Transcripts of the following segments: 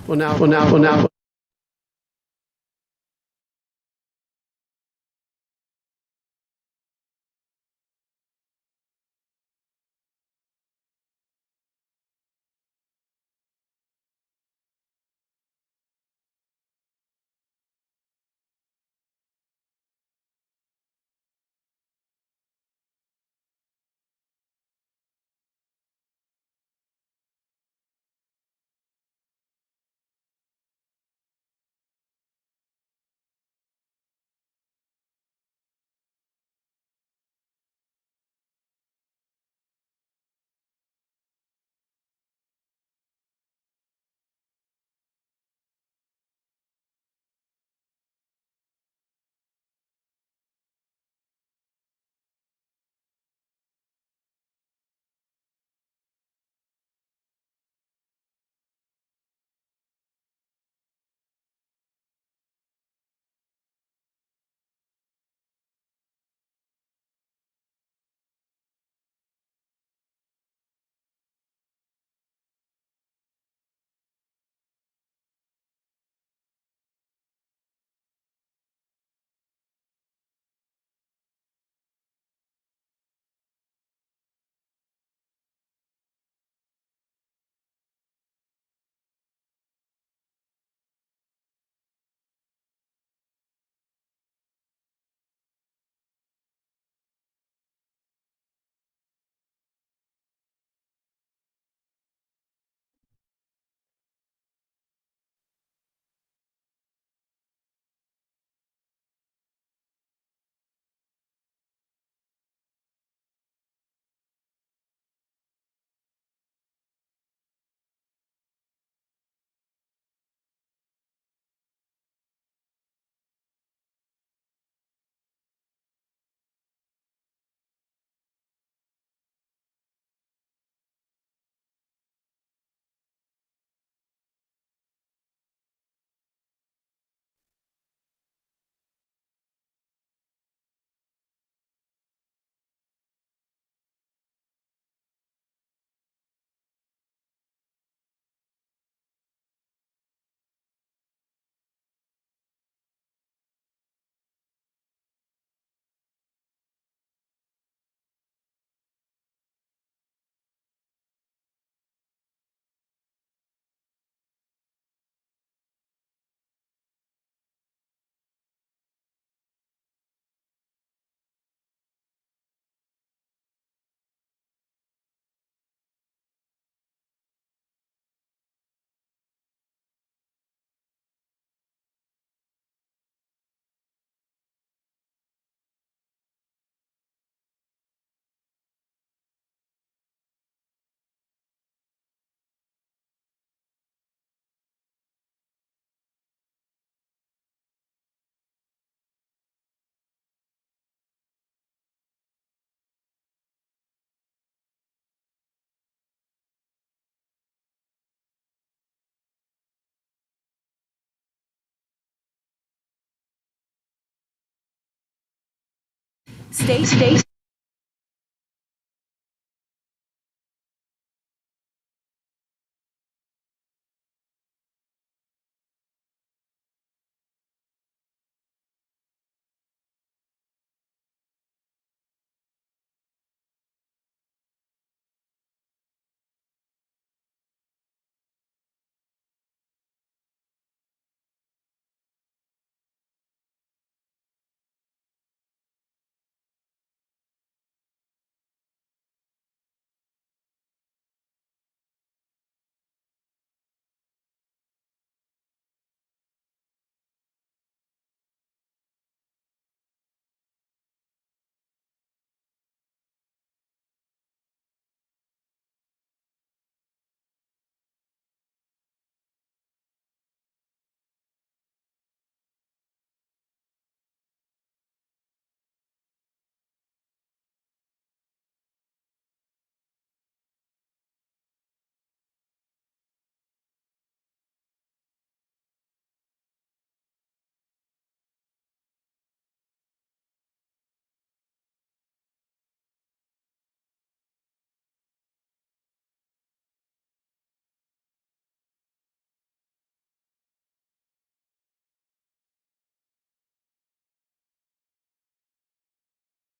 Well, now. Stay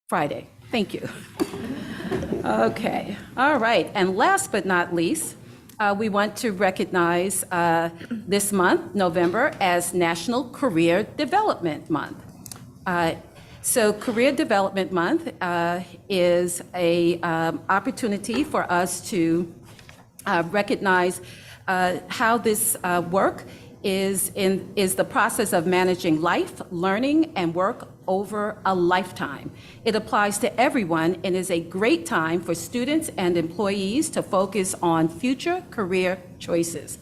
Friday. Thank you. Okay, all right. And last but not least, we want to recognize this month, November, as National Career Development Month. So Career Development Month is a opportunity for us to recognize how this work is the process of managing life, learning, and work over a lifetime. It applies to everyone and is a great time for students and employees to focus on future career choices.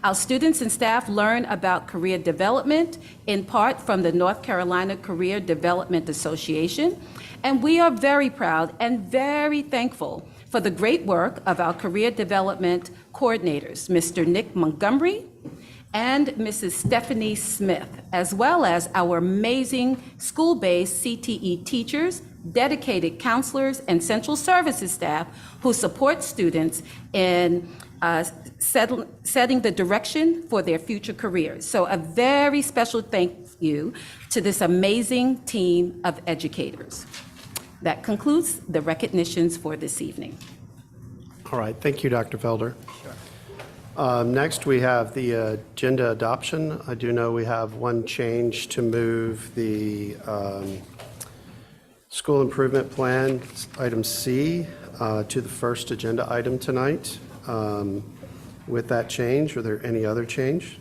Our students and staff learn about career development in part from the North Carolina Career Development Association, and we are very proud and very thankful for the great work of our career development coordinators, Mr. Nick Montgomery and Mrs. Stephanie Smith, as well as our amazing school-based CTE teachers, dedicated counselors, and central services staff who support students in setting the direction for their future careers. So a very special thank you to this amazing team of educators. That concludes the recognitions for this evening. All right, thank you, Dr. Felder. Next, we have the agenda adoption. I do know we have one change to move the school improvement plan, item C, to the first agenda item tonight. With that change, are there any other change?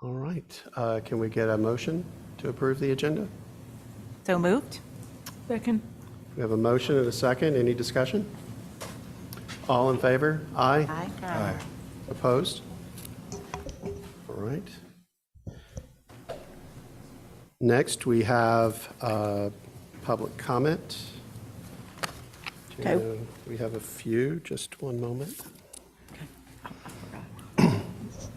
All right, can we get a motion to approve the agenda? So moved. Second. We have a motion and a second. Any discussion? All in favor? Aye. Aye. Opposed? All right. Next, we have public comment. Okay. We have a few, just one moment.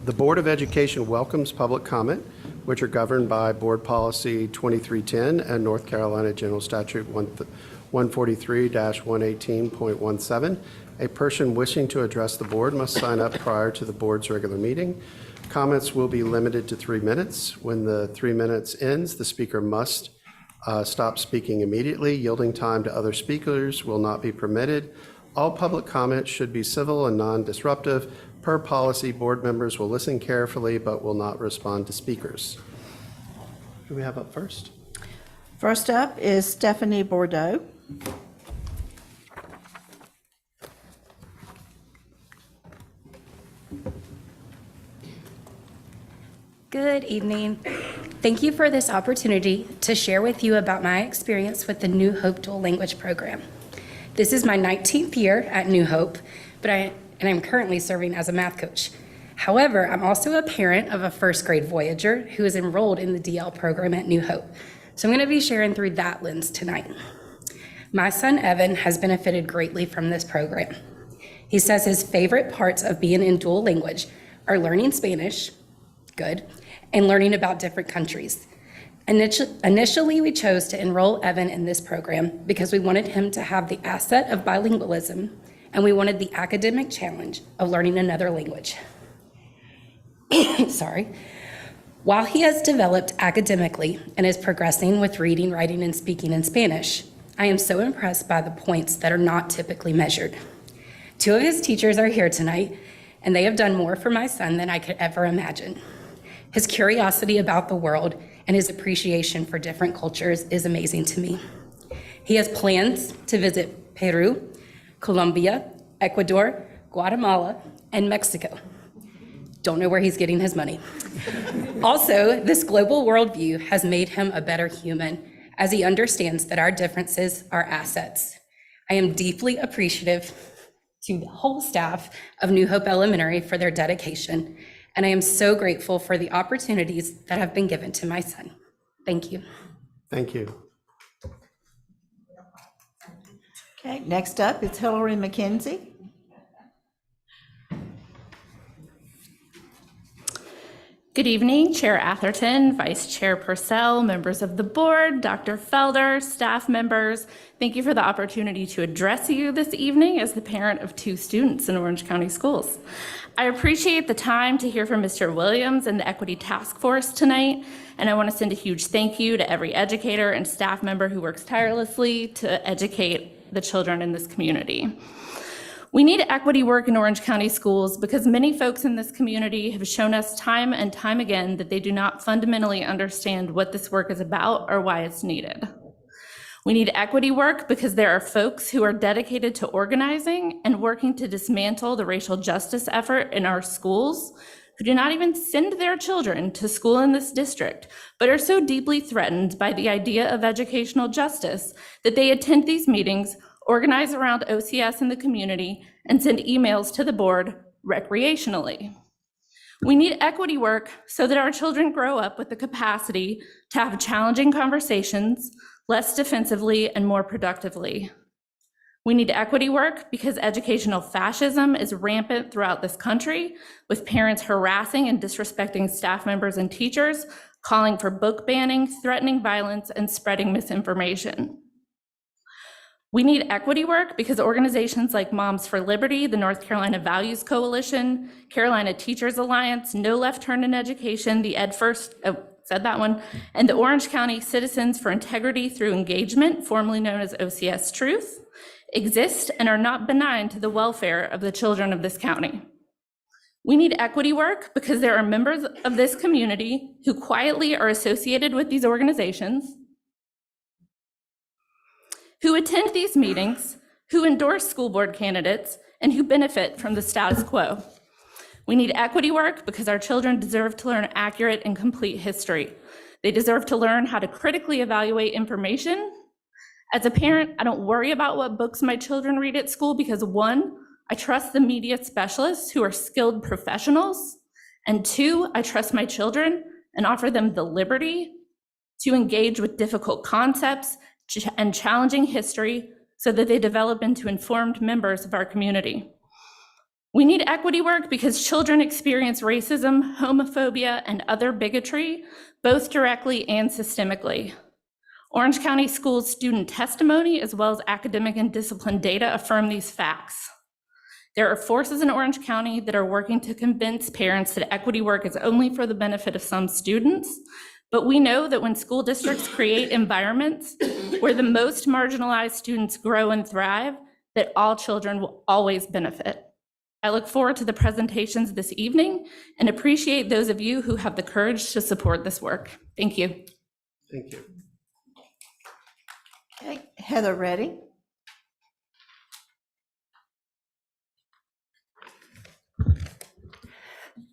The Board of Education welcomes public comment, which are governed by Board Policy 2310 and North Carolina General Statute 143-118.17. A person wishing to address the board must sign up prior to the board's regular meeting. Comments will be limited to 3 minutes. When the 3 minutes ends, the speaker must stop speaking immediately. Yielding time to other speakers will not be permitted. All public comments should be civil and non-disruptive. Per policy, board members will listen carefully but will not respond to speakers. Who do we have up first? First up is Stephanie Bordeaux. Good evening. Thank you for this opportunity to share with you about my experience with the New Hope Dual Language Program. This is my 19th year at New Hope, and I'm currently serving as a math coach. However, I'm also a parent of a first grade Voyager who is enrolled in the DL program at New Hope. So I'm going to be sharing through that lens tonight. My son Evan has benefited greatly from this program. He says his favorite parts of being in dual language are learning Spanish, good, and learning about different countries. Initially, we chose to enroll Evan in this program because we wanted him to have the asset of bilingualism, and we wanted the academic challenge of learning another language. Sorry. While he has developed academically and is progressing with reading, writing, and speaking in Spanish, I am so impressed by the points that are not typically measured. 2 of his teachers are here tonight, and they have done more for my son than I could ever imagine. His curiosity about the world and his appreciation for different cultures is amazing to me. He has plans to visit Peru, Colombia, Ecuador, Guatemala, and Mexico. Don't know where he's getting his money. Also, this global worldview has made him a better human as he understands that our differences are assets. I am deeply appreciative to the whole staff of New Hope Elementary for their dedication, and I am so grateful for the opportunities that have been given to my son. Thank you. Thank you. Okay, next up is Hillary McKenzie. Good evening, Chair Atherton, Vice Chair Purcell, members of the board, Dr. Felder, staff members. Thank you for the opportunity to address you this evening as the parent of 2 students in Orange County Schools. I appreciate the time to hear from Mr. Williams and the Equity Task Force tonight, and I want to send a huge thank you to every educator and staff member who works tirelessly to educate the children in this community. We need equity work in Orange County Schools because many folks in this community have shown us time and time again that they do not fundamentally understand what this work is about or why it's needed. We need equity work because there are folks who are dedicated to organizing and working to dismantle the racial justice effort in our schools who do not even send their children to school in this district, but are so deeply threatened by the idea of educational justice that they attend these meetings, organize around OCS in the community, and send emails to the board recreationally. We need equity work so that our children grow up with the capacity to have challenging conversations, less defensively and more productively. We need equity work because educational fascism is rampant throughout this country, with parents harassing and disrespecting staff members and teachers, calling for book banning, threatening violence, and spreading misinformation. We need equity work because organizations like Moms for Liberty, the North Carolina Values Coalition, Carolina Teachers Alliance, No Left Turn in Education, the and the Orange County Citizens for Integrity Through Engagement, formerly known as OCS Truth, exist and are not benign to the welfare of the children of this county. We need equity work because there are members of this community who quietly are associated with these organizations, who attend these meetings, who endorse school board candidates, and who benefit from the status quo. We need equity work because our children deserve to learn accurate and complete history. They deserve to learn how to critically evaluate information. As a parent, I don't worry about what books my children read at school because 1, I trust the media specialists who are skilled professionals, and 2, I trust my children and offer them the liberty to engage with difficult concepts and challenging history so that they develop into informed members of our community. We need equity work because children experience racism, homophobia, and other bigotry, both directly and systemically. Orange County Schools student testimony, as well as academic and discipline data, affirm these facts. There are forces in Orange County that are working to convince parents that equity work is only for the benefit of some students, but we know that when school districts create environments where the most marginalized students grow and thrive, that all children will always benefit. I look forward to the presentations this evening and appreciate those of you who have the courage to support this work. Thank you. Thank you. Okay, Heather Reddy.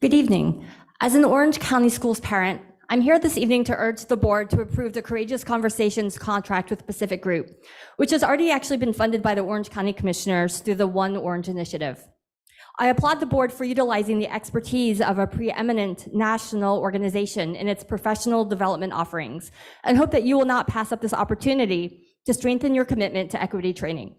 Good evening. As an Orange County Schools parent, I'm here this evening to urge the board to approve the Courageous Conversations contract with Pacific Group, which has already actually been funded by the Orange County Commissioners through the One Orange Initiative. I applaud the board for utilizing the expertise of a preeminent national organization in its professional development offerings, and hope that you will not pass up this opportunity to strengthen your commitment to equity training.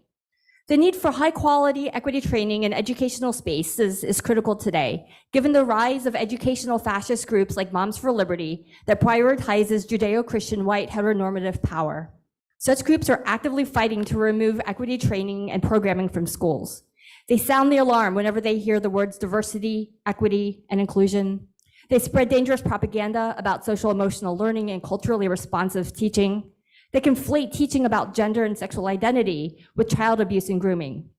The need for high-quality equity training in educational spaces is critical today, given the rise of educational fascist groups like Moms for Liberty that prioritizes Judeo-Christian white heteronormative power. Such groups are actively fighting to remove equity training and programming from schools. They sound the alarm whenever they hear the words diversity, equity, and inclusion. They spread dangerous propaganda about social emotional learning and culturally responsive teaching. They conflate teaching about gender and sexual identity with child abuse and grooming.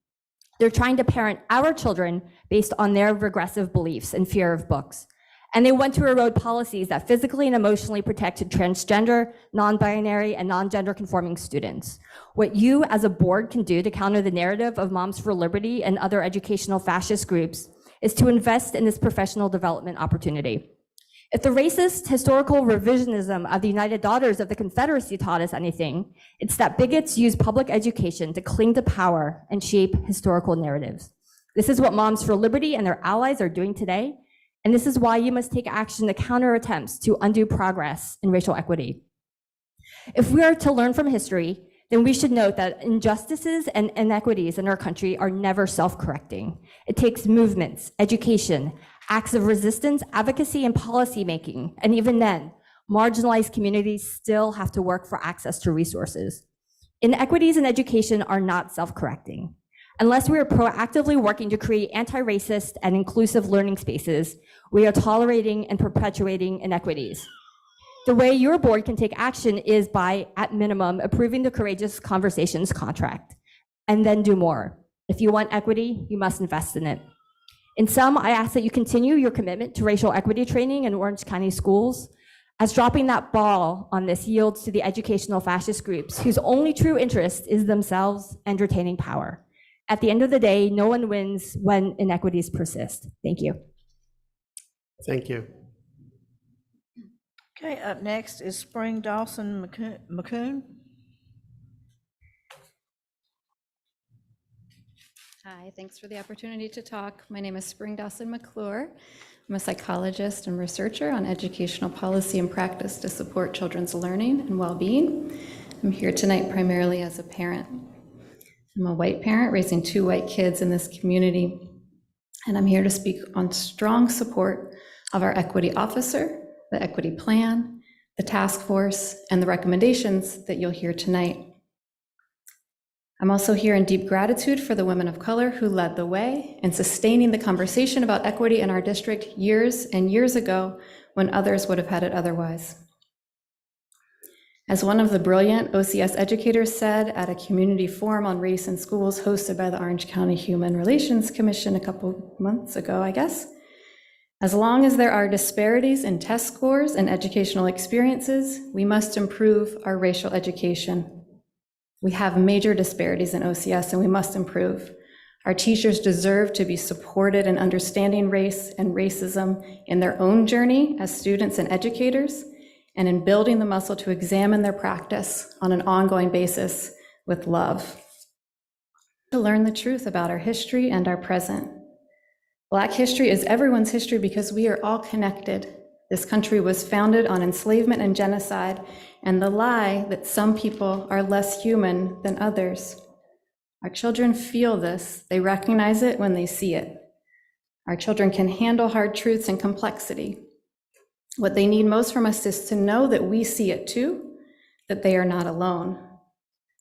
They're trying to parent our children based on their regressive beliefs and fear of books. And they want to erode policies that physically and emotionally protected transgender, non-binary, and non-gender conforming students. What you as a board can do to counter the narrative of Moms for Liberty and other educational fascist groups is to invest in this professional development opportunity. If the racist historical revisionism of the United Daughters of the Confederacy taught us anything, it's that bigots use public education to cling to power and shape historical narratives. This is what Moms for Liberty and their allies are doing today, and this is why you must take action to counter attempts to undo progress in racial equity. If we are to learn from history, then we should note that injustices and inequities in our country are never self-correcting. It takes movements, education, acts of resistance, advocacy, and policymaking. And even then, marginalized communities still have to work for access to resources. Inequities in education are not self-correcting. Unless we are proactively working to create anti-racist and inclusive learning spaces, we are tolerating and perpetuating inequities. The way your board can take action is by, at minimum, approving the Courageous Conversations contract, and then do more. If you want equity, you must invest in it. In sum, I ask that you continue your commitment to racial equity training in Orange County schools, as dropping that ball on this yields to the educational fascist groups whose only true interest is themselves and retaining power. At the end of the day, no one wins when inequities persist. Thank you. Thank you. Okay, up next is Spring Dawson McCoon. Hi, thanks for the opportunity to talk. My name is Spring Dawson McClure. I'm a psychologist and researcher on educational policy and practice to support children's learning and well-being. I'm here tonight primarily as a parent. I'm a white parent raising 2 white kids in this community, and I'm here to speak on strong support of our equity officer, the equity plan, the task force, and the recommendations that you'll hear tonight. I'm also here in deep gratitude for the women of color who led the way in sustaining the conversation about equity in our district years and years ago when others would have had it otherwise. As one of the brilliant OCS educators said at a community forum on race in schools hosted by the Orange County Human Relations Commission a couple months ago, I guess, as long as there are disparities in test scores and educational experiences, we must improve our racial education. We have major disparities in OCS and we must improve. Our teachers deserve to be supported in understanding race and racism in their own journey as students and educators, and in building the muscle to examine their practice on an ongoing basis with love. To learn the truth about our history and our present. Black history is everyone's history because we are all connected. This country was founded on enslavement and genocide, and the lie that some people are less human than others. Our children feel this, they recognize it when they see it. Our children can handle hard truths and complexity. What they need most from us is to know that we see it too, that they are not alone.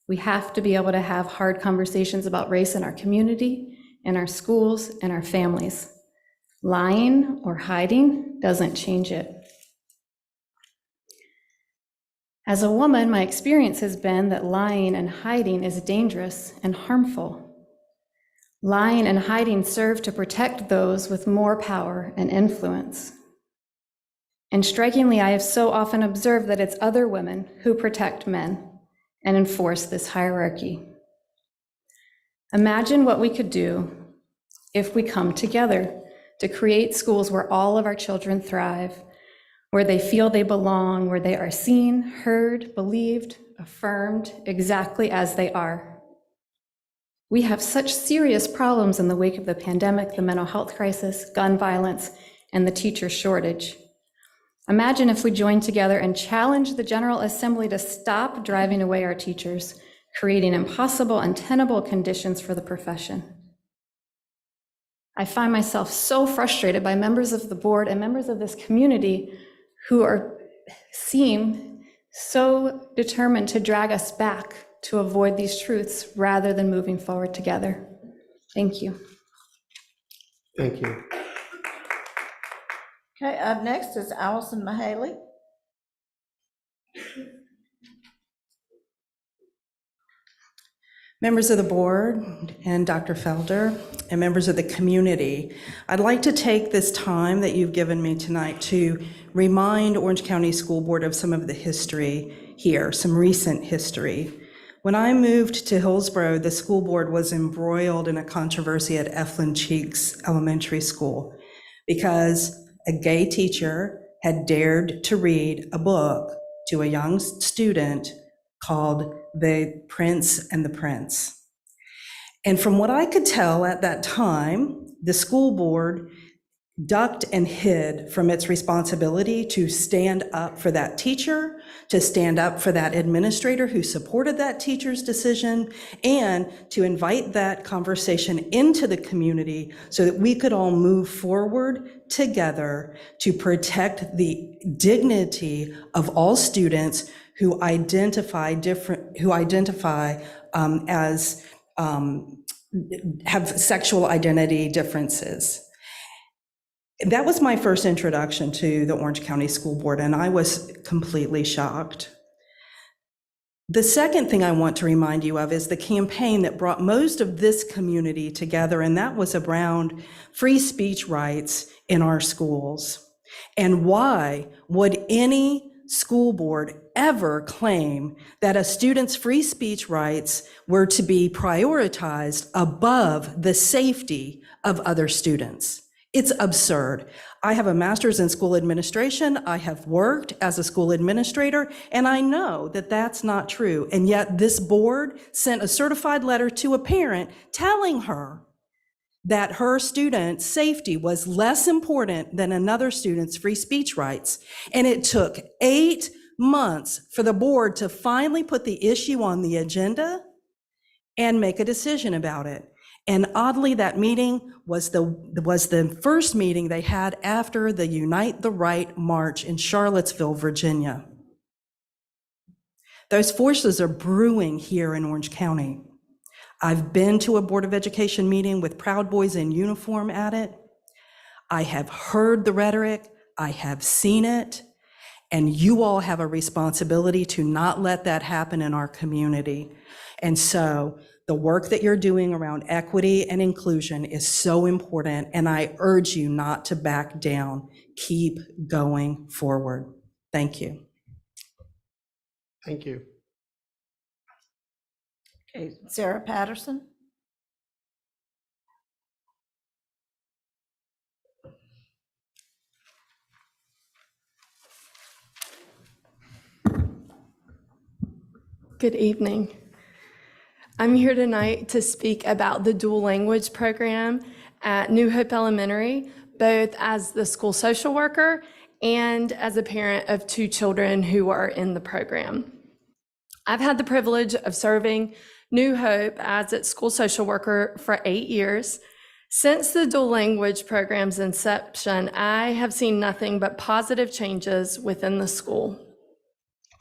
We have to be able to have hard conversations about race in our community, in our schools, and our families. Lying or hiding doesn't change it. As a woman, my experience has been that lying and hiding is dangerous and harmful. Lying and hiding serve to protect those with more power and influence. And strikingly, I have so often observed that it's other women who protect men and enforce this hierarchy. Imagine what we could do if we come together to create schools where all of our children thrive, where they feel they belong, where they are seen, heard, believed, affirmed exactly as they are. We have such serious problems in the wake of the pandemic, the mental health crisis, gun violence, and the teacher shortage. Imagine if we joined together and challenged the General Assembly to stop driving away our teachers, creating impossible, untenable conditions for the profession. I find myself so frustrated by members of the board and members of this community who seem so determined to drag us back to avoid these truths rather than moving forward together. Thank you. Thank you. Okay, up next is Allison Mahaley. Members of the board and Dr. Felder and members of the community, I'd like to take this time that you've given me tonight to remind Orange County School Board of some of the history here, some recent history. When I moved to Hillsborough, the school board was embroiled in a controversy at Eflin Cheeks Elementary School because a gay teacher had dared to read a book to a young student called The Prince and the Prince. And from what I could tell at that time, the school board ducked and hid from its responsibility to stand up for that teacher, to stand up for that administrator who supported that teacher's decision, and to invite that conversation into the community so that we could all move forward together to protect the dignity of all students who identify as have sexual identity differences. That was my first introduction to the Orange County School Board, and I was completely shocked. The second thing I want to remind you of is the campaign that brought most of this community together, and that was around free speech rights in our schools. And why would any school board ever claim that a student's free speech rights were to be prioritized above the safety of other students? It's absurd. I have a master's in school administration. I have worked as a school administrator, and I know that that's not true. And yet this board sent a certified letter to a parent telling her that her student's safety was less important than another student's free speech rights. And it took 8 months for the board to finally put the issue on the agenda and make a decision about it. And oddly, that meeting was the first meeting they had after the Unite the Right March in Charlottesville, Virginia. Those forces are brewing here in Orange County. I've been to a Board of Education meeting with Proud Boys in uniform at it. I have heard the rhetoric, I have seen it, and you all have a responsibility to not let that happen in our community. And so the work that you're doing around equity and inclusion is so important, and I urge you not to back down. Keep going forward. Thank you. Thank you. Okay, Sarah Patterson. Good evening. I'm here tonight to speak about the dual language program at New Hope Elementary, both as the school social worker and as a parent of 2 children who are in the program. I've had the privilege of serving New Hope as its school social worker for 8 years. Since the dual language program's inception, I have seen nothing but positive changes within the school.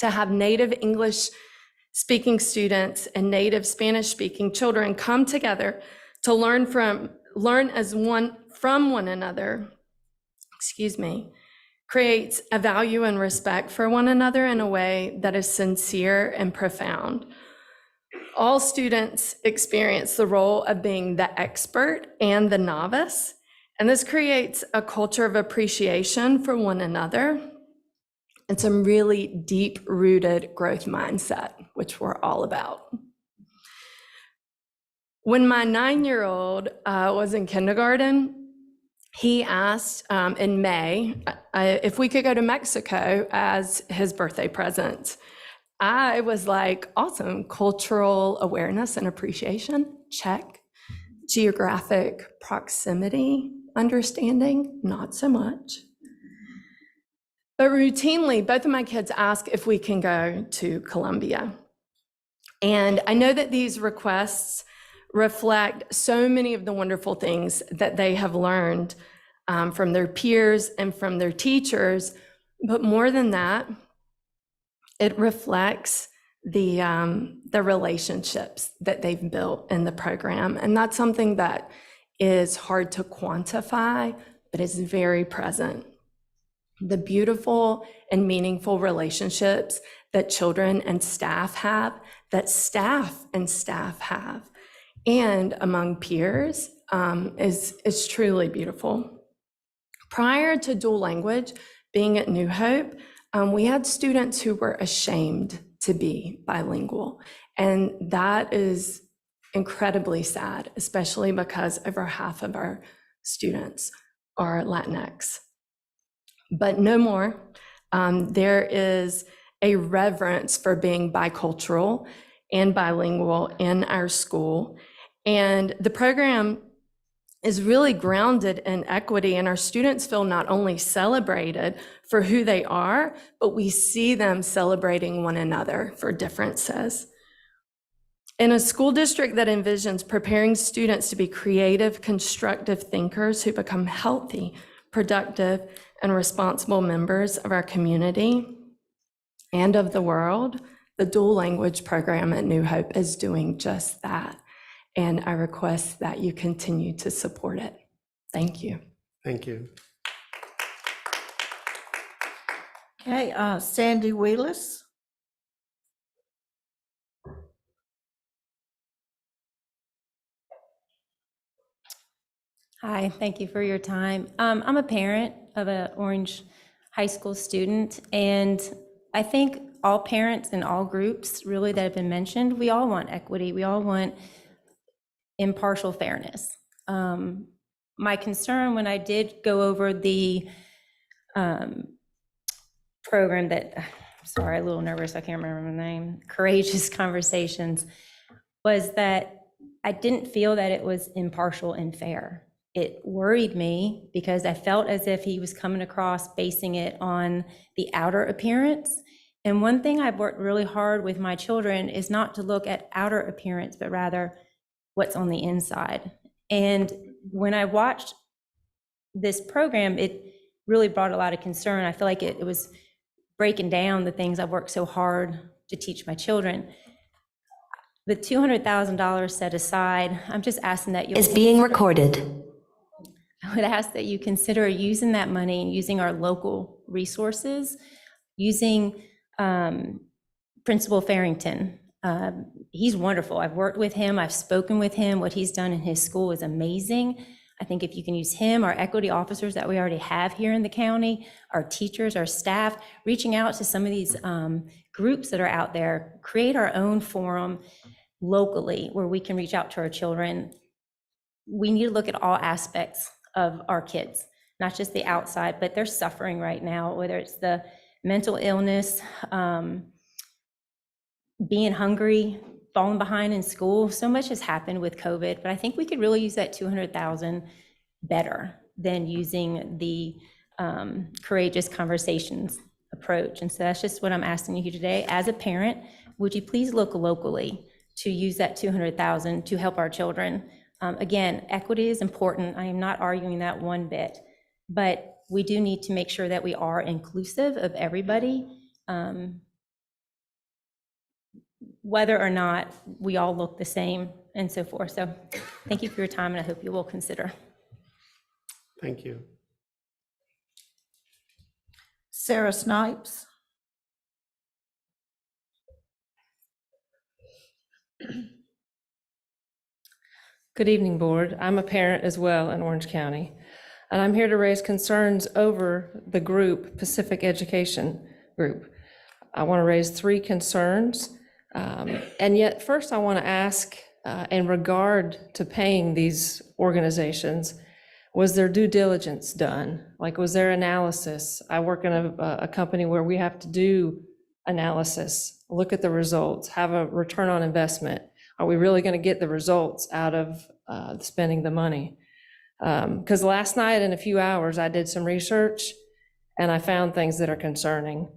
To have native English speaking students and native Spanish speaking children come together to learn from one another, creates a value and respect for one another in a way that is sincere and profound. All students experience the role of being the expert and the novice, and this creates a culture of appreciation for one another and some really deep-rooted growth mindset, which we're all about. When my 9-year-old was in kindergarten, he asked in May if we could go to Mexico as his birthday present. I was like, awesome, cultural awareness and appreciation, check. Geographic proximity, understanding, not so much. But routinely, both of my kids ask if we can go to Colombia. And I know that these requests reflect so many of the wonderful things that they have learned from their peers and from their teachers. But more than that, it reflects the relationships that they've built in the program. And that's something that is hard to quantify, but is very present. The beautiful and meaningful relationships that children and staff have, that staff and staff have, and among peers is truly beautiful. Prior to dual language being at New Hope, we had students who were ashamed to be bilingual, and that is incredibly sad, especially because over half of our students are Latinx. But no more. There is a reverence for being bicultural and bilingual in our school. And the program is really grounded in equity, and our students feel not only celebrated for who they are, but we see them celebrating one another for differences. In a school district that envisions preparing students to be creative, constructive thinkers who become healthy, productive, and responsible members of our community and of the world, the dual language program at New Hope is doing just that. And I request that you continue to support it. Thank you. Thank you. Okay, Sandy Wheelis. Hi, thank you for your time. I'm a parent of an Orange High School student, and I think all parents in all groups really that have been mentioned, we all want equity. We all want impartial fairness. My concern when I did go over the program that, sorry, a little nervous, I can't remember the name, Courageous Conversations, was that I didn't feel that it was impartial and fair. It worried me because I felt as if he was coming across basing it on the outer appearance. And one thing I've worked really hard with my children is not to look at outer appearance, but rather what's on the inside. And when I watched this program, it really brought a lot of concern. I feel like it was breaking down the things I've worked so hard to teach my children. The $200,000 set aside, I'm just asking that you— is being recorded. I would ask that you consider using that money and using our local resources, using Principal Farrington. He's wonderful. I've worked with him. I've spoken with him. What he's done in his school is amazing. I think if you can use him, our equity officers that we already have here in the county, our teachers, our staff, reaching out to some of these groups that are out there, create our own forum locally where we can reach out to our children. We need to look at all aspects of our kids, not just the outside, but they're suffering right now, whether it's the mental illness, being hungry, falling behind in school. So much has happened with COVID, but I think we could really use that $200,000 better than using the Courageous Conversations approach. And so that's just what I'm asking you today. As a parent, would you please look locally to use that $200,000 to help our children? Again, equity is important. I am not arguing that one bit, but we do need to make sure that we are inclusive of everybody, whether or not we all look the same and so forth. So thank you for your time, and I hope you will consider. Thank you. Sarah Snipes. Good evening, Board. I'm a parent as well in Orange County, and I'm here to raise concerns over the group, Pacific Education Group. I want to raise 3 concerns, and yet first I want to ask, in regard to paying these organizations, was there due diligence done? Like, was there analysis? I work in a company where we have to do analysis, look at the results, have a return on investment. Are we really going to get the results out of spending the money? Because last night in a few hours, I did some research and I found things that are concerning.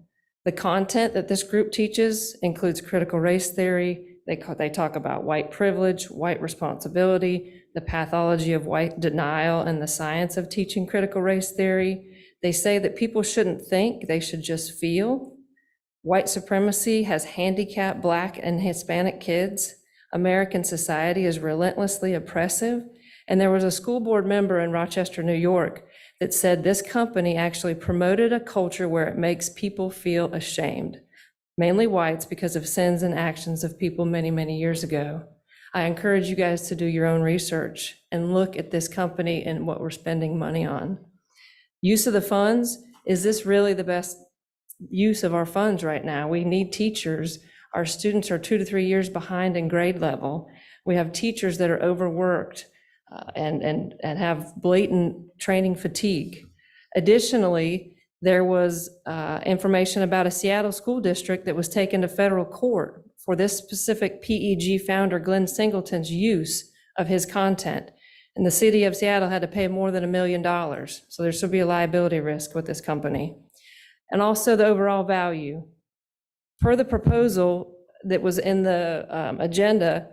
The content that this group teaches includes critical race theory. They talk about white privilege, white responsibility, the pathology of white denial, and the science of teaching critical race theory. They say that people shouldn't think, they should just feel. White supremacy has handicapped Black and Hispanic kids. American society is relentlessly oppressive. And there was a school board member in Rochester, New York, that said this company actually promoted a culture where it makes people feel ashamed, mainly whites, because of sins and actions of people many, many years ago. I encourage you guys to do your own research and look at this company and what we're spending money on. Use of the funds, is this really the best use of our funds right now? We need teachers. Our students are 2 to 3 years behind in grade level. We have teachers that are overworked and have blatant training fatigue. Additionally, there was information about a Seattle school district that was taken to federal court for this specific PEG founder, Glenn Singleton's use of his content. And the city of Seattle had to pay more than $1 million. So there should be a liability risk with this company. And also the overall value. Per the proposal that was in the agenda,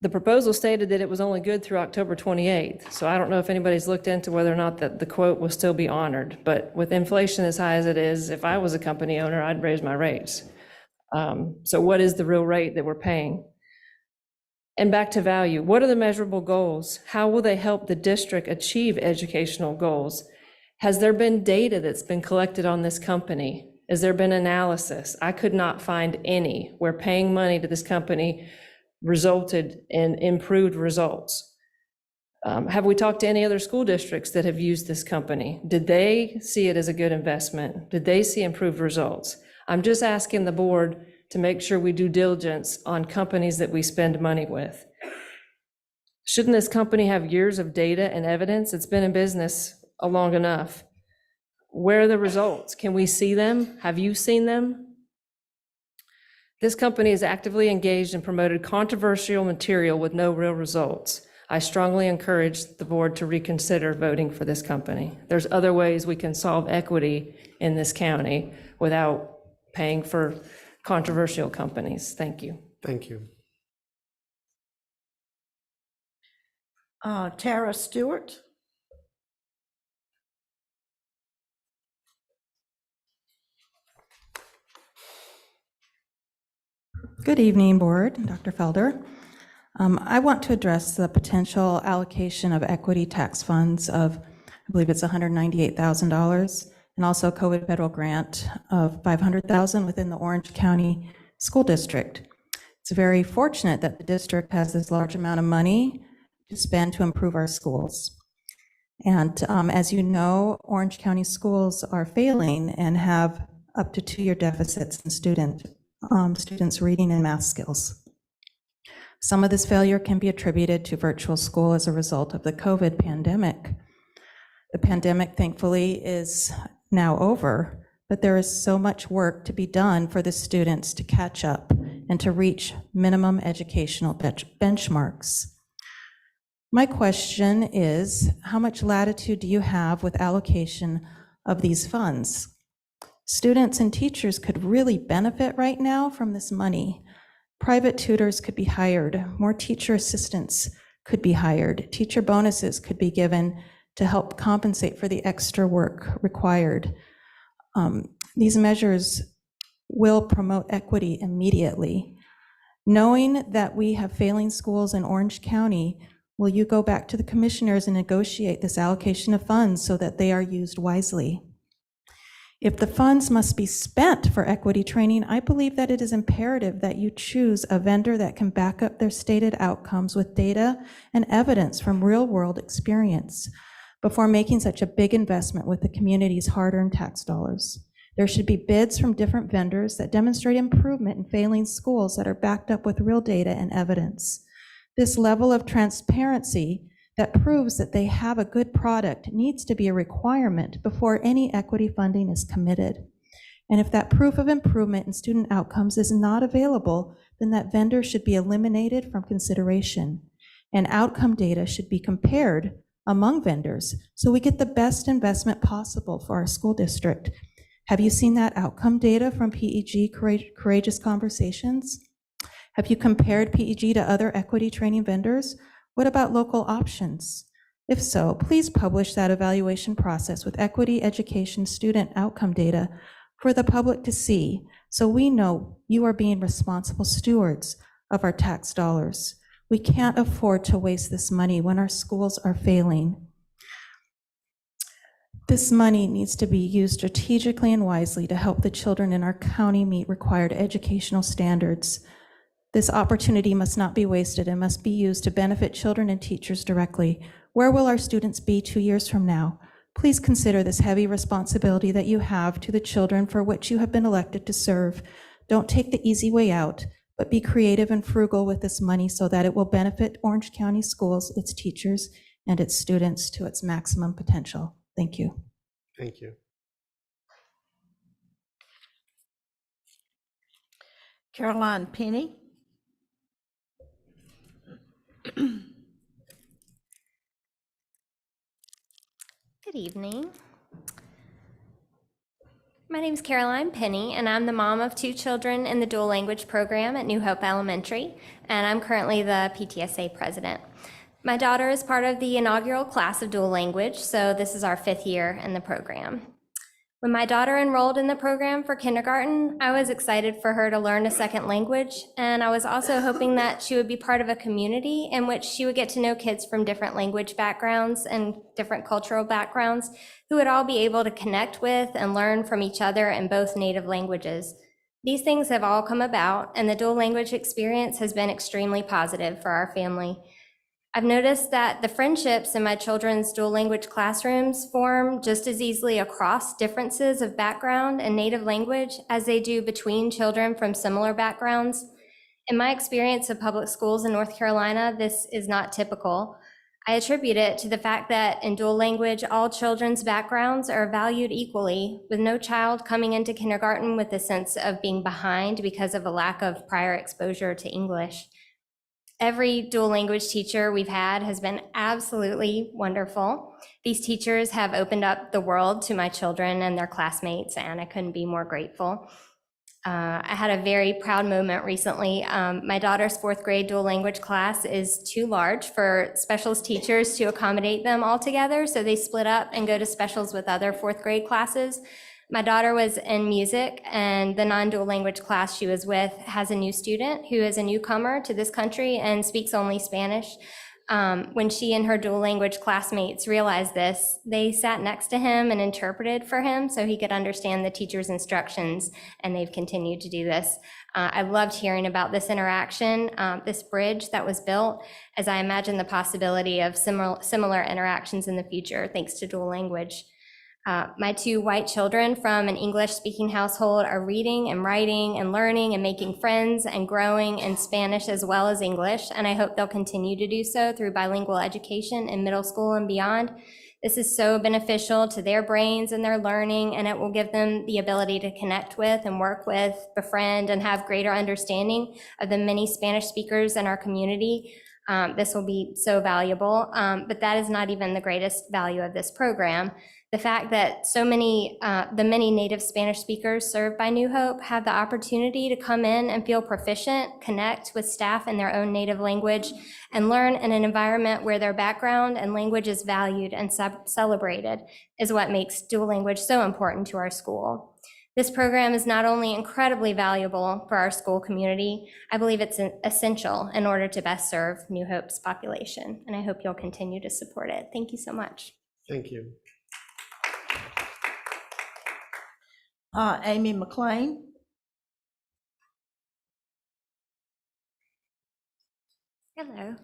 the proposal stated that it was only good through October 28th. So I don't know if anybody's looked into whether or not that the quote will still be honored. But with inflation as high as it is, if I was a company owner, I'd raise my rates. So what is the real rate that we're paying? And back to value, what are the measurable goals? How will they help the district achieve educational goals? Has there been data that's been collected on this company? Has there been analysis? I could not find any where paying money to this company resulted in improved results. Have we talked to any other school districts that have used this company? Did they see it as a good investment? Did they see improved results? I'm just asking the board to make sure we do diligence on companies that we spend money with. Shouldn't this company have years of data and evidence? It's been in business long enough. Where are the results? Can we see them? Have you seen them? This company is actively engaged and promoted controversial material with no real results. I strongly encourage the board to reconsider voting for this company. There's other ways we can solve equity in this county without paying for controversial companies. Thank you. Thank you. Tara Stewart. Good evening, Board, Dr. Felder. I want to address the potential allocation of equity tax funds of, I believe it's $198,000, and also a COVID federal grant of $500,000 within the Orange County School District. It's very fortunate that the district has this large amount of money to spend to improve our schools. And as you know, Orange County schools are failing and have up to 2-year deficits in students' reading and math skills. Some of this failure can be attributed to virtual school as a result of the COVID pandemic. The pandemic, thankfully, is now over, but there is so much work to be done for the students to catch up and to reach minimum educational benchmarks. My question is, how much latitude do you have with allocation of these funds? Students and teachers could really benefit right now from this money. Private tutors could be hired, more teacher assistants could be hired, teacher bonuses could be given to help compensate for the extra work required. These measures will promote equity immediately. Knowing that we have failing schools in Orange County, will you go back to the commissioners and negotiate this allocation of funds so that they are used wisely? If the funds must be spent for equity training, I believe that it is imperative that you choose a vendor that can back up their stated outcomes with data and evidence from real-world experience before making such a big investment with the community's hard-earned tax dollars. There should be bids from different vendors that demonstrate improvement in failing schools that are backed up with real data and evidence. This level of transparency that proves that they have a good product needs to be a requirement before any equity funding is committed. And if that proof of improvement in student outcomes is not available, then that vendor should be eliminated from consideration. And outcome data should be compared among vendors so we get the best investment possible for our school district. Have you seen that outcome data from PEG Courageous Conversations? Have you compared PEG to other equity training vendors? What about local options? If so, please publish that evaluation process with equity education student outcome data for the public to see, so we know you are being responsible stewards of our tax dollars. We can't afford to waste this money when our schools are failing. This money needs to be used strategically and wisely to help the children in our county meet required educational standards. This opportunity must not be wasted and must be used to benefit children and teachers directly. Where will our students be 2 years from now? Please consider this heavy responsibility that you have to the children for which you have been elected to serve. Don't take the easy way out, but be creative and frugal with this money so that it will benefit Orange County Schools, its teachers, and its students to its maximum potential. Thank you. Thank you. Caroline Penny. Good evening. My name is Caroline Penny, and I'm the mom of 2 children in the dual language program at New Hope Elementary, and I'm currently the PTSA president. My daughter is part of the inaugural class of dual language, so this is our 5th year in the program. When my daughter enrolled in the program for kindergarten, I was excited for her to learn a second language, and I was also hoping that she would be part of a community in which she would get to know kids from different language backgrounds and different cultural backgrounds who would all be able to connect with and learn from each other in both native languages. These things have all come about, and the dual language experience has been extremely positive for our family. I've noticed that the friendships in my children's dual language classrooms form just as easily across differences of background and native language as they do between children from similar backgrounds. In my experience of public schools in North Carolina, this is not typical. I attribute it to the fact that in dual language, all children's backgrounds are valued equally, with no child coming into kindergarten with a sense of being behind because of a lack of prior exposure to English. Every dual language teacher we've had has been absolutely wonderful. These teachers have opened up the world to my children and their classmates, and I couldn't be more grateful. I had a very proud moment recently. My daughter's 4th grade dual language class is too large for specials teachers to accommodate them all together, so they split up and go to specials with other 4th grade classes. My daughter was in music, and the non-dual language class she was with has a new student who is a newcomer to this country and speaks only Spanish. When she and her dual language classmates realized this, they sat next to him and interpreted for him so he could understand the teacher's instructions, and they've continued to do this. I loved hearing about this interaction, this bridge that was built, as I imagine the possibility of similar interactions in the future, thanks to dual language. My 2 white children from an English-speaking household are reading and writing and learning and making friends and growing in Spanish as well as English, and I hope they'll continue to do so through bilingual education in middle school and beyond. This is so beneficial to their brains and their learning, and it will give them the ability to connect with and work with, befriend, and have greater understanding of the many Spanish speakers in our community. This will be so valuable, but that is not even the greatest value of this program. The fact that the many native Spanish speakers served by New Hope have the opportunity to come in and feel proficient, connect with staff in their own native language, and learn in an environment where their background and language is valued and celebrated is what makes dual language so important to our school. This program is not only incredibly valuable for our school community, I believe it's essential in order to best serve New Hope's population, and I hope you'll continue to support it. Thank you so much. Thank you. Amy McLean. Hello.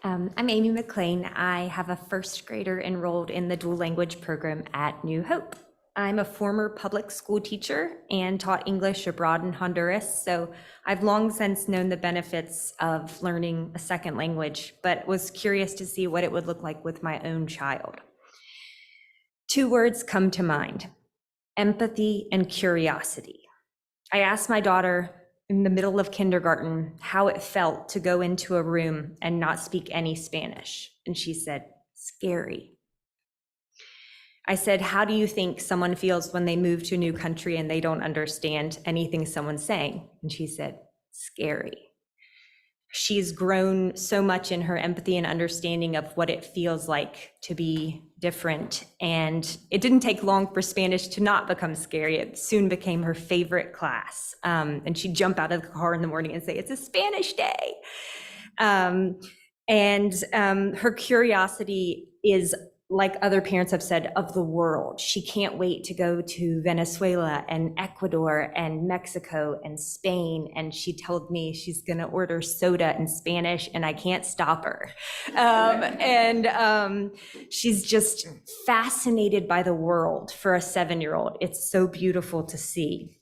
I'm Amy McLean. I have a 1st grader enrolled in the dual language program at New Hope. I'm a former public school teacher and taught English abroad in Honduras, so I've long since known the benefits of learning a second language, but was curious to see what it would look like with my own child. 2 words come to mind: empathy and curiosity. I asked my daughter in the middle of kindergarten how it felt to go into a room and not speak any Spanish, and she said, "Scary." I said, "How do you think someone feels when they move to a new country and they don't understand anything someone's saying?" And she said, "Scary." She's grown so much in her empathy and understanding of what it feels like to be different. And it didn't take long for Spanish to not become scary. It soon became her favorite class. And she'd jump out of the car in the morning and say, "It's a Spanish day." Her curiosity is, like other parents have said, of the world. She can't wait to go to Venezuela and Ecuador and Mexico and Spain. And she told me she's gonna order soda in Spanish and I can't stop her. She's just fascinated by the world for a 7-year-old. It's so beautiful to see.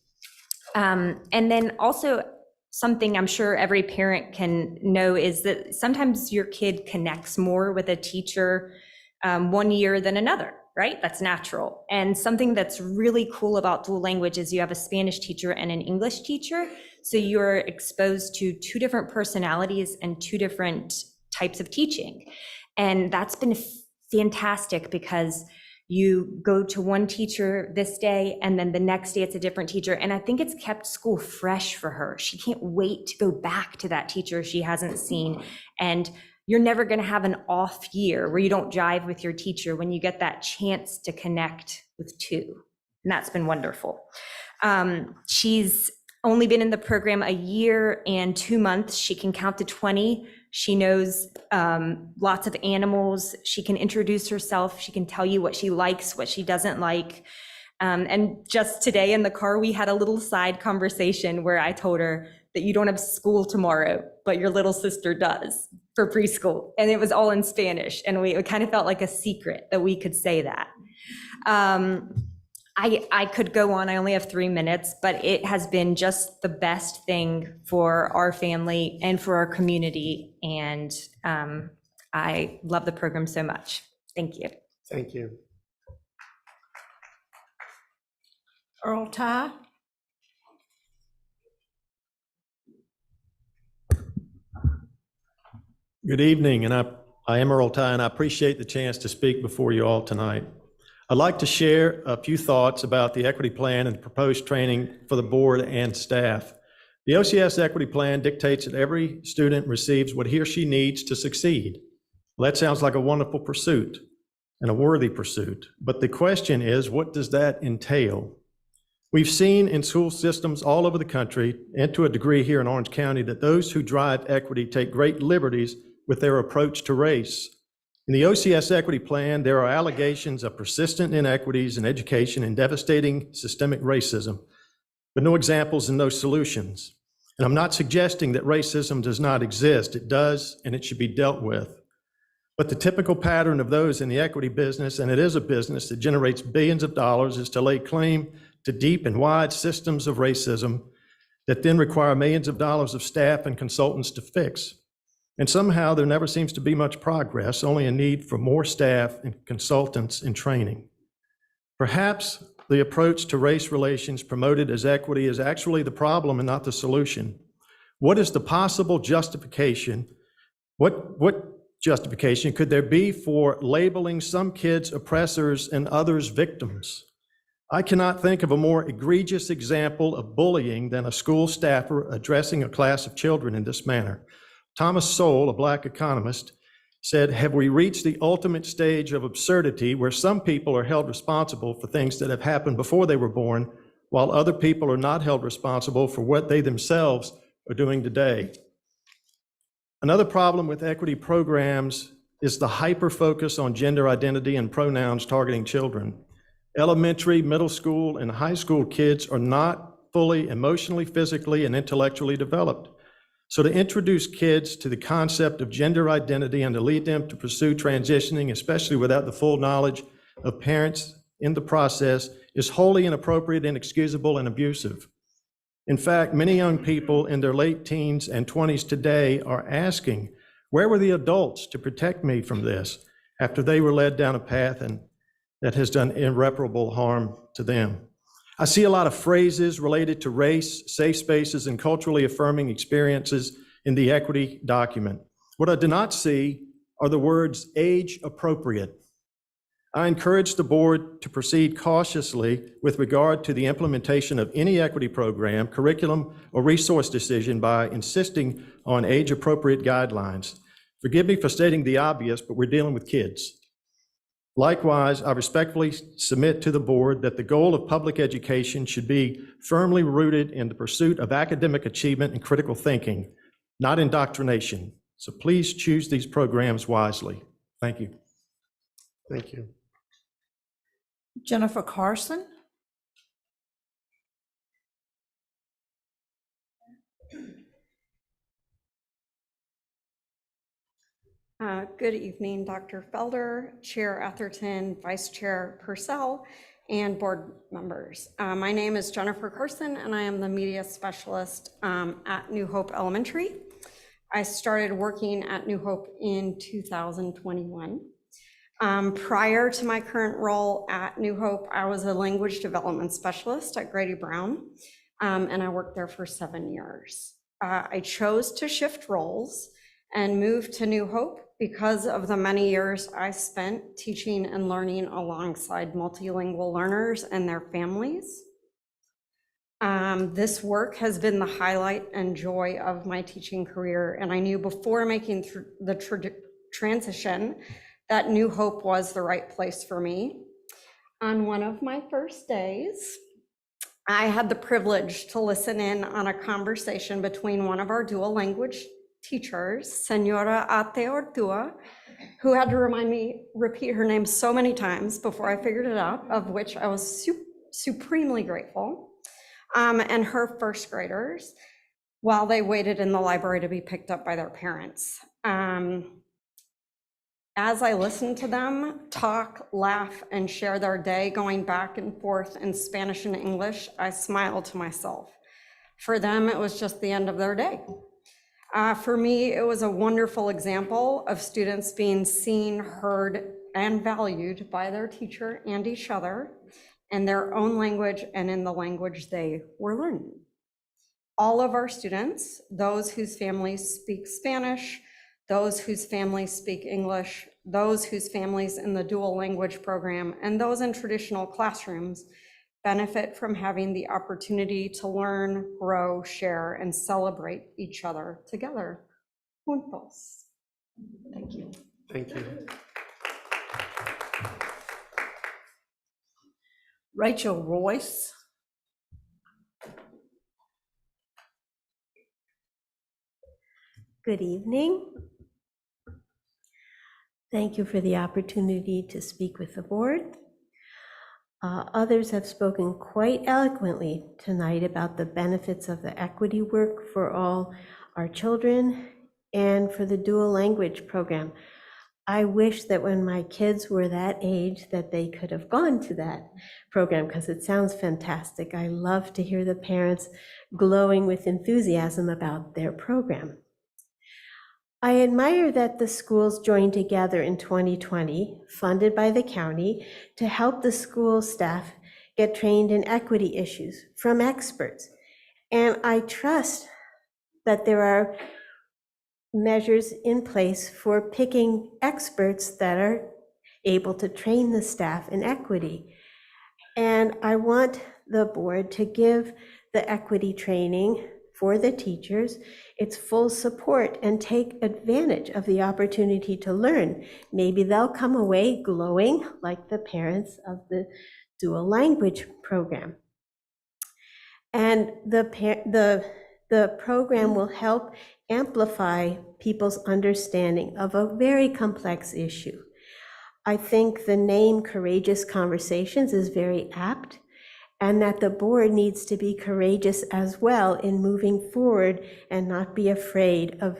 And then also, something I'm sure every parent can know is that sometimes your kid connects more with a teacher one year than another, right? That's natural. And something that's really cool about dual language is you have a Spanish teacher and an English teacher. So you're exposed to 2 different personalities and 2 different types of teaching. And that's been fantastic because you go to one teacher this day and then the next day it's a different teacher. And I think it's kept school fresh for her. She can't wait to go back to that teacher she hasn't seen. And you're never going to have an off year where you don't jive with your teacher when you get that chance to connect with two. And that's been wonderful. She's only been in the program a year and 2 months. She can count to 20. She knows lots of animals. She can introduce herself. She can tell you what she likes, what she doesn't like. And just today in the car, we had a little side conversation where I told her that you don't have school tomorrow, but your little sister does for preschool. And it was all in Spanish. And it kind of felt like a secret that we could say that. I could go on, I only have 3 minutes, but it has been just the best thing for our family and for our community. And I love the program so much. Thank you. Thank you. Earl Ty. Good evening, and I am Earl Ty, and I appreciate the chance to speak before you all tonight. I'd like to share a few thoughts about the equity plan and proposed training for the board and staff. The OCS equity plan dictates that every student receives what he or she needs to succeed. Well, that sounds like a wonderful pursuit and a worthy pursuit, but the question is, what does that entail? We've seen in school systems all over the country, and to a degree here in Orange County, that those who drive equity take great liberties with their approach to race. In the OCS equity plan, there are allegations of persistent inequities in education and devastating systemic racism, but no examples and no solutions. And I'm not suggesting that racism does not exist. It does, and it should be dealt with. But the typical pattern of those in the equity business, and it is a business that generates billions of dollars, is to lay claim to deep and wide systems of racism that then require millions of dollars of staff and consultants to fix. And somehow there never seems to be much progress, only a need for more staff and consultants in training. Perhaps the approach to race relations promoted as equity is actually the problem and not the solution. What is the possible justification? What justification could there be for labeling some kids oppressors and others victims? I cannot think of a more egregious example of bullying than a school staffer addressing a class of children in this manner. Thomas Sowell, a Black economist, said, "Have we reached the ultimate stage of absurdity where some people are held responsible for things that have happened before they were born, while other people are not held responsible for what they themselves are doing today?" Another problem with equity programs is the hyper-focus on gender identity and pronouns targeting children. Elementary, middle school, and high school kids are not fully emotionally, physically, and intellectually developed. So to introduce kids to the concept of gender identity and to lead them to pursue transitioning, especially without the full knowledge of parents in the process, is wholly inappropriate, inexcusable, and abusive. In fact, many young people in their late teens and 20s today are asking, where were the adults to protect me from this after they were led down a path and that has done irreparable harm to them? I see a lot of phrases related to race, safe spaces, and culturally affirming experiences in the equity document. What I do not see are the words age appropriate. I encourage the board to proceed cautiously with regard to the implementation of any equity program, curriculum, or resource decision by insisting on age appropriate guidelines. Forgive me for stating the obvious, but we're dealing with kids. Likewise, I respectfully submit to the board that the goal of public education should be firmly rooted in the pursuit of academic achievement and critical thinking, not indoctrination. So please choose these programs wisely. Thank you. Thank you. Jennifer Carson. Good evening, Dr. Felder, Chair Atherton, Vice Chair Purcell, and board members. My name is Jennifer Carson, and I am the media specialist at New Hope Elementary. I started working at New Hope in 2021. Prior to my current role at New Hope, I was a language development specialist at Grady Brown, and I worked there for 7 years. I chose to shift roles and move to New Hope because of the many years I spent teaching and learning alongside multilingual learners and their families. This work has been the highlight and joy of my teaching career, and I knew before making the transition that New Hope was the right place for me. On one of my first days, I had the privilege to listen in on a conversation between one of our dual language teachers, Senora Ate Ortua, who had to repeat her name so many times before I figured it out, of which I was supremely grateful, and her first graders, while they waited in the library to be picked up by their parents. As I listened to them talk, laugh, and share their day going back and forth in Spanish and English, I smiled to myself. For them, it was just the end of their day. For me, it was a wonderful example of students being seen, heard, and valued by their teacher and each other in their own language and in the language they were learning. All of our students, those whose families speak Spanish, those whose families speak English, those whose families in the dual language program, and those in traditional classrooms benefit from having the opportunity to learn, grow, share, and celebrate each other together. Juntos. Thank you. Thank you. Rachel Royce. Good evening. Thank you for the opportunity to speak with the board. Others have spoken quite eloquently tonight about the benefits of the equity work for all our children and for the dual language program. I wish that when my kids were that age that they could have gone to that program because it sounds fantastic. I love to hear the parents glowing with enthusiasm about their program. I admire that the schools joined together in 2020, funded by the county, to help the school staff get trained in equity issues from experts. And I trust that there are measures in place for picking experts that are able to train the staff in equity. And I want the board to give the equity training for the teachers its full support and take advantage of the opportunity to learn. Maybe they'll come away glowing like the parents of the dual language program. And the program will help amplify people's understanding of a very complex issue. I think the name Courageous Conversations is very apt, and that the board needs to be courageous as well in moving forward and not be afraid of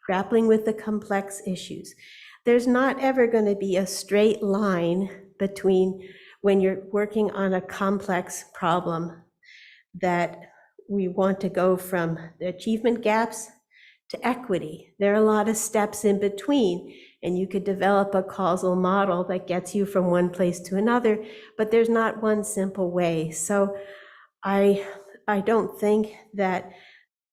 grappling with the complex issues. There's not ever going to be a straight line between when you're working on a complex problem that we want to go from the achievement gaps to equity. There are a lot of steps in between, and you could develop a causal model that gets you from one place to another, but there's not one simple way. So I don't think that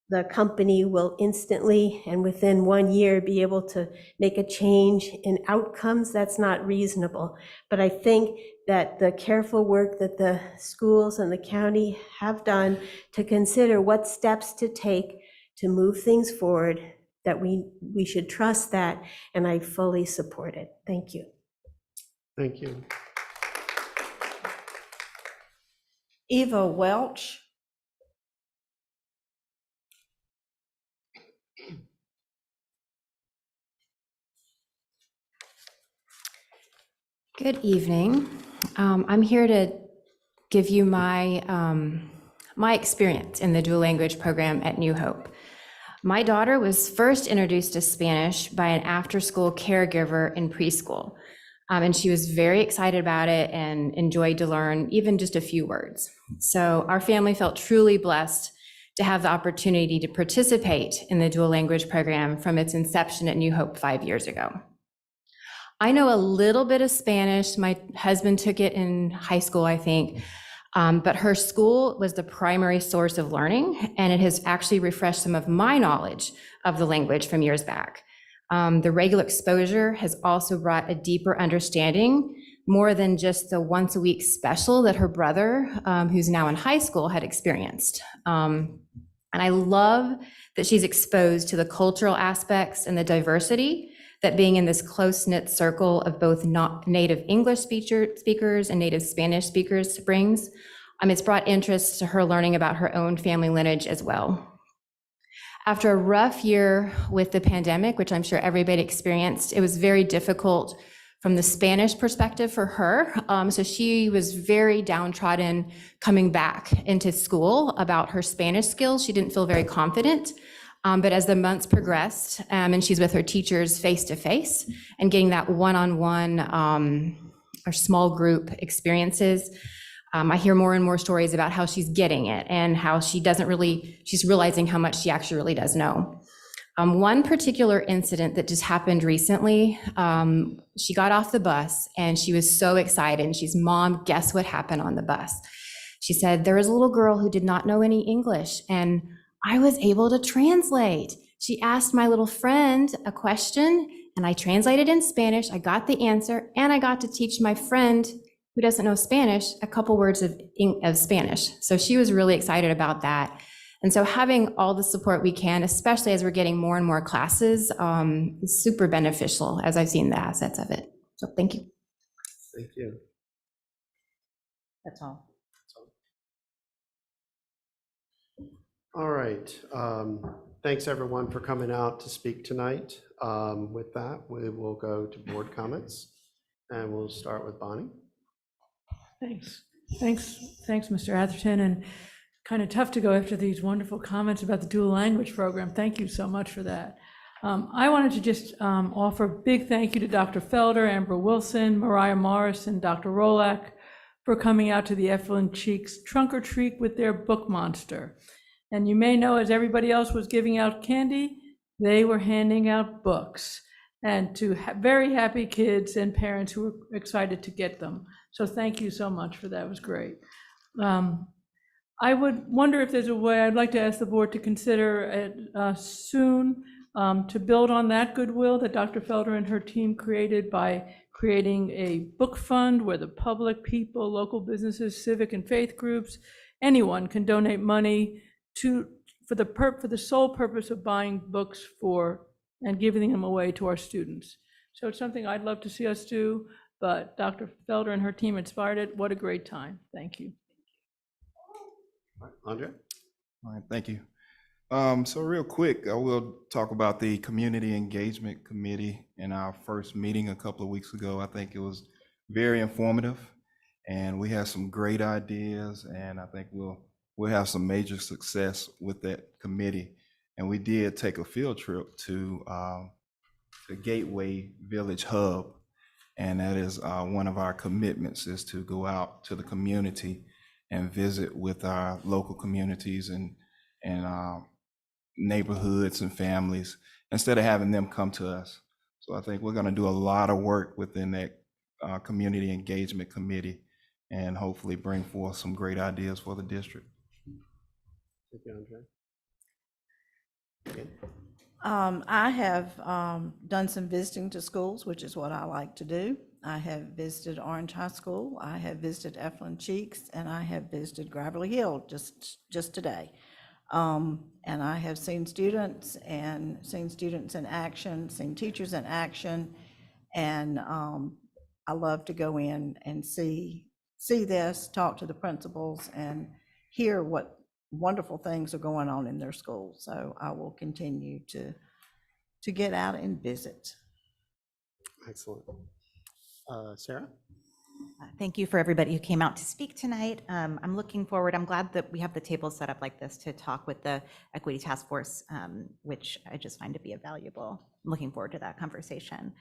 the company will instantly and within 1 year be able to make a change in outcomes. That's not reasonable. But I think that the careful work that the schools and the county have done to consider what steps to take to move things forward, that we should trust that, and I fully support it. Thank you. Thank you. Eva Welch. Good evening. I'm here to give you my experience in the dual language program at New Hope. My daughter was first introduced to Spanish by an after-school caregiver in preschool, and she was very excited about it and enjoyed to learn even just a few words. So our family felt truly blessed to have the opportunity to participate in the dual language program from its inception at New Hope 5 years ago. I know a little bit of Spanish. My husband took it in high school, I think. But her school was the primary source of learning, and it has actually refreshed some of my knowledge of the language from years back. The regular exposure has also brought a deeper understanding, more than just the once a week special that her brother, who's now in high school, had experienced. And I love that she's exposed to the cultural aspects and the diversity that being in this close-knit circle of both not native English speakers and native Spanish speakers brings. It's brought interest to her learning about her own family lineage as well. After a rough year with the pandemic, which I'm sure everybody experienced, it was very difficult from the Spanish perspective for her. So she was very downtrodden coming back into school about her Spanish skills. She didn't feel very confident. But as the months progressed, and she's with her teachers face to face and getting that one-on-one or small group experiences, I hear more and more stories about how she's getting it and how she's realizing how much she actually really does know. One particular incident that just happened recently, she got off the bus and she was so excited. And she's, "Mom, guess what happened on the bus?" She said, "There was a little girl who did not know any English and I was able to translate. She asked my little friend a question and I translated in Spanish. I got the answer and I got to teach my friend who doesn't know Spanish a couple words of Spanish." So she was really excited about that. And so having all the support we can, especially as we're getting more and more classes, is super beneficial as I've seen the assets of it. So thank you. Thank you. That's all. All right. Thanks, everyone, for coming out to speak tonight. With that, we will go to board comments, and we'll start with Bonnie. Thanks, Mr. Atherton, and kind of tough to go after these wonderful comments about the dual language program. Thank you so much for that. I wanted to just offer a big thank you to Dr. Felder, Amber Wilson, Mariah Morris, and Dr. Rolak for coming out to the Evelyn Cheeks Trunk or Treat with their book monster. And you may know, as everybody else was giving out candy, they were handing out books, and to very happy kids and parents who were excited to get them. So thank you so much for that. It was great. I would wonder if there's a way, I'd like to ask the board to consider it soon to build on that goodwill that Dr. Felder and her team created by creating a book fund where the public, people, local businesses, civic and faith groups, anyone can donate money for the sole purpose of buying books and giving them away to our students. So it's something I'd love to see us do, but Dr. Felder and her team inspired it. What a great time. Thank you. All right, Andre? All right, thank you. So real quick, I will talk about the Community Engagement Committee in our first meeting a couple of weeks ago. I think it was very informative, and we had some great ideas, and I think we'll have some major success with that committee. And we did take a field trip to the Gateway Village Hub, and that is one of our commitments, is to go out to the community and visit with our local communities and neighborhoods and families, instead of having them come to us. So I think we're going to do a lot of work within that Community Engagement Committee and hopefully bring forth some great ideas for the district. Thank you, Andre. I have done some visiting to schools, which is what I like to do. I have visited Orange High School, I have visited Evelyn Cheeks, and I have visited Gravelly Hill just today. And I have seen students in action, seen teachers in action, and I love to go in and see this, talk to the principals, and hear what wonderful things are going on in their schools. So I will continue to get out and visit. Excellent. Sarah? Thank you for everybody who came out to speak tonight. I'm looking forward. I'm glad that we have the table set up like this to talk with the Equity Task Force, which I just find to be valuable. I'm looking forward to that conversation.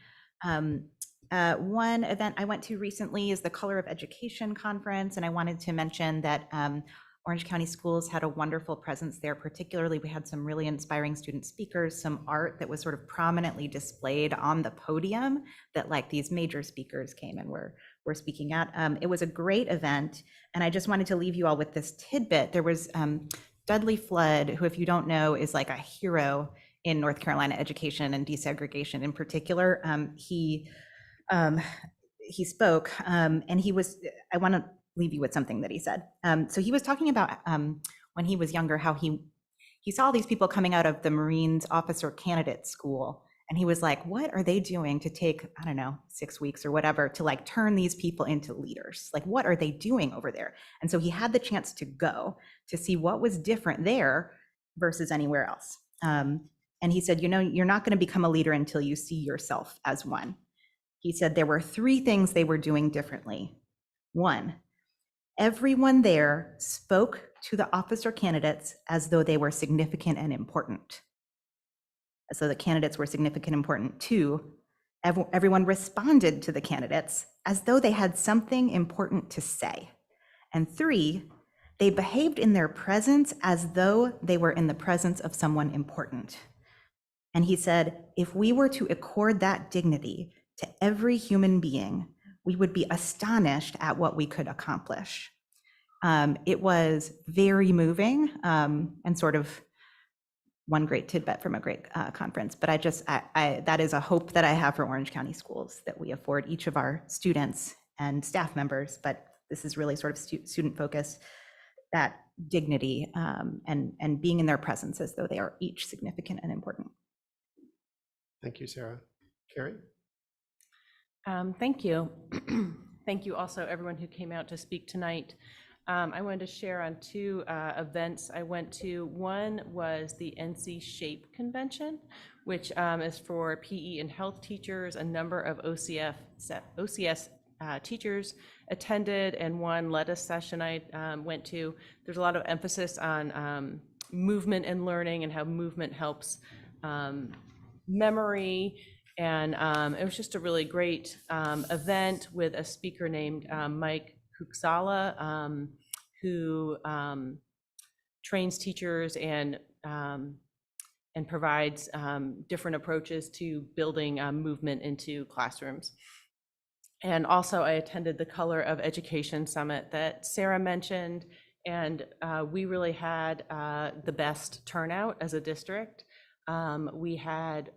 One event I went to recently is the Color of Education Conference, and I wanted to mention that Orange County Schools had a wonderful presence there. Particularly, we had some really inspiring student speakers, some art that was sort of prominently displayed on the podium that like these major speakers came and were speaking at. It was a great event, and I just wanted to leave you all with this tidbit. There was Dudley Flood, who, if you don't know, is like a hero in North Carolina education and desegregation in particular. He spoke, and I want to leave you with something that he said. So he was talking about when he was younger, how he saw these people coming out of the Marines officer candidate school. And he was like, what are they doing to take, I don't know, 6 weeks or whatever, to like turn these people into leaders? Like, what are they doing over there? And so he had the chance to go to see what was different there versus anywhere else. And he said, you're not going to become a leader until you see yourself as one. He said there were 3 things they were doing differently. 1, everyone there spoke to the officer candidates as though they were significant and important. So the candidates were significant and important. 2, everyone responded to the candidates as though they had something important to say. And 3, they behaved in their presence as though they were in the presence of someone important. And he said, if we were to accord that dignity to every human being, we would be astonished at what we could accomplish. It was very moving, and sort of one great tidbit from a great conference. But that is a hope that I have for Orange County Schools, that we afford each of our students and staff members, but this is really sort of student focused, that dignity and being in their presence as though they are each significant and important. Thank you, Sarah. Carrie? Thank you. Thank you also everyone who came out to speak tonight. I wanted to share on 2 events I went to. One was the NC SHAPE convention, which is for PE and health teachers. A number of OCS teachers attended, and one led a session I went to. There's a lot of emphasis on movement and learning and how movement helps memory. And it was just a really great event with a speaker named Mike Kuksala, who trains teachers and provides different approaches to building movement into classrooms. And also I attended the Color of Education Summit that Sarah mentioned, and we really had the best turnout as a district. We had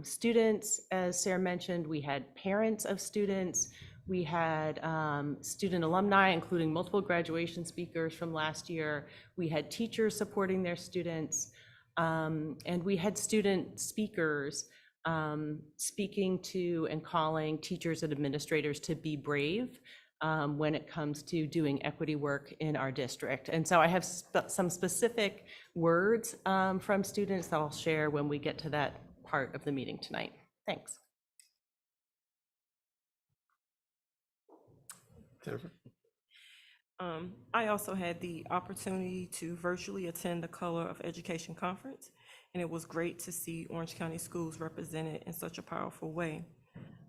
students, as Sarah mentioned, we had parents of students, we had student alumni, including multiple graduation speakers from last year. We had teachers supporting their students, and we had student speakers speaking to and calling teachers and administrators to be brave when it comes to doing equity work in our district. And so I have some specific words from students that I'll share when we get to that part of the meeting tonight. Thanks. Jennifer? I also had the opportunity to virtually attend the Color of Education Conference, and it was great to see Orange County Schools represented in such a powerful way.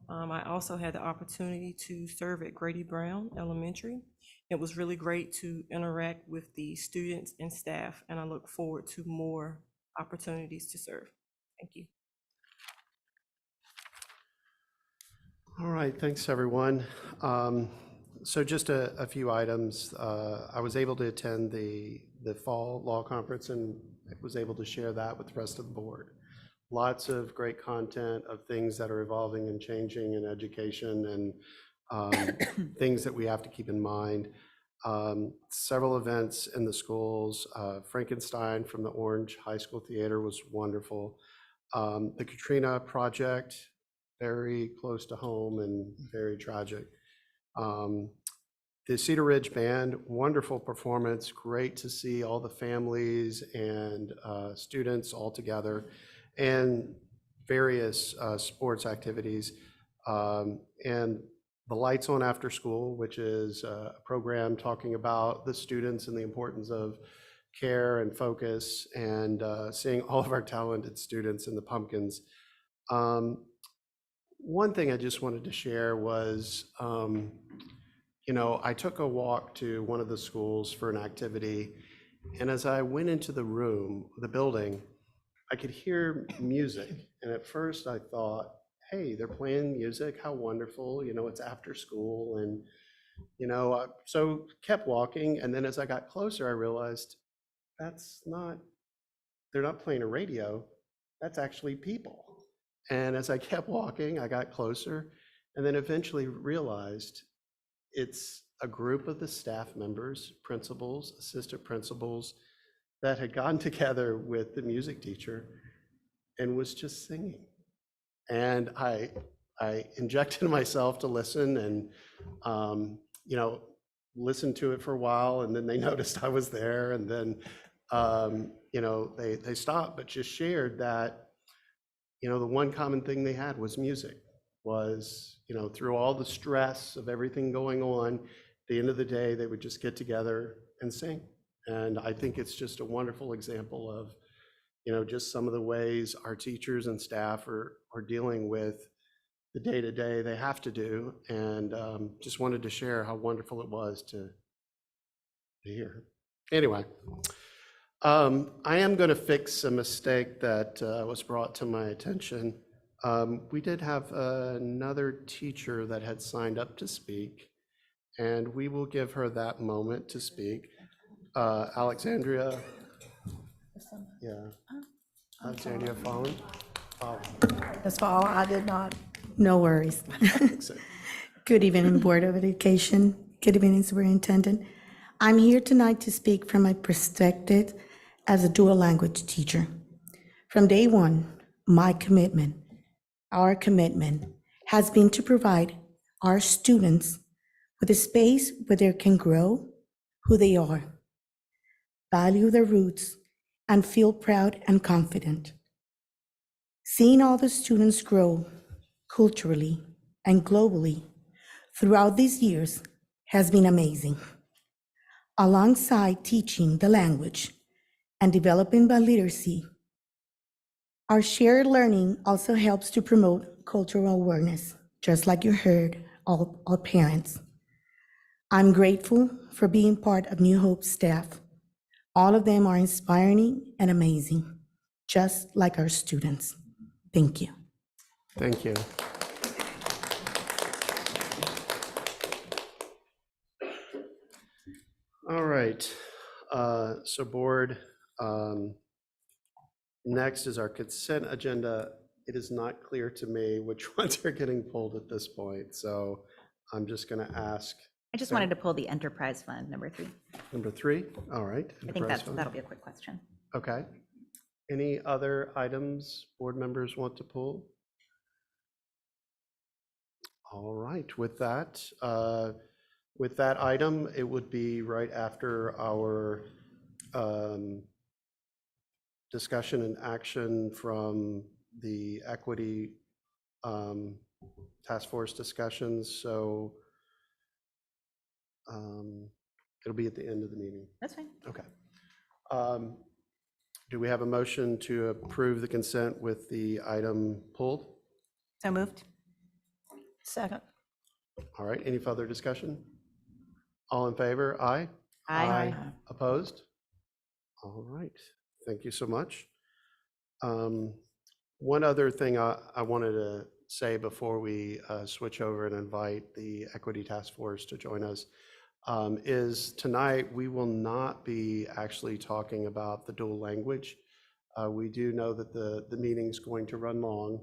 I also had the opportunity to serve at Grady Brown Elementary. It was really great to interact with the students and staff, and I look forward to more opportunities to serve. Thank you. All right, thanks, everyone. So just a few items. I was able to attend the fall law conference and was able to share that with the rest of the board. Lots of great content of things that are evolving and changing in education and things that we have to keep in mind. Several events in the schools. Frankenstein from the Orange High School Theater was wonderful. The Katrina Project, very close to home and very tragic. The Cedar Ridge Band, wonderful performance. Great to see all the families and students all together, and various sports activities. And the Lights On After School, which is a program talking about the students and the importance of care and focus, and seeing all of our talented students in the pumpkins. One thing I just wanted to share was, I took a walk to one of the schools for an activity, and as I went into the room, the building, I could hear music. And at first I thought, hey, they're playing music, how wonderful, it's after school. And, so kept walking. And then as I got closer, I realized they're not playing a radio, that's actually people. And as I kept walking, I got closer and then eventually realized it's a group of the staff members, principals, assistant principals that had gotten together with the music teacher and was just singing. And I injected myself to listen and, listened to it for a while, and then they noticed I was there, and then, they stopped, but just shared that, the one common thing they had was music, was, through all the stress of everything going on, at the end of the day, they would just get together and sing. And I think it's just a wonderful example of, just some of the ways our teachers and staff are dealing with the day-to-day they have to do. And just wanted to share how wonderful it was to hear. Anyway, I am going to fix a mistake that was brought to my attention. We did have another teacher that had signed up to speak, and we will give her that moment to speak. Alexandria. Yeah. Alexandria Fallon. That's all. I did not. No worries. Good evening, Board of Education. Good evening, Superintendent. I'm here tonight to speak from my perspective as a dual language teacher. From day one, my commitment, our commitment, has been to provide our students with a space where they can grow who they are, value their roots, and feel proud and confident. Seeing all the students grow culturally and globally throughout these years has been amazing. Alongside teaching the language and developing biliteracy, our shared learning also helps to promote cultural awareness, just like you heard all our parents. I'm grateful for being part of New Hope's staff. All of them are inspiring and amazing, just like our students. Thank you. Thank you. All right, so board, next is our consent agenda. It is not clear to me which ones are getting pulled at this point, so I'm just going to ask. I just wanted to pull the enterprise fund, number 3. Number 3, all right. I think that'll be a quick question. Okay. Any other items board members want to pull? All right, with that item, it would be right after our discussion and action from the equity task force discussions. So it'll be at the end of the meeting. That's fine. Okay. Do we have a motion to approve the consent with the item pulled? So moved. Second. All right, any further discussion? All in favor? Aye? Aye. Opposed? All right, thank you so much. One other thing I wanted to say before we switch over and invite the Equity Task Force to join us is tonight we will not be actually talking about the dual language. We do know that the meeting's going to run long.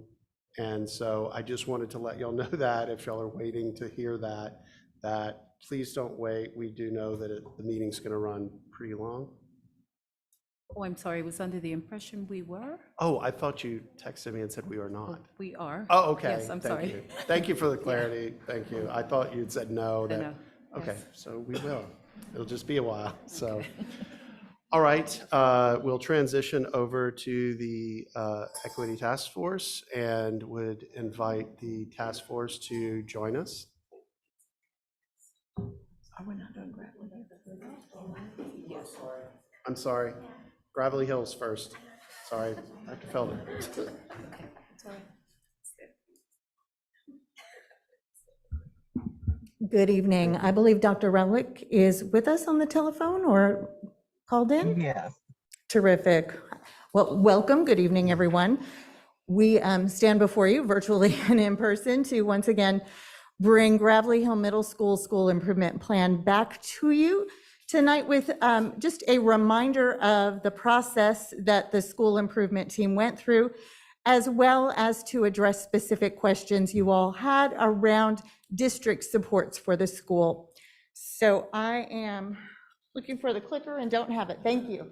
And so I just wanted to let y'all know that if y'all are waiting to hear that please don't wait. We do know that the meeting's going to run pretty long. Oh, I'm sorry, I was under the impression we were? Oh, I thought you texted me and said we are not. We are. Oh, okay. Yes, I'm Thank sorry. you. Thank you for the clarity. Thank you. I thought you'd said no. No, Okay, yes. so we will. It'll just be a while, so. All right, we'll transition over to the Equity Task Force and would invite the task force to join us. Are we not doing Gravelly? Yes. I'm sorry. Gravelly Hills first. Sorry, Dr. Felder. Good evening. I believe Dr. Relic is with us on the telephone or called in? Yes. Terrific. Well, welcome. Good evening, everyone. We stand before you virtually and in person to once again bring Gravelly Hill Middle School School Improvement Plan back to you tonight with just a reminder of the process that the school improvement team went through, as well as to address specific questions you all had around district supports for the school. So I am looking for the clicker and don't have it. Thank you.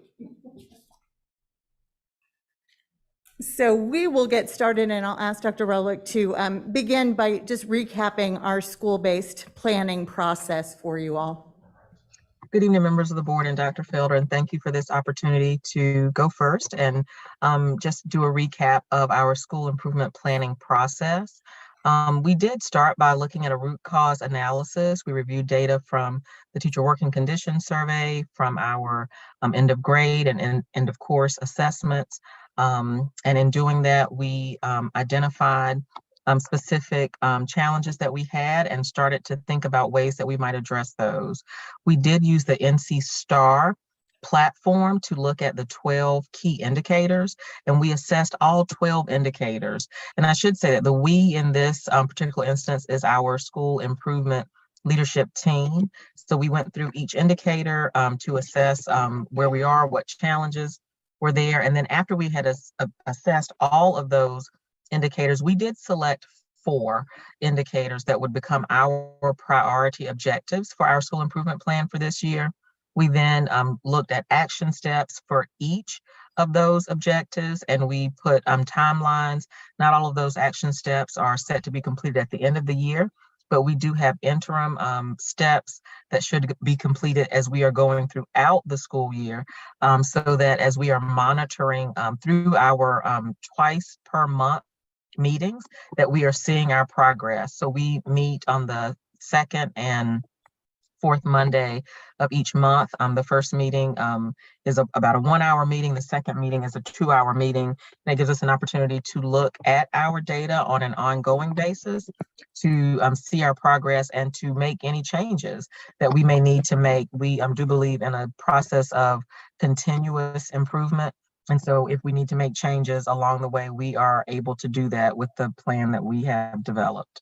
So we will get started, and I'll ask Dr. Rowlick to begin by just recapping our school-based planning process for you all. Good evening, members of the board and Dr. Felder, and thank you for this opportunity to go first and just do a recap of our school improvement planning process. We did start by looking at a root cause analysis. We reviewed data from the teacher working conditions survey, from our end of grade and end of course assessments. And in doing that, we identified specific challenges that we had and started to think about ways that we might address those. We did use the NC STAR platform to look at the 12 key indicators, and we assessed all 12 indicators. And I should say that the we in this particular instance is our school improvement leadership team. So we went through each indicator to assess where we are, what challenges were there. And then after we had assessed all of those indicators, we did select 4 indicators that would become our priority objectives for our school improvement plan for this year. We then looked at action steps for each of those objectives, and we put timelines. Not all of those action steps are set to be completed at the end of the year, but we do have interim steps that should be completed as we are going throughout the school year, so that as we are monitoring through our twice per month meetings, that we are seeing our progress. So we meet on the 2nd and 4th Monday of each month. The first meeting is about a 1-hour meeting. The second meeting is a 2-hour meeting. And it gives us an opportunity to look at our data on an ongoing basis, to see our progress and to make any changes that we may need to make. We do believe in a process of continuous improvement. And so if we need to make changes along the way, we are able to do that with the plan that we have developed.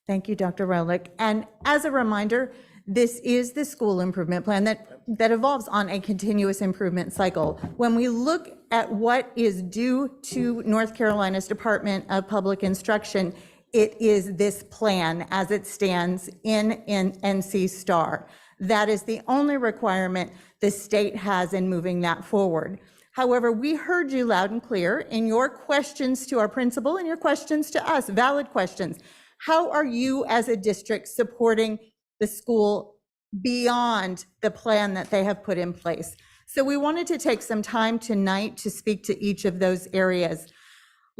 Thank you, Dr. Rowlick. And as a reminder, this is the school improvement plan that evolves on a continuous improvement cycle. When we look at what is due to North Carolina's Department of Public Instruction, it is this plan as it stands in NC STAR. That is the only requirement the state has in moving that forward. However, we heard you loud and clear in your questions to our principal and your questions to us, valid questions. How are you as a district supporting the school beyond the plan that they have put in place? So we wanted to take some time tonight to speak to each of those areas.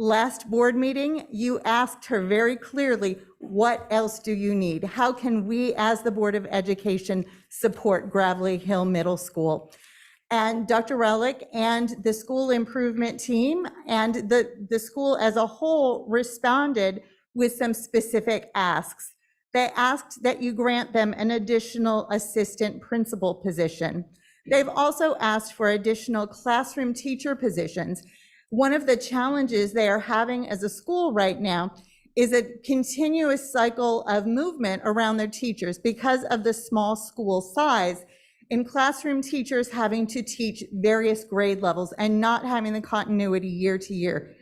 Last board meeting, you asked her very clearly, what else do you need? How can we as the Board of Education support Gravelly Hill Middle School? And Dr. Rowlick and the school improvement team and the school as a whole responded with some specific asks. They asked that you grant them an additional assistant principal position. They've also asked for additional classroom teacher positions. One of the challenges they are having as a school right now is a continuous cycle of movement around their teachers because of the small school size, in classroom teachers having to teach various grade levels and not having the continuity year to year.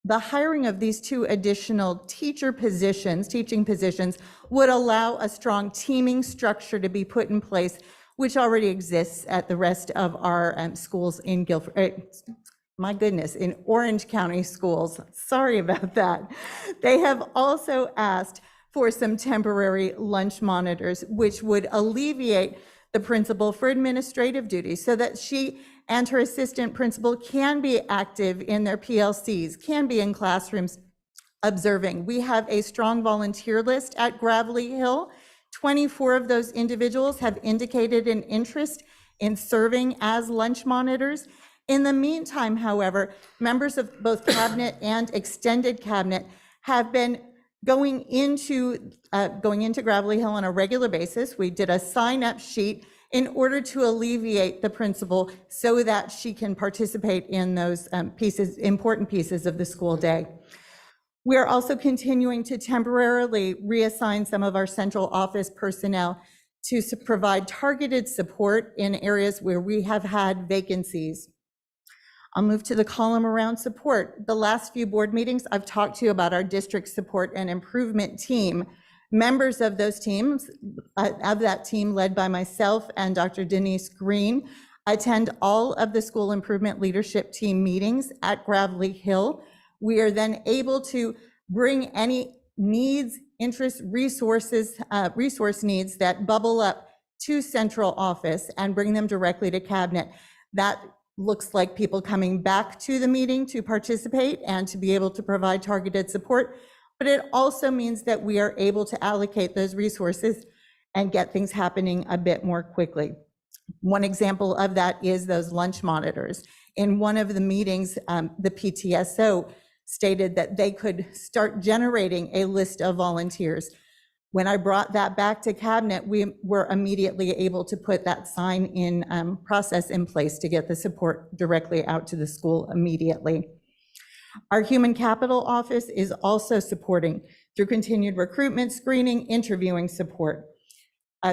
The hiring of these 2 additional teaching positions, would allow a strong teaming structure to be put in place, which already exists at the rest of our schools in Guilford. My goodness, in Orange County schools. Sorry about that. They have also asked for some temporary lunch monitors, which would alleviate the principal for administrative duties so that she and her assistant principal can be active in their PLCs, can be in classrooms observing. We have a strong volunteer list at Gravelly Hill. 24 of those individuals have indicated an interest in serving as lunch monitors. In the meantime, however, members of both cabinet and extended cabinet have been going into Gravelly Hill on a regular basis. We did a sign-up sheet in order to alleviate the principal so that she can participate in those important pieces of the school day. We are also continuing to temporarily reassign some of our central office personnel to provide targeted support in areas where we have had vacancies. I'll move to the column around support. The last few board meetings, I've talked to you about our district support and improvement team. Members of those teams, of that team led by myself and Dr. Denise Green, attend all of the school improvement leadership team meetings at Gravelly Hill. We are then able to bring any needs, interests, resource needs that bubble up to central office and bring them directly to cabinet. That looks like people coming back to the meeting to participate and to be able to provide targeted support, but it also means that we are able to allocate those resources and get things happening a bit more quickly. One example of that is those lunch monitors. In one of the meetings, the PTSO stated that they could start generating a list of volunteers. When I brought that back to cabinet, we were immediately able to put that sign-in process in place to get the support directly out to the school immediately. Our human capital office is also supporting through continued recruitment, screening, interviewing support.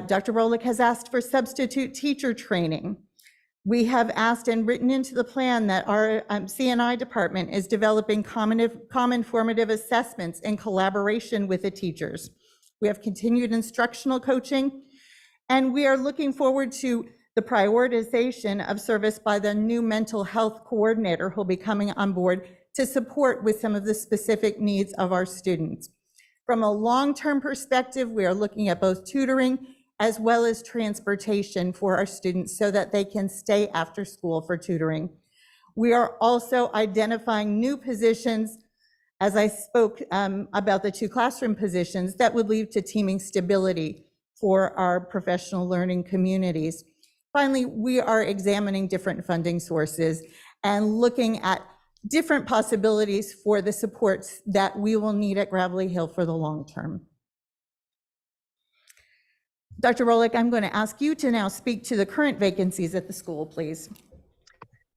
Dr. Rolick has asked for substitute teacher training. We have asked and written into the plan that our C&I department is developing common formative assessments in collaboration with the teachers. We have continued instructional coaching, and we are looking forward to the prioritization of service by the new mental health coordinator who'll be coming on board to support with some of the specific needs of our students. From a long-term perspective, we are looking at both tutoring as well as transportation for our students so that they can stay after school for tutoring. We are also identifying new positions, as I spoke about the 2 classroom positions, that would lead to teaming stability for our professional learning communities. Finally, we are examining different funding sources and looking at different possibilities for the supports that we will need at Gravelly Hill for the long term. Dr. Rolick, I'm going to ask you to now speak to the current vacancies at the school, please.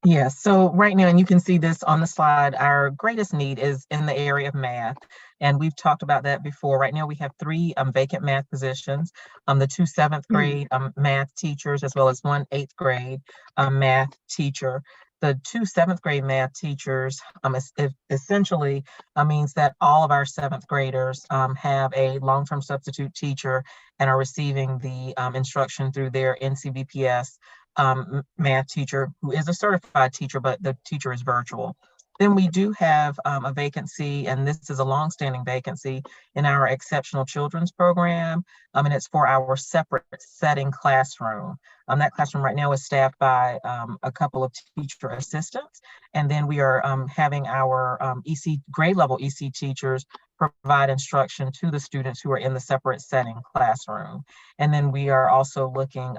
Yes, so right now, and you can see this on the slide, our greatest need is in the area of math. And we've talked about that before. Right now, we have 3 vacant math positions, the 2 7th grade math teachers, as well as 1 8th grade math teacher. The 2 7th grade math teachers essentially means that all of our 7th graders have a long-term substitute teacher and are receiving the instruction through their NCDHHS math teacher, who is a certified teacher, but the teacher is virtual. Then we do have a vacancy, and this is a longstanding vacancy in our exceptional children's program, and it's for our separate setting classroom. That classroom right now is staffed by a couple of teacher assistants, and then we are having our grade level EC teachers provide instruction to the students who are in the separate setting classroom. And then we are also looking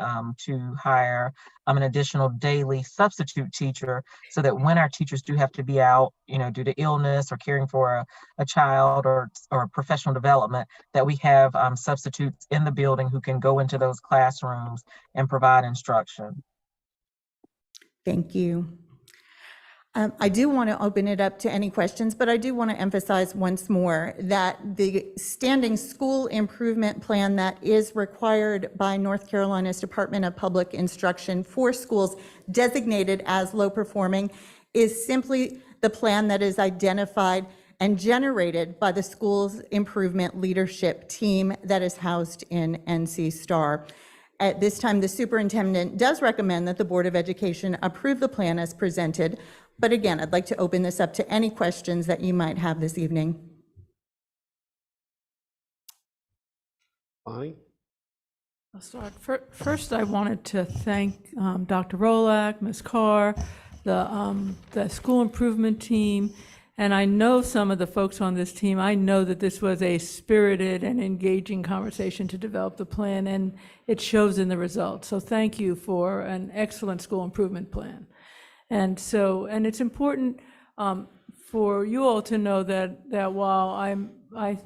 to hire an additional daily substitute teacher so that when our teachers do have to be out, due to illness or caring for a child or professional development, that we have substitutes in the building who can go into those classrooms and provide instruction. Thank you. I do want to open it up to any questions, but I do want to emphasize once more that the standing school improvement plan that is required by North Carolina's Department of Public Instruction for schools designated as low performing is simply the plan that is identified and generated by the school's improvement leadership team that is housed in NC STAR. At this time, the superintendent does recommend that the Board of Education approve the plan as presented. But again, I'd like to open this up to any questions that you might have this evening. Bonnie? I'll start. First, I wanted to thank Dr. Rolak, Ms. Carr, the school improvement team, and I know some of the folks on this team. I know that this was a spirited and engaging conversation to develop the plan, and it shows in the results. So thank you for an excellent school improvement plan. And it's important for you all to know that while I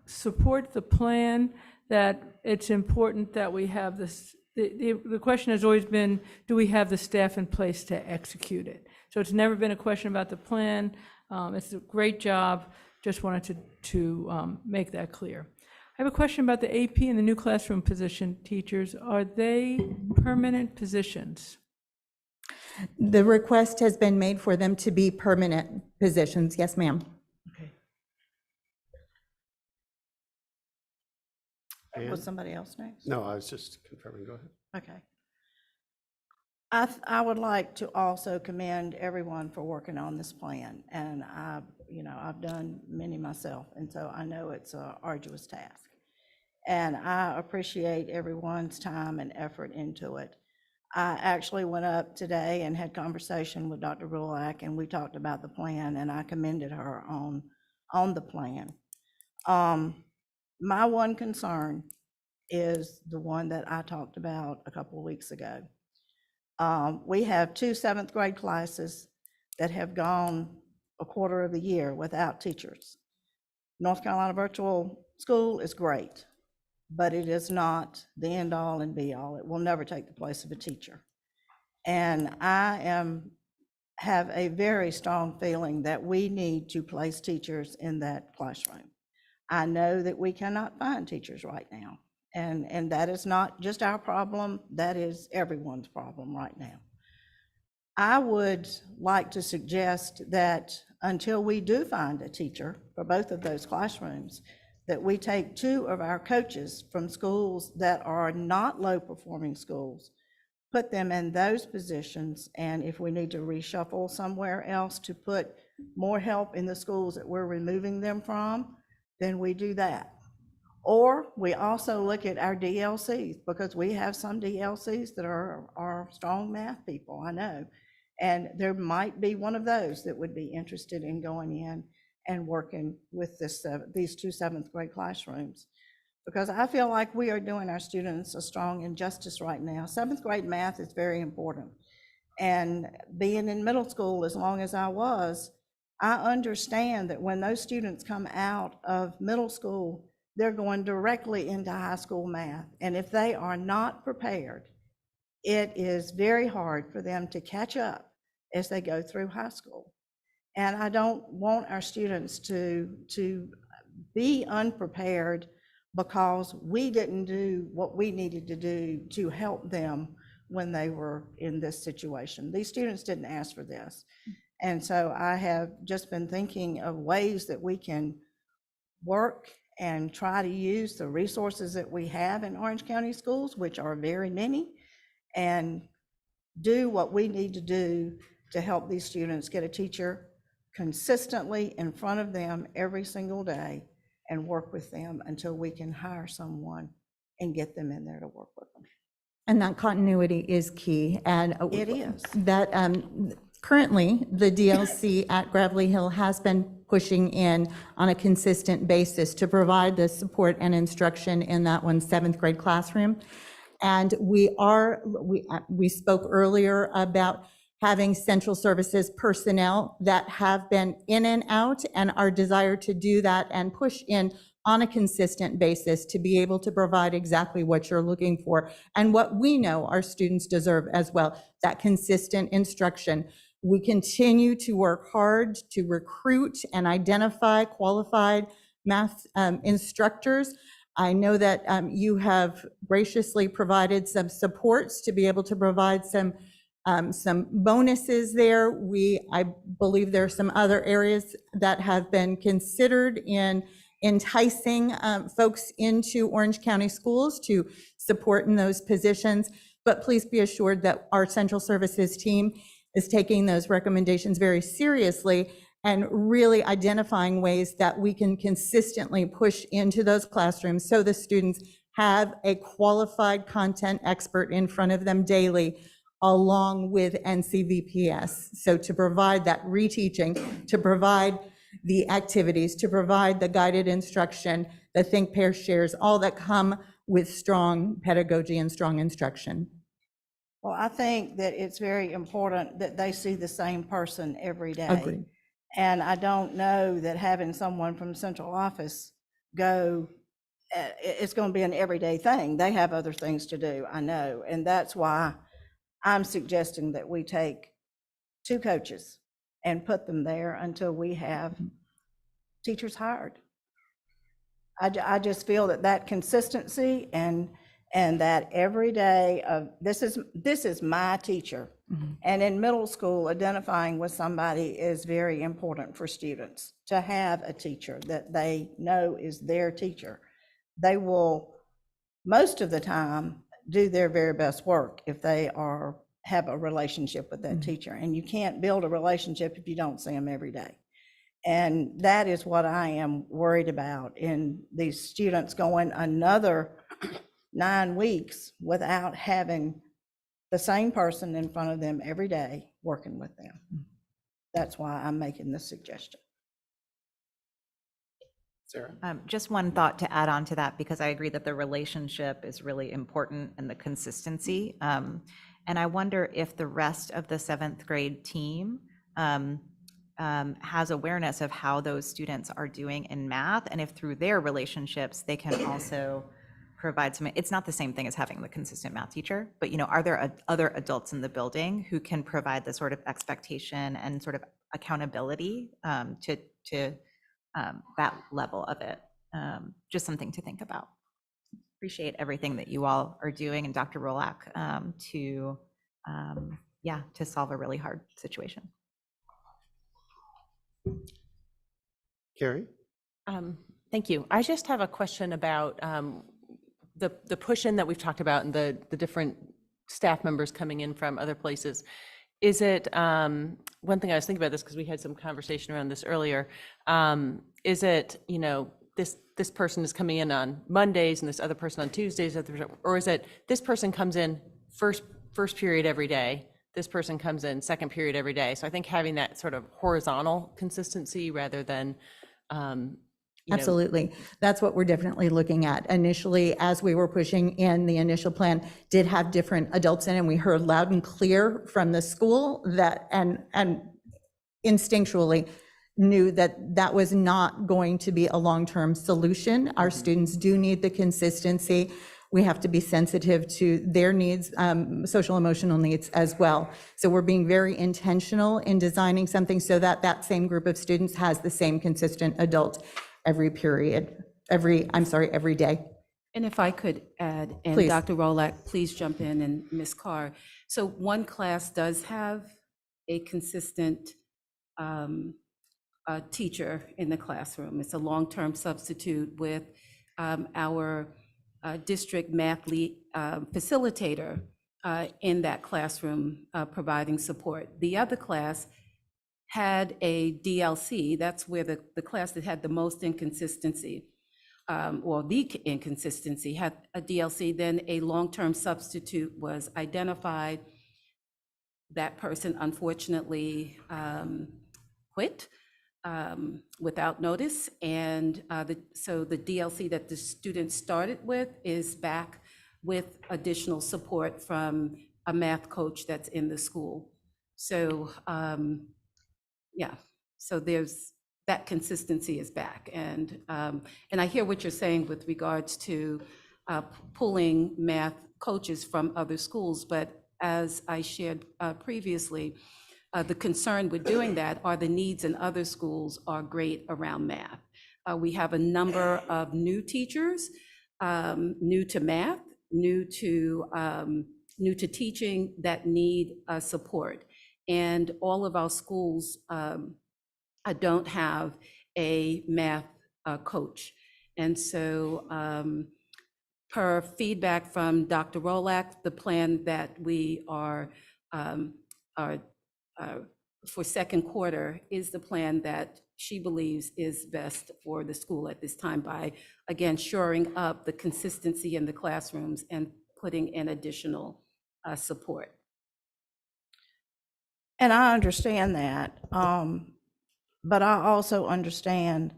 support the plan, that it's important that we have this. The question has always been, do we have the staff in place to execute it? So it's never been a question about the plan. It's a great job. Just wanted to make that clear. have a question about the AP and the new classroom position teachers. Are they permanent positions? The request has been made for them to be permanent positions. Yes, ma'am. Was somebody else next? No, I was just confirming. Go ahead. Okay. I would like to also commend everyone for working on this plan, and I've done many myself, and so I know it's an arduous task. And I appreciate everyone's time and effort into it. I actually went up today and had conversation with Dr. Rulak, and we talked about the plan, and I commended her on the plan. My one concern is the one that I talked about a couple of weeks ago. We have 2 7th grade classes that have gone a quarter of the year without teachers. North Carolina Virtual School is great, but it is not the end all and be all. It will never take the place of a teacher. And I have a very strong feeling that we need to place teachers in that classroom. I know that we cannot find teachers right now. And that is not just our problem, that is everyone's problem right now. I would like to suggest that until we do find a teacher for both of those classrooms, that we take 2 of our coaches from schools that are not low-performing schools, put them in those positions, and if we need to reshuffle somewhere else to put more help in the schools that we're removing them from, then we do that. Or we also look at our DLCs, because we have some DLCs that are strong math people, I know. And there might be one of those that would be interested in going in and working with these 2 7th grade classrooms. Because I feel like we are doing our students a strong injustice right now. 7th grade math is very important. And being in middle school as long as I was, I understand that when those students come out of middle school, they're going directly into high school math. And if they are not prepared, it is very hard for them to catch up as they go through high school. And I don't want our students to be unprepared because we didn't do what we needed to do to help them when they were in this situation. These students didn't ask for this. And so I have just been thinking of ways that we can work and try to use the resources that we have in Orange County schools, which are very many, and do what we need to do to help these students get a teacher consistently in front of them every single day and work with them until we can hire someone and get them in there to work with them. And that continuity is key. And It is. That currently, the DLC at Gravelly Hill has been pushing in on a consistent basis to provide the support and instruction in that 7th grade classroom. And we spoke earlier about having central services personnel that have been in and out, and our desire to do that and push in on a consistent basis to be able to provide exactly what you're looking for and what we know our students deserve as well, that consistent instruction. We continue to work hard to recruit and identify qualified math instructors. I know that you have graciously provided some supports to be able to provide some bonuses there. I believe there are some other areas that have been considered in enticing folks into Orange County schools to support in those positions. But please be assured that our central services team is taking those recommendations very seriously and really identifying ways that we can consistently push into those classrooms so the students have a qualified content expert in front of them daily, along with NCVPS. So to provide that reteaching, to provide the activities, to provide the guided instruction, the think, pair, shares, all that come with strong pedagogy and strong instruction. Well, I think that it's very important that they see the same person every day. Agreed. And I don't know that having someone from central office go, it's going to be an everyday thing. They have other things to do, I know. And that's why I'm suggesting that we take 2 coaches and put them there until we have teachers hired. I just feel that that consistency and that every day of, this is my teacher. And in middle school, identifying with somebody is very important for students, to have a teacher that they know is their teacher. They will, most of the time, do their very best work if they have a relationship with that teacher. And you can't build a relationship if you don't see them every day. And that is what I am worried about in these students going another 9 weeks without having the same person in front of them every day working with them. That's why I'm making this suggestion. Sarah? Just one thought to add on to that, because I agree that the relationship is really important and the consistency. And I wonder if the rest of the 7th grade team has awareness of how those students are doing in math, and if through their relationships they can also provide some. It's not the same thing as having the consistent math teacher, but are there other adults in the building who can provide the sort of expectation and sort of accountability to that level of it? Just something to think about. Appreciate everything that you all are doing, and Dr. Rolak, to solve a really hard situation. Carrie? Thank you. I just have a question about the push-in that we've talked about and the different staff members coming in from other places. Is it, one thing I was thinking about this because we had some conversation around this earlier, is it, this person is coming in on Mondays and this other person on Tuesdays, or is it this person comes in first period every day, this person comes in second period every day? So I think having that sort of horizontal consistency rather than Absolutely. That's what we're definitely looking at. Initially, as we were pushing in, the initial plan did have different adults in, and we heard loud and clear from the school that, and instinctually knew that that was not going to be a long-term solution. Our students do need the consistency. We have to be sensitive to their needs, social emotional needs as well. So we're being very intentional in designing something so that that same group of students has the same consistent adult every period, every day. And if I could add, and Please. Dr. Rolak, please jump in, and Ms. Carr. So one class does have a consistent teacher in the classroom. It's a long-term substitute with our district math lead facilitator in that classroom providing support. The other class had a DLC. That's where the class that had the most inconsistency, or the inconsistency, had a DLC. Then a long-term substitute was identified. That person unfortunately quit without notice. And so the DLC that the student started with is back with additional support from a math coach that's in the school. So so there's that consistency is back. And I hear what you're saying with regards to pulling math coaches from other schools, but as I shared previously, the concern with doing that are the needs in other schools are great around math. We have a number of new teachers, new to math, new to teaching, that need support. And all of our schools don't have a math coach. And so per feedback from Dr. Rolak, the plan that we are for second quarter is the plan that she believes is best for the school at this time, by, again, shoring up the consistency in the classrooms and putting in additional support. And I understand that, but I also understand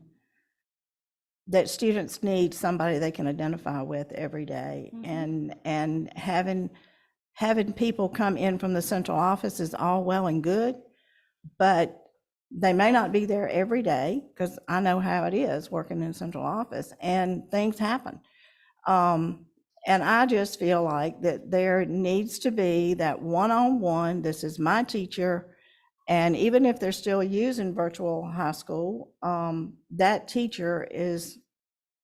that students need somebody they can identify with every day. And having people come in from the central office is all well and good, but they may not be there every day, because I know how it is working in central office, and things happen. And I just feel like that there needs to be that one-on-one, this is my teacher, and even if they're still using virtual high school, that teacher is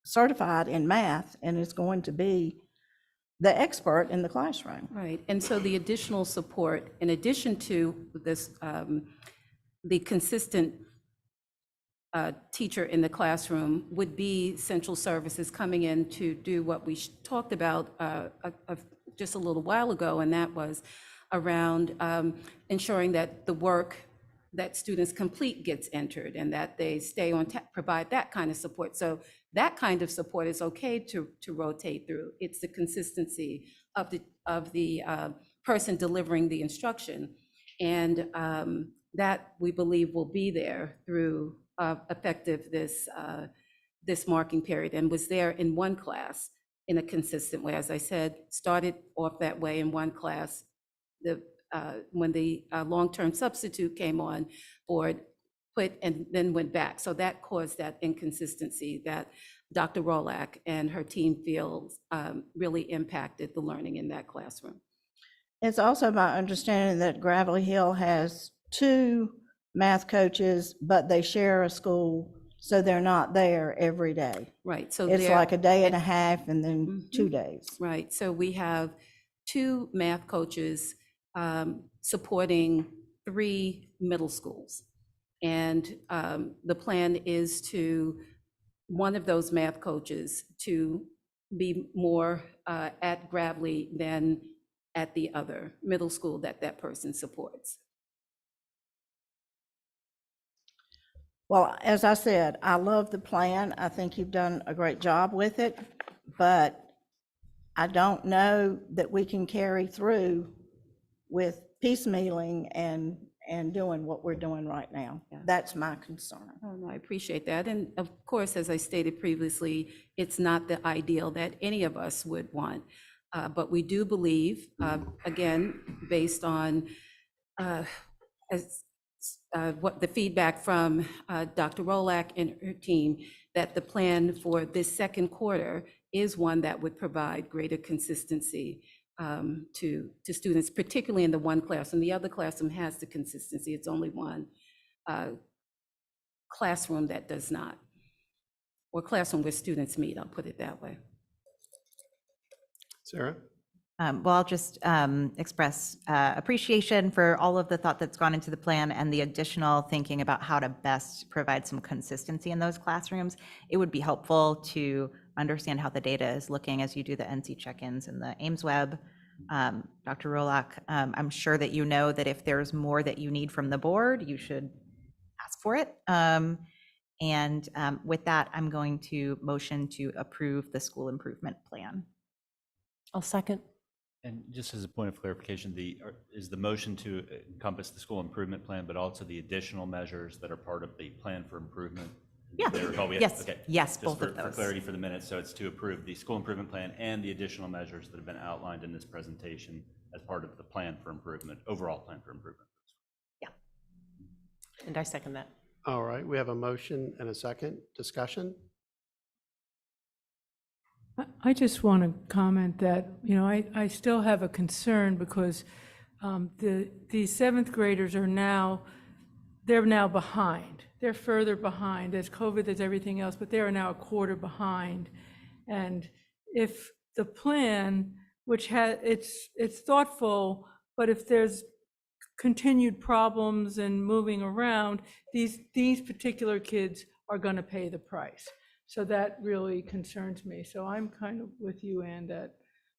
certified in math and is going to be the expert in the classroom. Right, and so the additional support, in addition to this, the consistent teacher in the classroom would be central services coming in to do what we talked about just a little while ago, and that was around ensuring that the work that students complete gets entered and that they stay on provide that kind of support. So that kind of support is okay to rotate through. It's the consistency of the person delivering the instruction, and that we believe will be there through effective this marking period, and was there in one class in a consistent way. As I said, started off that way in one class. When the long-term substitute came on board, and then went back. So that caused that inconsistency that Dr. Rolak and her team feels really impacted the learning in that classroom. It's also my understanding that Gravelly Hill has 2 math coaches, but they share a school, so they're not there every day. Right. So it's like a day and a half and then 2 days. Right. So we have 2 math coaches supporting 3 middle schools. And the plan is to one of those math coaches to be more at Gravelly than at the other middle school that person supports. Well, as I said, I love the plan. I think you've done a great job with it, but I don't know that we can carry through with piecemealing and doing what we're doing right now. Yeah. That's my concern. Oh, no, I appreciate that. And of course, as I stated previously, it's not the ideal that any of us would want. But we do believe, again, based on what the feedback from Dr. Rolak and her team, that the plan for this second quarter is one that would provide greater consistency to students, particularly in the one classroom. The other classroom has the consistency. It's only one classroom that does not, or classroom where students meet, I'll put it that way. Sarah? Well, I'll just express appreciation for all of the thought that's gone into the plan and the additional thinking about how to best provide some consistency in those classrooms. It would be helpful to understand how the data is looking as you do the NC check-ins and the Ames Web. Dr. Rolak, I'm sure that you know that if there's more that you need from the board, you should ask for it. And with that, I'm going to motion to approve the school improvement plan. I'll second. And just as a point of clarification, is the motion to encompass the school improvement plan, but also the additional measures that are part of the plan for improvement? Yeah. Yes. Okay. Yes, Just both of for those. clarity for the minutes, so it's to approve the school improvement plan and the additional measures that have been outlined in this presentation as part of the plan for improvement, overall plan for improvement. Yeah. And I second that. All right, we have a motion and a second. Discussion? I just want to comment that, you know, I still have a concern because the seventh graders are they're now behind. They're further behind. There's COVID, there's everything else, but they are now a quarter behind. And if the plan, which it's thoughtful, but if there's continued problems and moving around, these particular kids are going to pay the price. So that really concerns me. So I'm kind of with you, Ann, that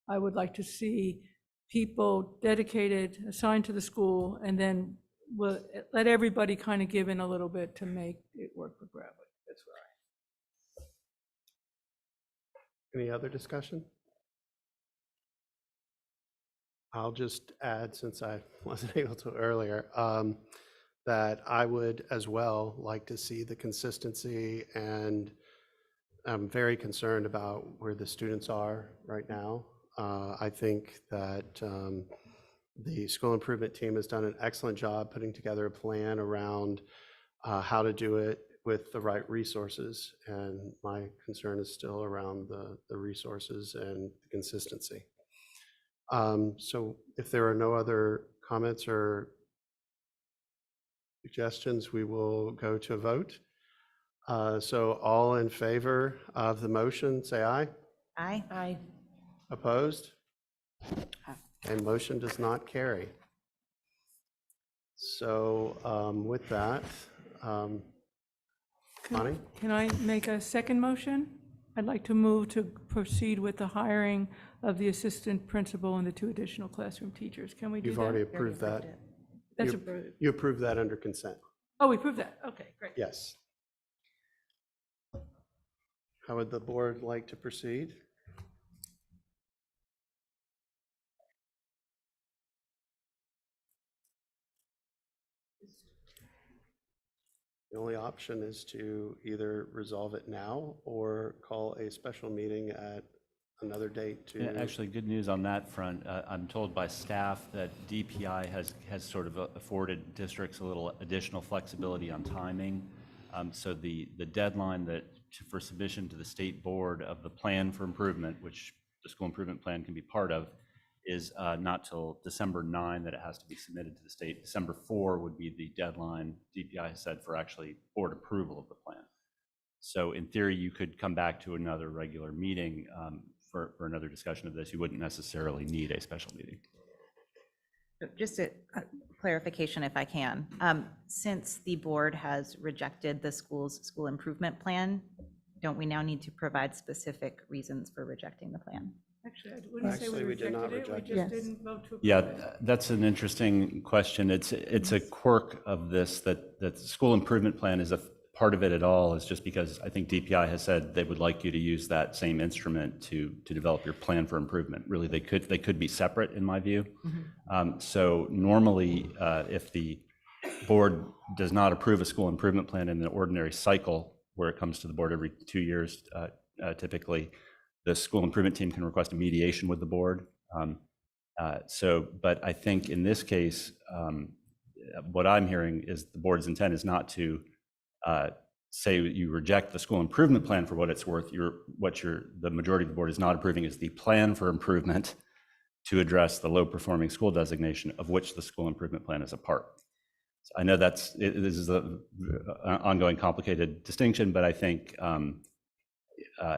I would like to see people dedicated, assigned to the school, and then we'll let everybody kind of give in a little bit to make it work for Gravelly. That's where Any other discussion? I'll just add, since I wasn't able to earlier, that I would as well like to see the consistency, and I'm very concerned about where the students are right now. I think that the school improvement team has done an excellent job putting together a plan around how to do it with the right resources. And my concern is still around the resources and the consistency. So if there are no other comments or suggestions, we will go to a vote. So all in favor of the motion, say aye. Aye. Aye. Opposed? And motion does not carry. So with that, Connie? Can I make a second motion? I'd like to move to proceed with the hiring of the assistant principal and the 2 additional classroom teachers. Can we do that? You've already approved that. That's You- approved. You approved that under consent. Oh, we approved that. Okay, great. Yes. How would the board like to proceed? The only option is to either resolve it now or call a special meeting at another date to. Yeah, actually, good news on that front. I'm told by staff that DPI has sort of afforded districts a little additional flexibility on timing. So the deadline for submission to the state board of the plan for improvement, which the school improvement plan can be part of, is not till December 9 that it has to be submitted to the state. December 4 would be the deadline DPI has said for actually board approval of the plan. So in theory, you could come back to another regular meeting for another discussion of this. You wouldn't necessarily need a special meeting. Just a clarification, if I can. Since the board has rejected the school's school improvement plan, don't we now need to provide specific reasons for rejecting the plan? Actually, I wouldn't say we did not rejected it. We reject just it. didn't vote to approve Yeah, it. that's an interesting question. It's a quirk of this that the school improvement plan is a part of it at all, is just because I think DPI has said they would like you to use that same instrument to develop your plan for improvement. Really, they could be separate in my view. So normally, if the board does not approve a school improvement plan in the ordinary cycle, where it comes to the board every 2 years, typically, the school improvement team can request a mediation with the board. But I think in this case, what I'm hearing is the board's intent is not to say you reject the school improvement plan for what it's worth. The majority of the board is not approving is the plan for improvement to address the low performing school designation, of which the school improvement plan is a part. So I know this is an ongoing complicated distinction, but I think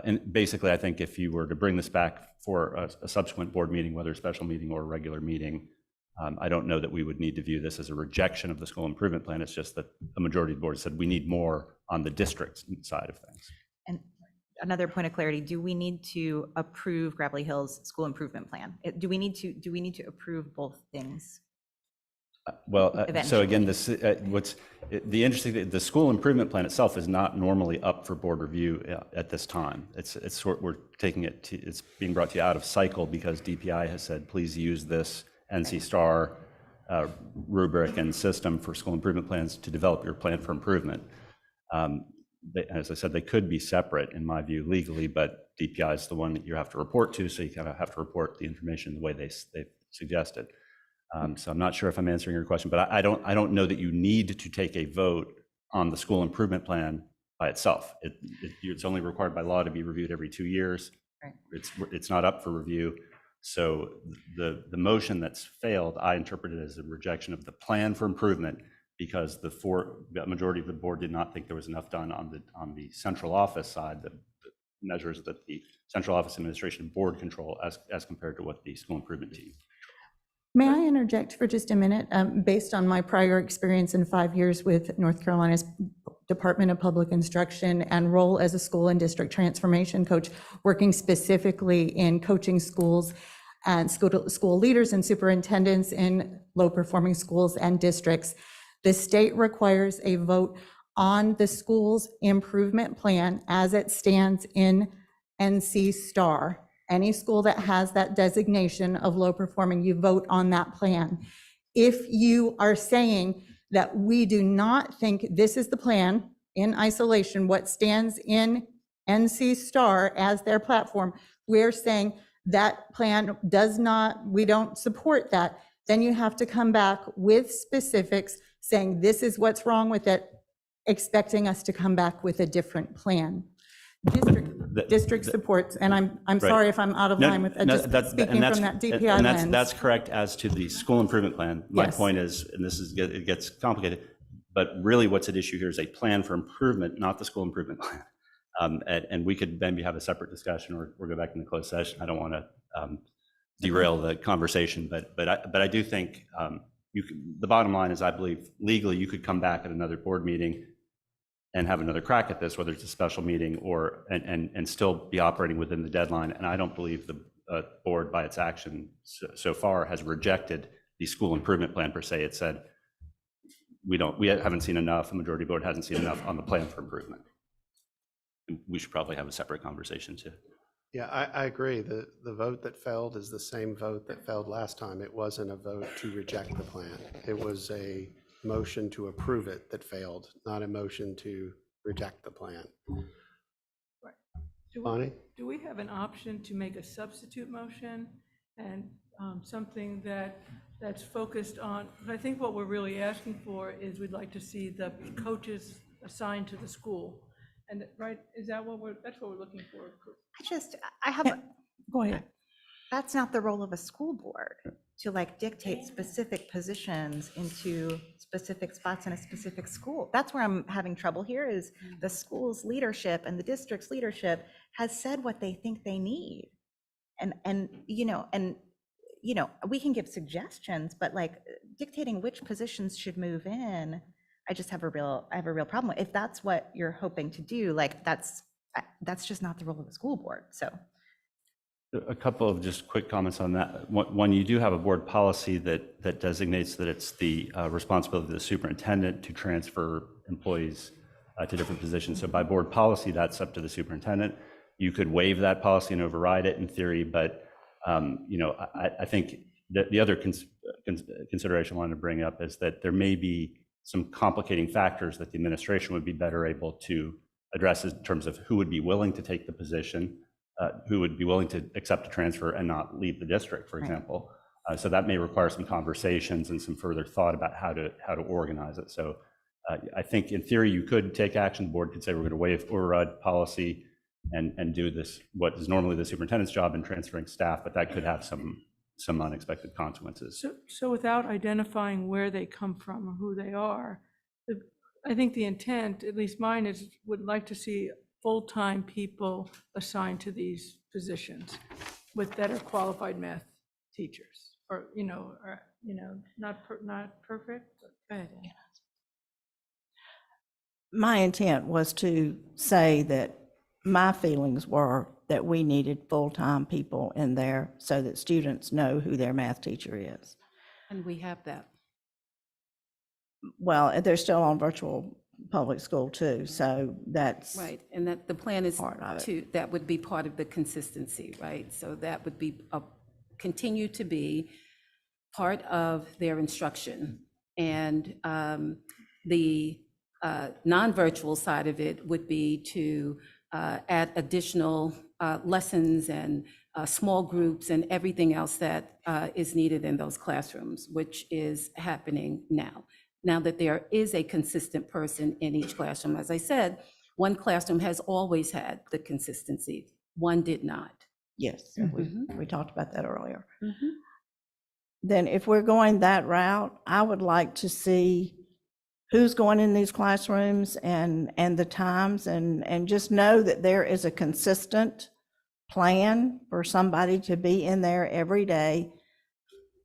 and basically, I think if you were to bring this back for a subsequent board meeting, whether a special meeting or a regular meeting, I don't know that we would need to view this as a rejection of the school improvement plan. It's just that a majority of the board said we need more on the district side of things. And another point of clarity, do we need to approve Gravelly Hills school improvement plan? Do we need to approve both things? So again, the interesting thing, the school improvement plan itself is not normally up for board review at this time. We're taking it it's being brought to you out of cycle because DPI has said, please use this NC STAR rubric and system for school improvement plans to develop your plan for improvement. As I said, they could be separate in my view legally, but DPI is the one that you have to report to, so you kind of have to report the information the way they suggested. So I'm not sure if I'm answering your question, but I don't know that you need to take a vote on the school improvement plan by itself. It's only required by law to be reviewed every 2 years. Right. It's not up for review. So the motion that's failed, I interpret it as a rejection of the plan for improvement because the majority of the board did not think there was enough done on the central office side, the measures that the central office administration board control as compared to what the school improvement team. May I interject for just a minute? Based on my prior experience in 5 years with North Carolina's Department of Public Instruction and role as a school and district transformation coach, working specifically in coaching schools and school leaders and superintendents in low-performing schools and districts, the state requires a vote on the school's improvement plan as it stands in NC STAR. Any school that has that designation of low performing, you vote on that plan. If you are saying that we do not think this is the plan in isolation, what stands in NC STAR as their platform, we're saying that plan we don't support that, then you have to come back with specifics saying this is what's wrong with it, expecting us to come back with a different plan. District supports, and I'm Right. sorry if I'm out of line with just speaking from that DPI lens. That's correct as to the school improvement plan. My Yes. point is, and it gets complicated, But really what's at issue here is a plan for improvement, not the school improvement plan. And we could maybe have a separate discussion or go back in the closed session. I don't want to derail the conversation, but I do think the bottom line is I believe legally you could come back at another board meeting and have another crack at this, whether it's a special meeting or and still be operating within the deadline. And I don't believe the board by its action so far has rejected the school improvement plan per se. It said we haven't seen enough, the majority board hasn't seen enough on the plan for improvement. We should probably have a separate conversation too. Yeah, I agree. The vote that failed is the same vote that failed last time. It wasn't a vote to reject the plan. It was a motion to approve it that failed, not a motion to reject the plan. Bonnie? Do we have an option to make a substitute motion and something that's focused on, I think what we're really asking for is we'd like to see the coaches assigned to the school. And right, is that that's what we're looking for? I have, Go ahead. that's not the role of a school board to like dictate specific positions into specific spots in a specific school. That's where I'm having trouble here is the school's leadership and the district's leadership has said what they think they need. And we can give suggestions, but like dictating which positions should move in, I have a real problem. If that's what you're hoping to do, like that's just not the role of the school board, so. A couple of just quick comments on that. One, you do have a board policy that designates that it's the responsibility of the superintendent to transfer employees to different positions. So by board policy, that's up to the superintendent. You could waive that policy and override it in theory, but I think that the other consideration I wanted to bring up is that there may be some complicating factors that the administration would be better able to address in terms of who would be willing to take the position, who would be willing to accept a transfer and not leave the district, for example. So that may require some conversations and some further thought about how to organize it. So I think in theory you could take action. The board could say we're going to waive override policy and do this, what is normally the superintendent's job in transferring staff, but that could have some unexpected consequences. So without identifying where they come from or who they are, I think the intent, at least mine, is would like to see full-time people assigned to these positions that are qualified math teachers, or not perfect. But go ahead. My intent was to say that my feelings were that we needed full-time people in there so that students know who their math teacher is. And we have that. Well, they're still on virtual public school too, so that's Right, and that the plan is part of it. that would be part of the consistency, right? So that would be, continue to be part of their instruction. And the non-virtual side of it would be to add additional lessons and small groups and everything else that is needed in those classrooms, which is happening now. Now that there is a consistent person in each classroom, as I said, one classroom has always had the consistency, one did not. Yes, we talked about that earlier. Then if we're going that route, I would like to see who's going in these classrooms and the times, and just know that there is a consistent plan for somebody to be in there every day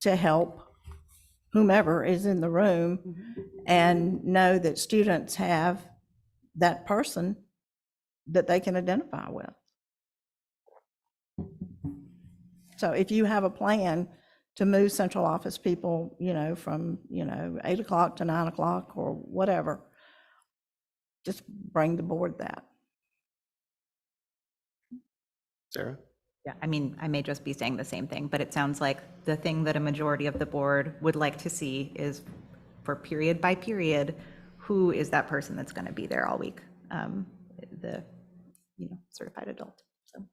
to help whomever is in the room, and know that students have that person that they can identify with. So if you have a plan to move central office people, from, 8 o'clock to 9 o'clock or whatever, just bring the board that. Sarah? Yeah, I mean, I may just be saying the same thing, but it sounds like the thing that a majority of the board would like to see is, for period by period, who is that person that's going to be there all week? The certified adult. So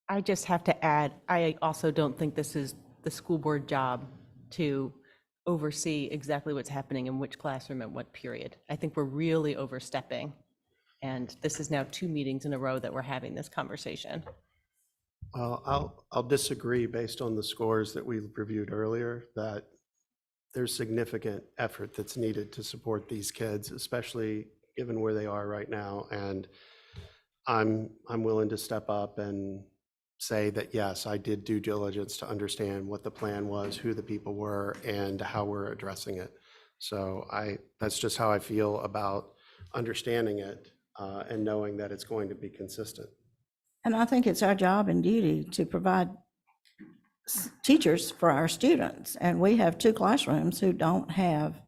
I just have to add, I also don't think this is the school board job to oversee exactly what's happening in which classroom at what period. I think we're really overstepping. And this is now 2 meetings in a row that we're having this conversation. I'll disagree based on the scores that we reviewed earlier, that there's significant effort that's needed to support these kids, especially given where they are right now. And I'm willing to step up and say that, yes, I did due diligence to understand what the plan was, who the people were, and how we're addressing it. So that's just how I feel about understanding it and knowing that it's going to be consistent. And I think it's our job and duty to provide teachers for our students. And we have 2 classrooms who don't have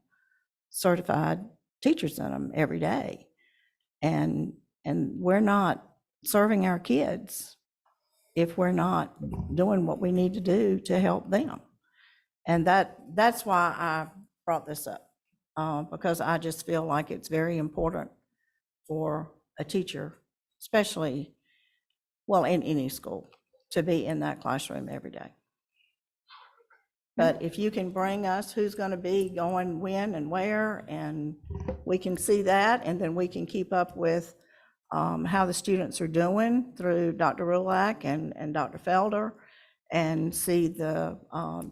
certified teachers in them every day. And we're not serving our kids if we're not doing what we need to do to help them. And that's why I brought this up, because I just feel like it's very important for a teacher, especially, well, in any school, to be in that classroom every day. But if you can bring us who's going to be going when and where, and we can see that, and then we can keep up with how the students are doing through Dr. Rulak and Dr. Felder, and see the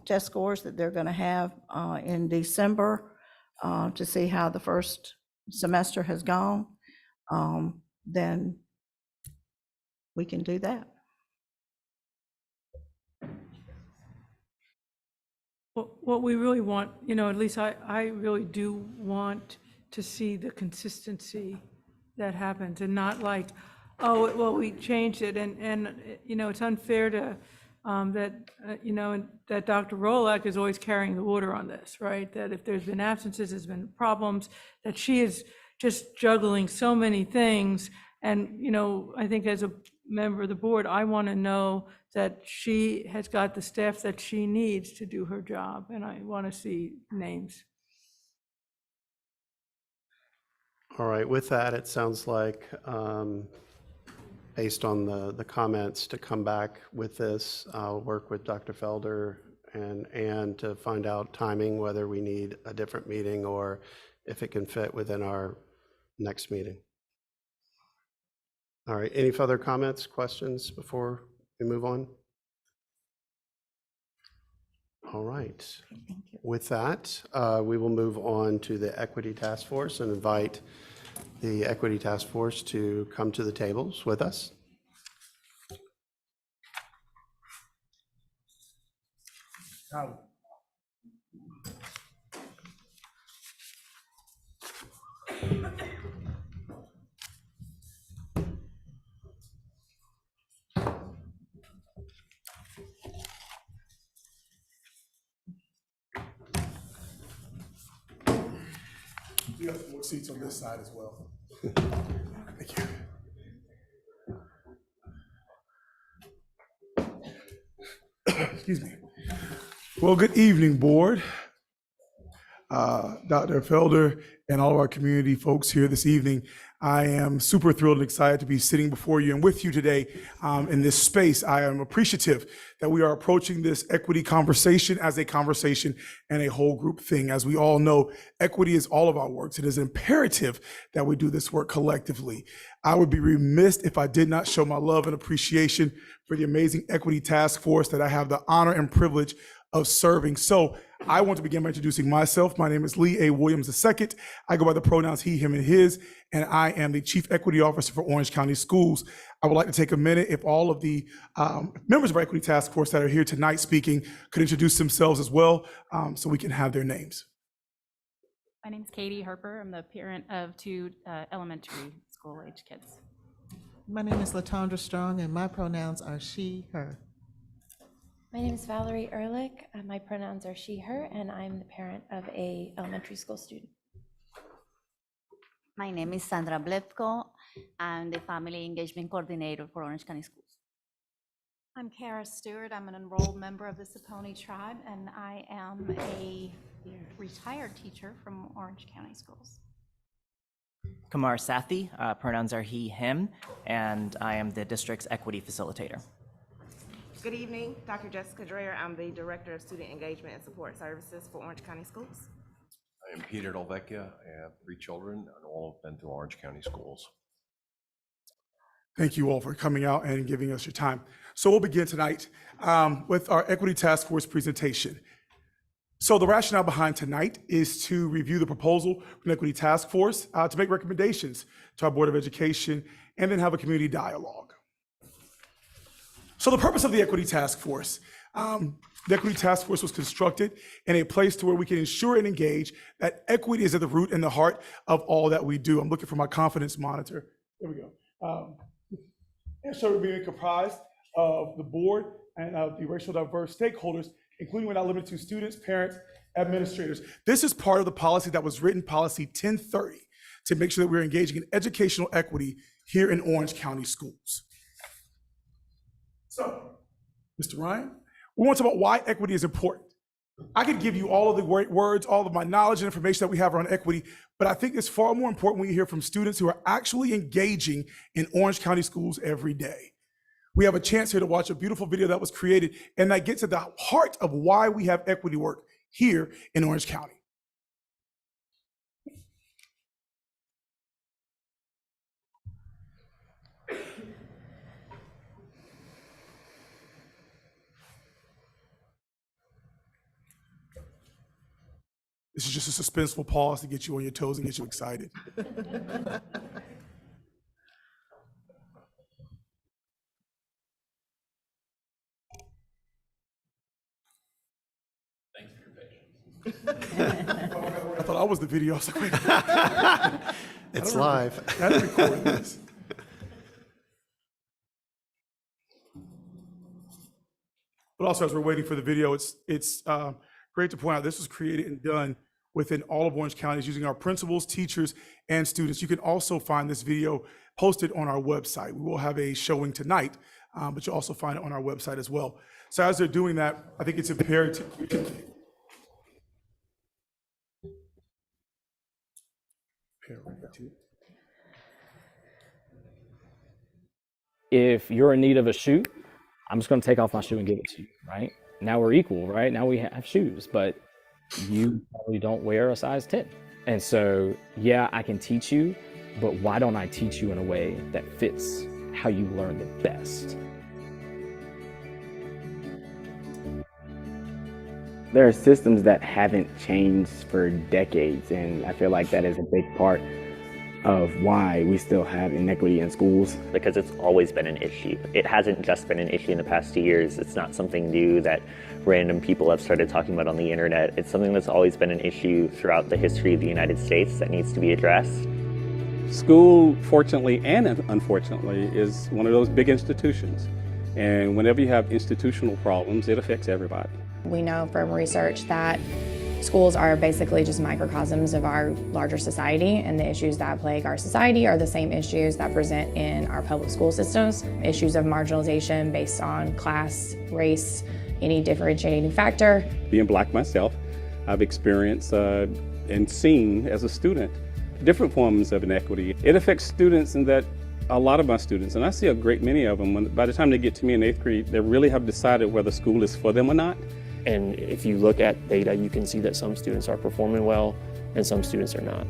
test scores that they're going to have in December to see how the first semester has gone, then we can do that. What we really want, at least I really do want to see the consistency that happens, and not like, oh, well, we changed it, and it's unfair to, that Dr. Rolak is always carrying the water on this, right? That if there's been absences, there's been problems, that she is just juggling so many things. And, I think as a member of the board, I want to know that she has got the staff that she needs to do her job, and I want to see names. All right, with that, it sounds like, based on the comments, to come back with this, I'll work with Dr. Felder and to find out timing, whether we need a different meeting or if it can fit within our next meeting. All right, any further comments, questions before we move on? All right. With that, we will move on to the Equity Task Force and invite the Equity Task Force to come to the tables with us. You have some more seats on this side as well. Thank you. Excuse me. Well, good evening, board. Dr. Felder and all of our community folks here this evening. I am super thrilled and excited to be sitting before you and with you today in this space. I am appreciative that we are approaching this equity conversation as a conversation and a whole group thing. As we all know, equity is all of our works. It is imperative that we do this work collectively. I would be remiss if I did not show my love and appreciation for the amazing Equity Task Force that I have the honor and privilege of serving. So I want to begin by introducing myself. My name is Lee A. Williams II. I go by the pronouns he, him, and his, and I am the Chief Equity Officer for Orange County Schools. I would like to take a minute, if all of the members of our Equity Task Force that are here tonight speaking could introduce themselves as well, so we can have their names. My name's Katie Harper. I'm the parent of 2 elementary school age kids. My name is Latondra Strong, and my pronouns are she, her. My name is Valerie Ehrlich. My pronouns are she, her, and I'm the parent of a elementary school student. My name is Sandra Blepko. I'm the Family Engagement Coordinator for Orange County Schools. I'm Kara Stewart. I'm an enrolled member of the Saponi Tribe, and I am a retired teacher from Orange County Schools. Kumar Sathi, pronouns are he, him, and I am the district's equity facilitator. Good evening, Dr. Jessica Dreyer. I'm the Director of Student Engagement and Support Services for Orange County Schools. I am Peter Delvecchia. I have 3 children and all have been through Orange County Schools. Thank you all for coming out and giving us your time. So we'll begin tonight with our Equity Task Force presentation. So the rationale behind tonight is to review the proposal from the Equity Task Force to make recommendations to our Board of Education and then have a community dialogue. So the purpose of the Equity Task Force. The Equity Task Force was constructed in a place to where we can ensure and engage that equity is at the root and the heart of all that we do. I'm looking for my confidence monitor. There we go. And so we're being comprised of the board and of the racial diverse stakeholders, including but not limited to students, parents, administrators. This is part of the policy that was written, Policy 1030, to make sure that we're engaging in educational equity here in Orange County schools. So, Mr. Ryan, we want to talk about why equity is important. I could give you all of the great words, all of my knowledge and information that we have around equity, but I think it's far more important when you hear from students who are actually engaging in Orange County schools every day. We have a chance here to watch a beautiful video that was created, and that gets at the heart of why we have equity work here in Orange County. This is just a suspenseful pause to get you on your toes and get you excited. Thanks for your patience. I thought I was the video. I was like, wait. It's live. I had to record this. But also, as we're waiting for the video, it's great to point out this was created and done within all of Orange County using our principals, teachers, and students. You can also find this video posted on our website. We will have a showing tonight, but you'll also find it on our website as well. So as they're doing that, I think it's imperative. If you're in need of a shoe, I'm just going to take off my shoe and give it to you, right? Now we're equal, right? Now we have shoes, but you probably don't wear a size 10. And so, yeah, I can teach you, but why don't I teach you in a way that fits how you learn the best? There are systems that haven't changed for decades, and I feel like that is a big part of why we still have inequity in schools. Because it's always been an issue. It hasn't just been an issue in the past 2 years. It's not something new that random people have started talking about on the internet. It's something that's always been an issue throughout the history of the United States that needs to be addressed. School, fortunately and unfortunately, is one of those big institutions. And whenever you have institutional problems, it affects everybody. We know from research that schools are basically just microcosms of our larger society, and the issues that plague our society are the same issues that present in our public school systems. Issues of marginalization based on class, race, any differentiating factor. Being Black myself, I've experienced and seen as a student different forms of inequity. It affects students in that a lot of my students, and I see a great many of them, by the time they get to me in 8th grade, they really have decided whether school is for them or not. And if you look at data, you can see that some students are performing well and some students are not.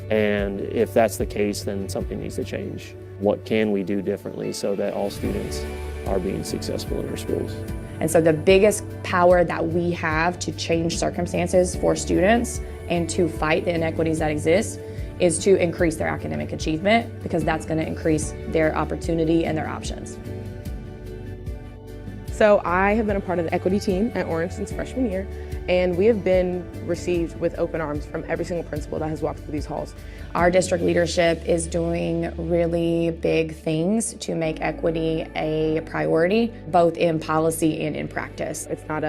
And if that's the case, then something needs to change. What can we do differently so that all students are being successful in our schools? And so the biggest power that we have to change circumstances for students and to fight the inequities that exist is to increase their academic achievement, because that's going to increase their opportunity and their options. So I have been a part of the equity team at Orange since freshman year, and we have been received with open arms from every single principal that has walked through these halls. Our district leadership is doing really big things to make equity a priority, both in policy and in practice. It's not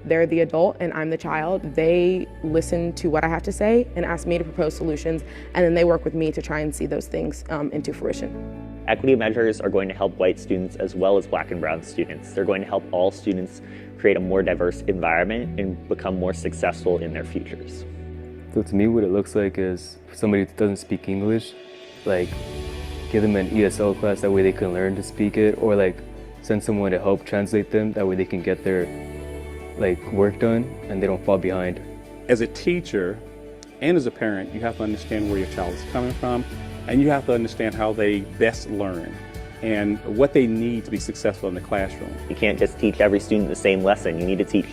they're the adult and I'm the child. They listen to what I have to say and ask me to propose solutions, and then they work with me to try and see those things into fruition. Equity measures are going to help white students as well as Black and brown students. They're going to help all students create a more diverse environment and become more successful in their futures. So to me, what it looks like is for somebody that doesn't speak English, like give them an ESL class, that way they can learn to speak it, or like send someone to help translate them, that way they can get their work done and they don't fall behind. As a teacher and as a parent, you have to understand where your child is coming from, and you have to understand how they best learn and what they need to be successful in the classroom. You can't just teach every student the same lesson. You need to teach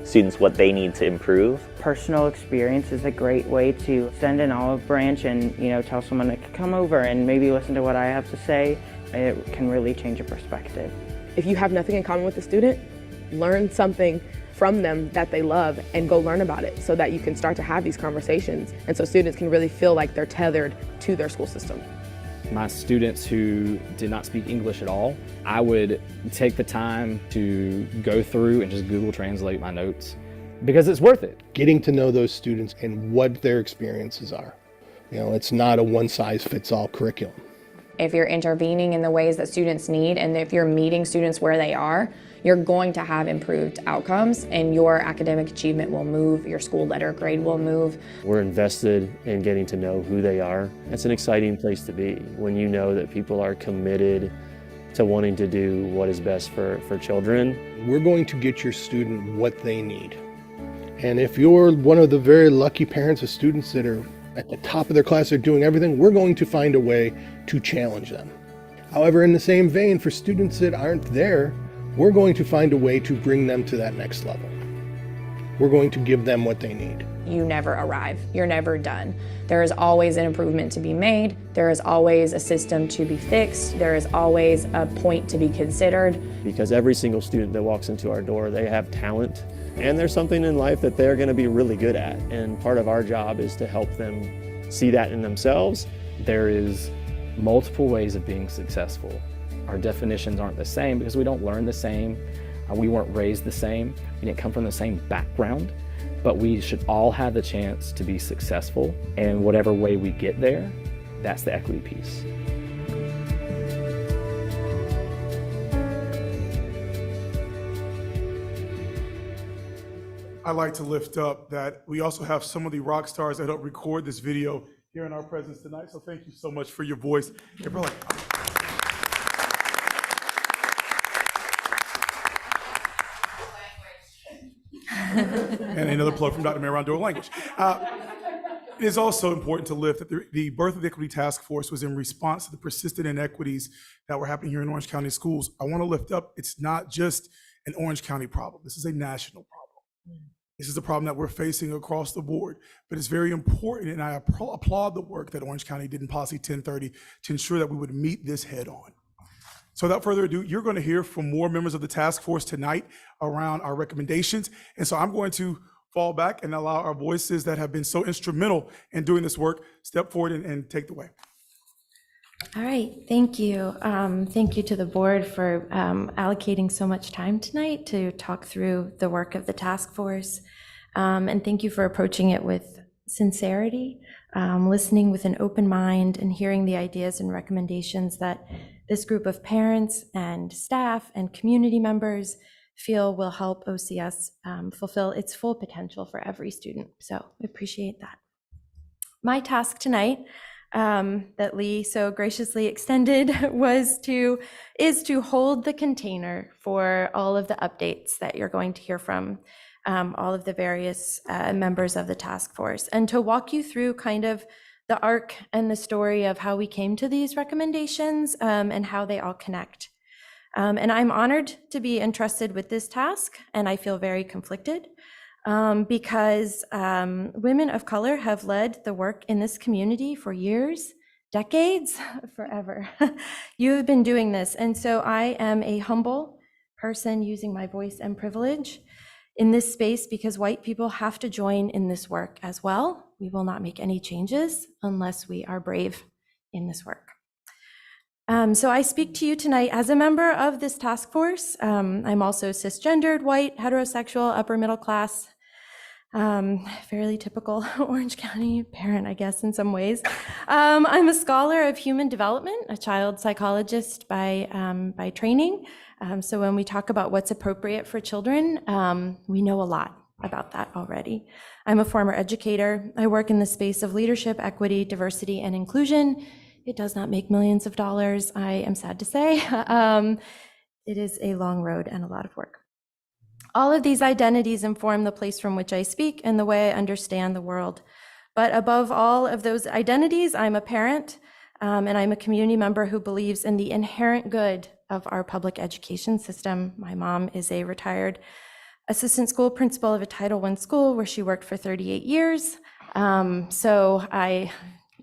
students what they need to improve. Personal experience is a great way to send an olive branch and, tell someone to come over and maybe listen to what I have to say. It can really change a perspective. If you have nothing in common with the student, learn something from them that they love and go learn about it so that you can start to have these conversations and so students can really feel like they're tethered to their school system. My students who did not speak English at all, I would take the time to go through and just Google Translate my notes because it's worth it. Getting to know those students and what their experiences are. It's not a one-size-fits-all curriculum. If you're intervening in the ways that students need, and if you're meeting students where they are, you're going to have improved outcomes and your academic achievement will move, your school letter grade will move. We're invested in getting to know who they are. It's an exciting place to be when you know that people are committed to wanting to do what is best for children. We're going to get your student what they need. And if you're one of the very lucky parents of students that are at the top of their class, they're doing everything, we're going to find a way to challenge them. However, in the same vein, for students that aren't there, we're going to find a way to bring them to that next level. We're going to give them what they need. You never arrive. You're never done. There is always an improvement to be made. There is always a system to be fixed. There is always a point to be considered. Because every single student that walks into our door, they have talent and there's something in life that they're going to be really good at. And part of our job is to help them see that in themselves. There is multiple ways of being successful. Our definitions aren't the same because we don't learn the same. We weren't raised the same. We didn't come from the same background, but we should all have the chance to be successful. And whatever way we get there, that's the equity piece. I'd like to lift up that we also have some of the rock stars that helped record this video here in our presence tonight. So thank you so much for your voice. And another plug from Dr. Mirandor language. It is also important to lift that the Birth of Equity Task Force was in response to the persistent inequities that were happening here in Orange County schools. I want to lift up, it's not just an Orange County problem. This is a national problem. This is a problem that we're facing across the board, but it's very important, and I applaud the work that Orange County did in Policy 1030 to ensure that we would meet this head on. So without further ado, you're going to hear from more members of the task force tonight around our recommendations. And so I'm going to fall back and allow our voices that have been so instrumental in doing this work step forward and take the way. All right, thank you. Thank you to the board for allocating so much time tonight to talk through the work of the task force. And thank you for approaching it with sincerity, listening with an open mind, and hearing the ideas and recommendations that this group of parents and staff and community members feel will help OCS fulfill its full potential for every student. So I appreciate that. My task tonight that Lee so graciously extended is to hold the container for all of the updates that you're going to hear from all of the various members of the task force, and to walk you through kind of the arc and the story of how we came to these recommendations and how they all connect. And I'm honored to be entrusted with this task, and I feel very conflicted because women of color have led the work in this community for years, decades, forever. You have been doing this, and so I am a humble person using my voice and privilege in this space because white people have to join in this work as well. We will not make any changes unless we are brave in this work. So I speak to you tonight as a member of this task force. I'm also cisgendered, white, heterosexual, upper middle class, fairly typical Orange County parent, I guess, in some ways. I'm a scholar of human development, a child psychologist by training. So when we talk about what's appropriate for children, we know a lot about that already. I'm a former educator. I work in the space of leadership, equity, diversity, and inclusion. It does not make millions of dollars, I am sad to say. It is a long road and a lot of work. All of these identities inform the place from which I speak and the way I understand the world. But above all of those identities, I'm a parent, and I'm a community member who believes in the inherent good of our public education system. My mom is a retired assistant school principal of a Title I school where she worked for 38 years. So I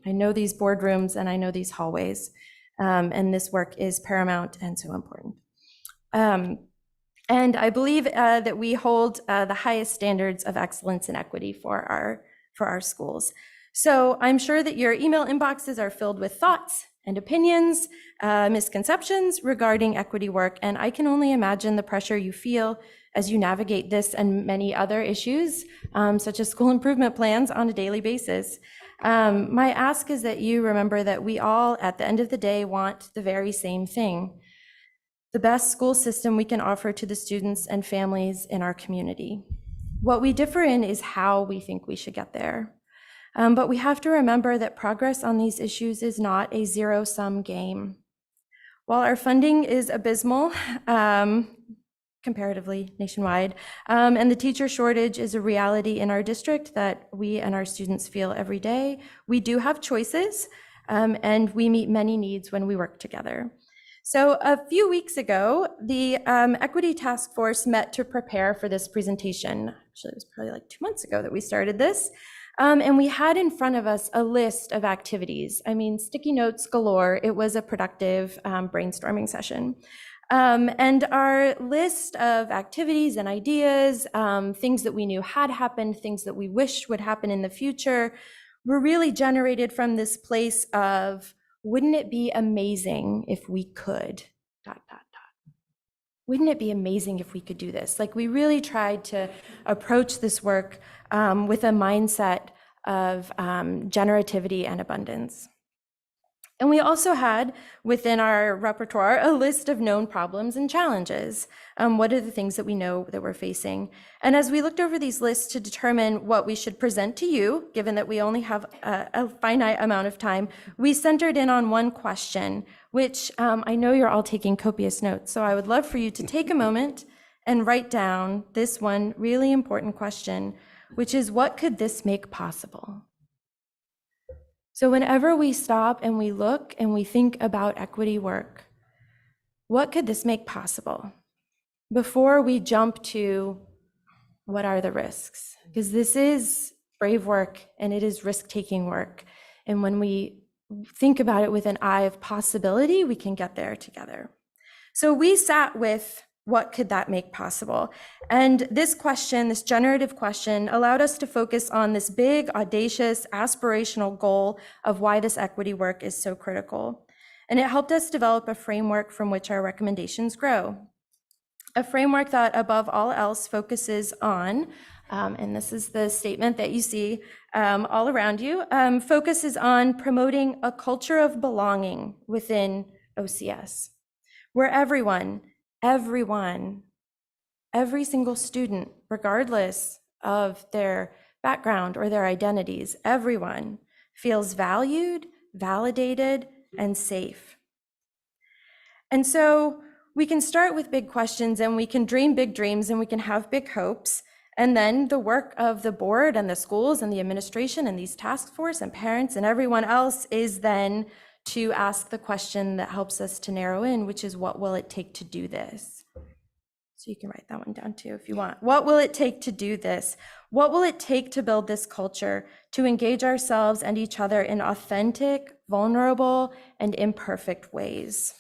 know these boardrooms and I know these hallways, and this work is paramount and so important. And I believe that we hold the highest standards of excellence and equity for our schools. So I'm sure that your email inboxes are filled with thoughts and opinions, misconceptions regarding equity work, and I can only imagine the pressure you feel as you navigate this and many other issues, such as school improvement plans on a daily basis. My ask is that you remember that we all, at the end of the day, want the very same thing: the best school system we can offer to the students and families in our community. What we differ in is how we think we should get there. But we have to remember that progress on these issues is not a zero-sum game. While our funding is abysmal, comparatively nationwide, and the teacher shortage is a reality in our district that we and our students feel every day, we do have choices, and we meet many needs when we work together. So a few weeks ago, the Equity Task Force met to prepare for this presentation. Actually, it was probably like 2 months ago that we started this. And we had in front of us a list of activities. I mean, sticky notes galore. It was a productive brainstorming session. And our list of activities and ideas, things that we knew had happened, things that we wish would happen in the future, were really generated from this place of, wouldn't it be amazing if we could, ... Wouldn't it be amazing if we could do this? Like, we really tried to approach this work with a mindset of generativity and abundance. And we also had within our repertoire a list of known problems and challenges. What are the things that we know that we're facing? And as we looked over these lists to determine what we should present to you, given that we only have a finite amount of time, we centered in on one question, which I know you're all taking copious notes. So I would love for you to take a moment and write down this one really important question, which is, what could this make possible? So whenever we stop and we look and we think about equity work, what could this make possible? Before we jump to what are the risks? Because this is brave work and it is risk-taking work. And when we think about it with an eye of possibility, we can get there together. So we sat with, what could that make possible? And this question, this generative question, allowed us to focus on this big, audacious, aspirational goal of why this equity work is so critical. And it helped us develop a framework from which our recommendations grow. A framework that, above all else, focuses on, and this is the statement that you see all around you, focuses on promoting a culture of belonging within OCS, where every single student, regardless of their background or their identities, everyone feels valued, validated, and safe. And so we can start with big questions and we can dream big dreams and we can have big hopes. And then the work of the board and the schools and the administration and these task force and parents and everyone else is then to ask the question that helps us to narrow in, which is, what will it take to do this? So you can write that one down too if you want. What will it take to do this? What will it take to build this culture, to engage ourselves and each other in authentic, vulnerable, and imperfect ways?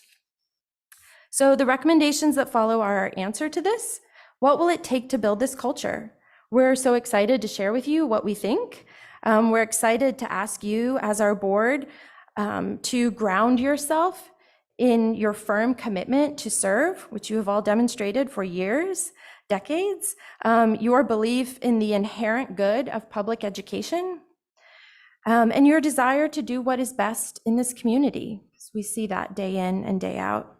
So the recommendations that follow are our answer to this. What will it take to build this culture? We're so excited to share with you what we think. We're excited to ask you as our board to ground yourself in your firm commitment to serve, which you have all demonstrated for years, decades, your belief in the inherent good of public education, and your desire to do what is best in this community. We see that day in and day out.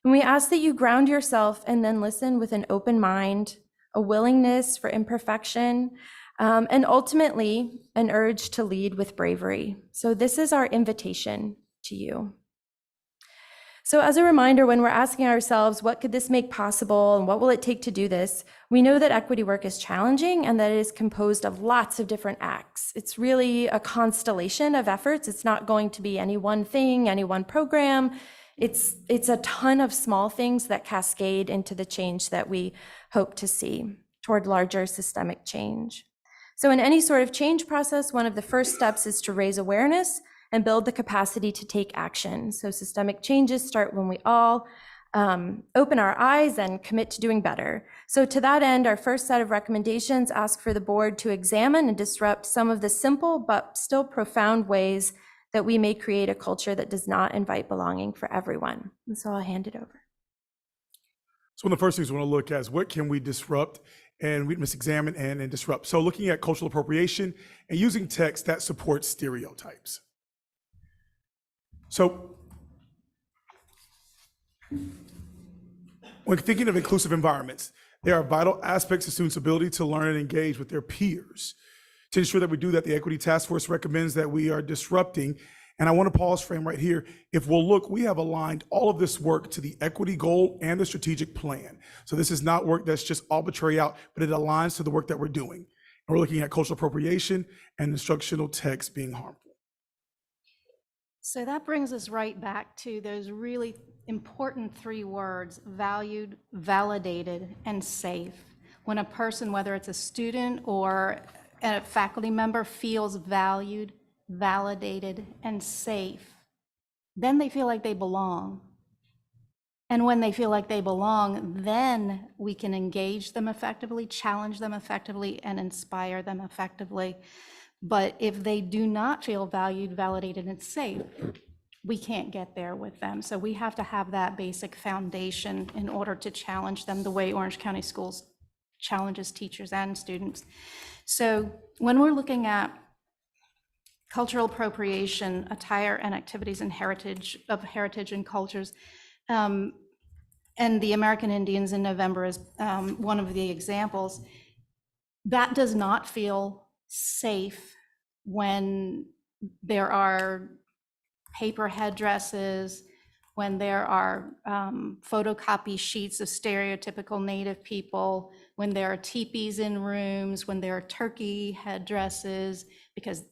And we ask that you ground yourself and then listen with an open mind, a willingness for imperfection, and ultimately an urge to lead with bravery. So this is our invitation to you. So as a reminder, when we're asking ourselves, what could this make possible and what will it take to do this? We know that equity work is challenging and that it is composed of lots of different acts. It's really a constellation of efforts. It's not going to be any one thing, any one program. It's a ton of small things that cascade into the change that we hope to see. toward larger systemic change. So in any sort of change process, one of the first steps is to raise awareness and build the capacity to take action. So systemic changes start when we all open our eyes and commit to doing better. So to that end, our first set of recommendations ask for the board to examine and disrupt some of the simple but still profound ways that we may create a culture that does not invite belonging for everyone. And so I'll hand it over. So one of the first things we want to look at is what can we disrupt and we must examine and disrupt. So looking at cultural appropriation and using text that supports stereotypes. So when thinking of inclusive environments, there are vital aspects of students' ability to learn and engage with their peers. To ensure that we do that, the Equity Task Force recommends that we are disrupting. And I want to pause frame right here. If we'll look, we have aligned all of this work to the equity goal and the strategic plan. So this is not work that's just arbitrary out, but it aligns to the work that we're doing. And we're looking at cultural appropriation and instructional text being harmful. So that brings us right back to those really important 3 words: valued, validated, and safe. When a person, whether it's a student or a faculty member, feels valued, validated, and safe, then they feel like they belong. And when they feel like they belong, then we can engage them effectively, challenge them effectively, and inspire them effectively. But if they do not feel valued, validated, and safe, we can't get there with them. So we have to have that basic foundation in order to challenge them the way Orange County Schools challenges teachers and students. So when we're looking at cultural appropriation, attire and activities and heritage and cultures, and the American Indians in November is one of the examples, that does not feel safe when there are paper headdresses, when there are photocopy sheets of stereotypical Native people, when there are teepees in rooms, when there are turkey headdresses, because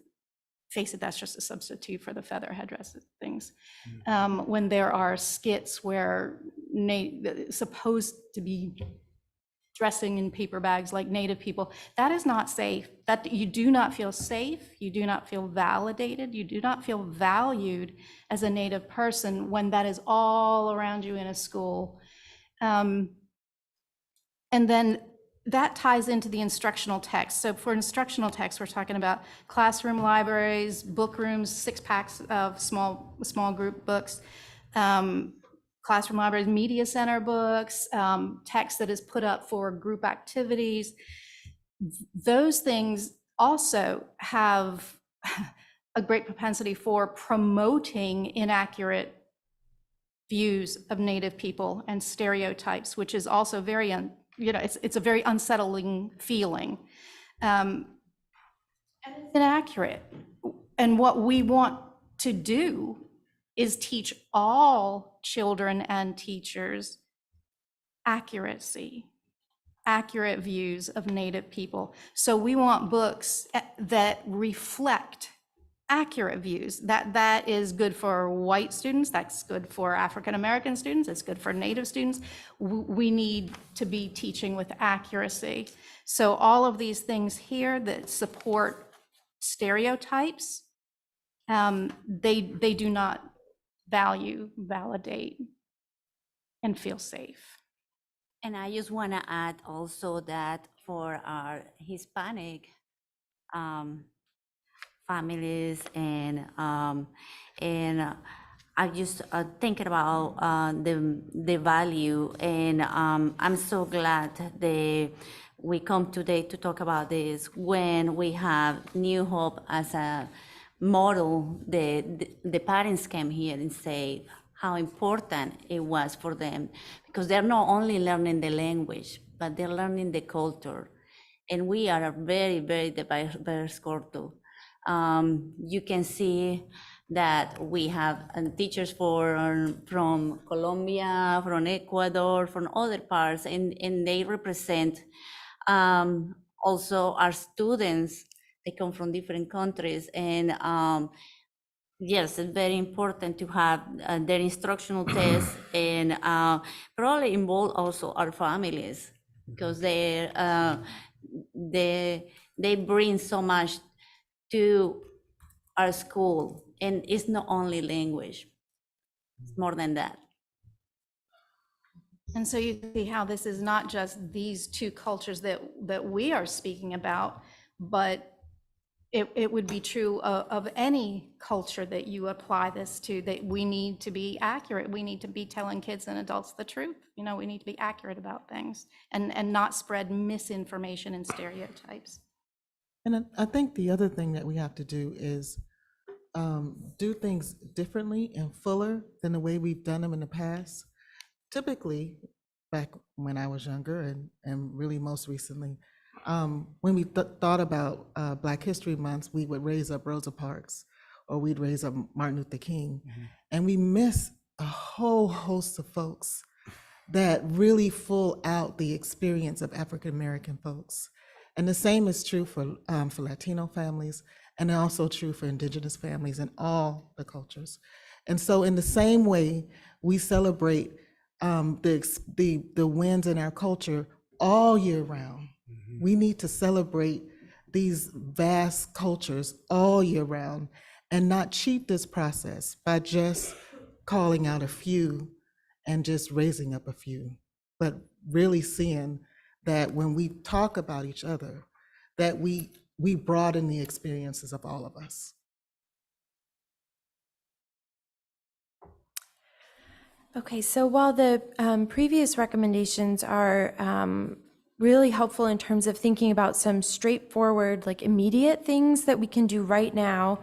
face it, that's just a substitute for the feather headdresses things. When there are skits where supposed to be dressing in paper bags like Native people, that is not safe. That you do not feel safe, you do not feel validated, you do not feel valued as a Native person when that is all around you in a school. And then that ties into the instructional text. So for instructional text, we're talking about classroom libraries, book rooms, 6-packs of small group books, classroom libraries, media center books, text that is put up for group activities. Those things also have a great propensity for promoting inaccurate views of Native people and stereotypes, which is also very, it's a very unsettling feeling. And it's inaccurate. And what we want to do is teach all children and teachers accurate views of Native people. So we want books that reflect accurate views. That is good for white students, that's good for African American students, it's good for Native students. We need to be teaching with accuracy. So all of these things here that support stereotypes, they do not value, validate, and feel safe. And I just want to add also that for our Hispanic families and I just thinking about the value, and I'm so glad that we come today to talk about this when we have New Hope as a model. The parents came here and say how important it was for them, because they're not only learning the language, but they're learning the culture. And we are a very, very diverse culture. You can see that we have teachers from Colombia, from Ecuador, from other parts, and they represent also our students. They come from different countries, and yes, it's very important to have their instructional tests and probably involve also our families because they bring so much to our school, and it's not only language, it's more than that. And so you see how this is not just these two cultures that we are speaking about, but it would be true of any culture that you apply this to, that we need to be accurate. We need to be telling kids and adults the truth. You know, we need to be accurate about things and not spread misinformation and stereotypes. And I think the other thing that we have to do is do things differently and fuller than the way we've done them in the past. Typically, back when I was younger and really most recently, when we thought about Black History Month, we would raise up Rosa Parks or we'd raise up Martin Luther King. And we miss a whole host of folks that really full out the experience of African American folks. And the same is true for Latino families, and also true for Indigenous families in all the cultures. And so in the same way, we celebrate the wins in our culture all year round. We need to celebrate these vast cultures all year round and not cheat this process by just calling out a few and just raising up a few, but really seeing that when we talk about each other, that we broaden the experiences of all of us. Okay, so while the previous recommendations are really helpful in terms of thinking about some straightforward, like immediate things that we can do right now,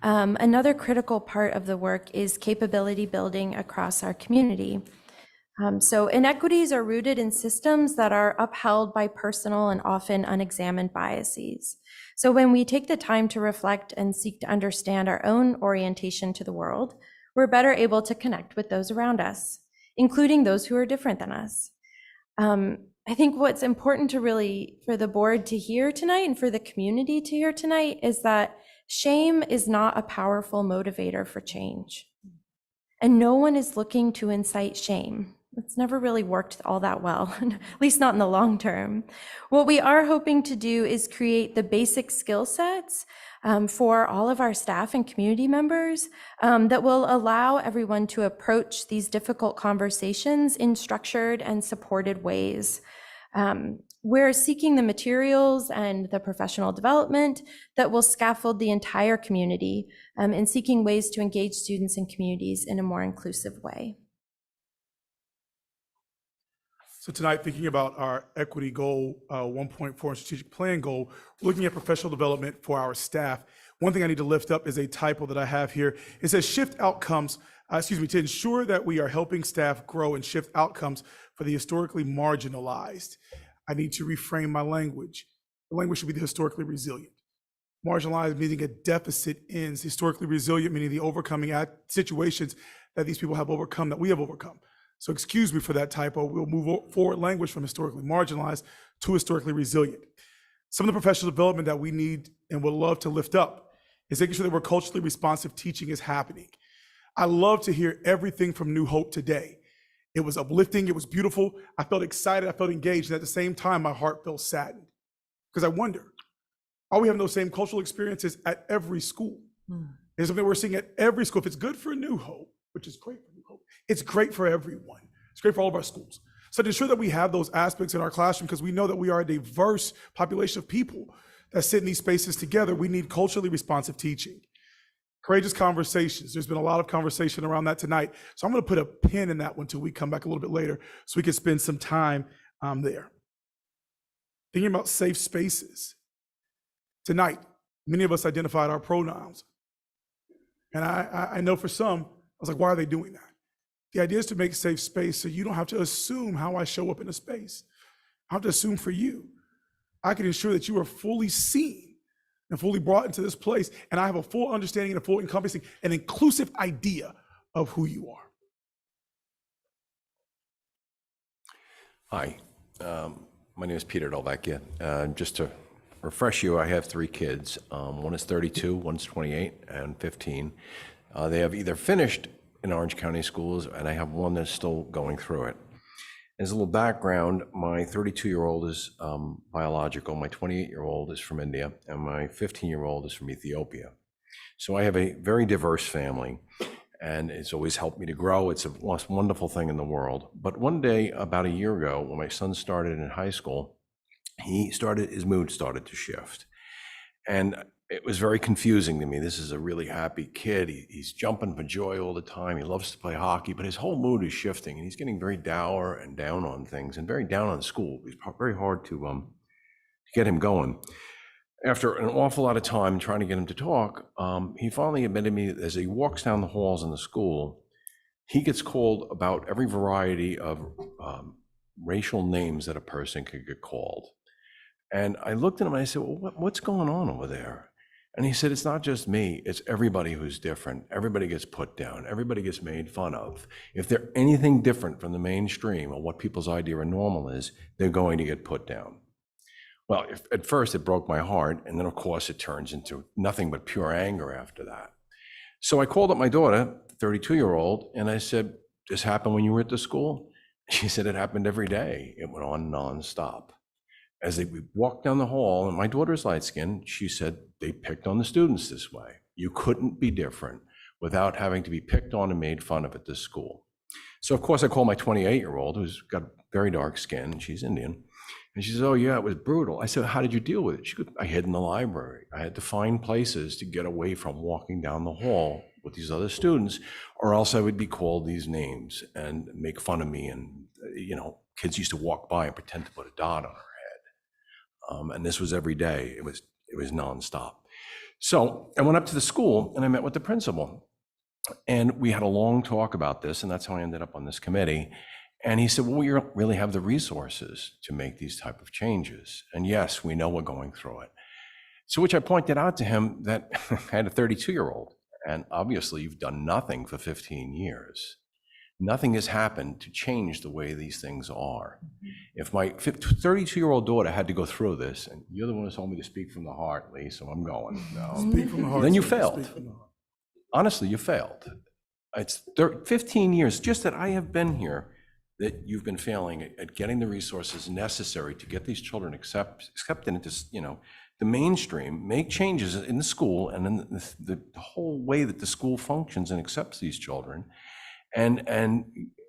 another critical part of the work is capability building across our community. So inequities are rooted in systems that are upheld by personal and often unexamined biases. So when we take the time to reflect and seek to understand our own orientation to the world, we're better able to connect with those around us, including those who are different than us. I think what's important to really, for the board to hear tonight and for the community to hear tonight is that shame is not a powerful motivator for change. And no one is looking to incite shame. It's never really worked all that well, at least not in the long term. What we are hoping to do is create the basic skill sets for all of our staff and community members that will allow everyone to approach these difficult conversations in structured and supported ways. We're seeking the materials and the professional development that will scaffold the entire community and seeking ways to engage students and communities in a more inclusive way. So tonight, thinking about our equity goal, 1.4 and strategic plan goal, looking at professional development for our staff. One thing I need to lift up is a typo that I have here. It says shift outcomes, to ensure that we are helping staff grow and shift outcomes for the historically marginalized. I need to reframe my language. The language should be the historically resilient. Marginalized meaning a deficit ends, historically resilient meaning the overcoming situations that these people have overcome, that we have overcome. So excuse me for that typo. We'll move forward language from historically marginalized to historically resilient. Some of the professional development that we need and would love to lift up is making sure that we're culturally responsive teaching is happening. I love to hear everything from New Hope today. It was uplifting, it was beautiful. I felt excited, I felt engaged, and at the same time, my heart felt saddened. Because I wonder, are we having those same cultural experiences at every school? It's something we're seeing at every school. If it's good for New Hope, which is great for New Hope, it's great for everyone. It's great for all of our schools. So to ensure that we have those aspects in our classroom, because we know that we are a diverse population of people that sit in these spaces together, we need culturally responsive teaching. Courageous conversations. There's been a lot of conversation around that tonight. So I'm going to put a pin in that one until we come back a little bit later so we can spend some time there. Thinking about safe spaces. Tonight, many of us identified our pronouns. And I know for some, I was like, why are they doing that? The idea is to make safe space so you don't have to assume how I show up in a space. I have to assume for you. I can ensure that you are fully seen and fully brought into this place, and I have a full understanding and a full encompassing and inclusive idea of who you are. Hi, my name is Peter Delvecchia. Just to refresh you, I have 3 kids. One is 32, one's 28, and 15. They have either finished in Orange County schools, and I have one that's still going through it. As a little background, my 32-year-old is biological, my 28-year-old is from India, and my 15-year-old is from Ethiopia. So I have a very diverse family, and it's always helped me to grow. It's the most wonderful thing in the world. But one day, about a year ago, when my son started in high school, his mood started to shift. And it was very confusing to me. This is a really happy kid. He's jumping for joy all the time. He loves to play hockey, but his whole mood is shifting, and he's getting very dour and down on things, and very down on school. It's very hard to get him going. After an awful lot of time trying to get him to talk, he finally admitted to me that as he walks down the halls in the school, he gets called about every variety of racial names that a person could get called. And I looked at him and I said, well, what's going on over there? And he said, it's not just me, it's everybody who's different. Everybody gets put down, everybody gets made fun of. If they're anything different from the mainstream or what people's idea of normal is, they're going to get put down. Well, at first it broke my heart, and then of course it turns into nothing but pure anger after that. So I called up my daughter, 32-year-old, and I said, this happened when you were at the school? She said, it happened every day. It went on nonstop. As we walked down the hall, and my daughter's light-skinned, she said, they picked on the students this way. You couldn't be different without having to be picked on and made fun of at this school. So of course I called my 28-year-old, who's got very dark skin, and she's Indian. And she says, oh yeah, it was brutal. I said, how did you deal with it? She goes, I hid in the library. I had to find places to get away from walking down the hall with these other students, or else I would be called these names and make fun of me. And, kids used to walk by and pretend to put a dot on her head. And this was every day. It was nonstop. So I went up to the school and I met with the principal. And we had a long talk about this, and that's how I ended up on this committee. And he said, well, we don't really have the resources to make these type of changes. And yes, we know we're going through it. So which I pointed out to him that I had a 32-year-old, and obviously you've done nothing for 15 years. Nothing has happened to change the way these things are. If my 32-year-old daughter had to go through this, and you're the one who told me to speak from the heart, Lee, so I'm going. No. Speak from the heart. Then you sir. failed. Speak from the heart. Honestly, you failed. It's 15 years just that I have been here that you've been failing at getting the resources necessary to get these children accepted into, the mainstream, make changes in the school and in the whole way that the school functions and accepts these children. And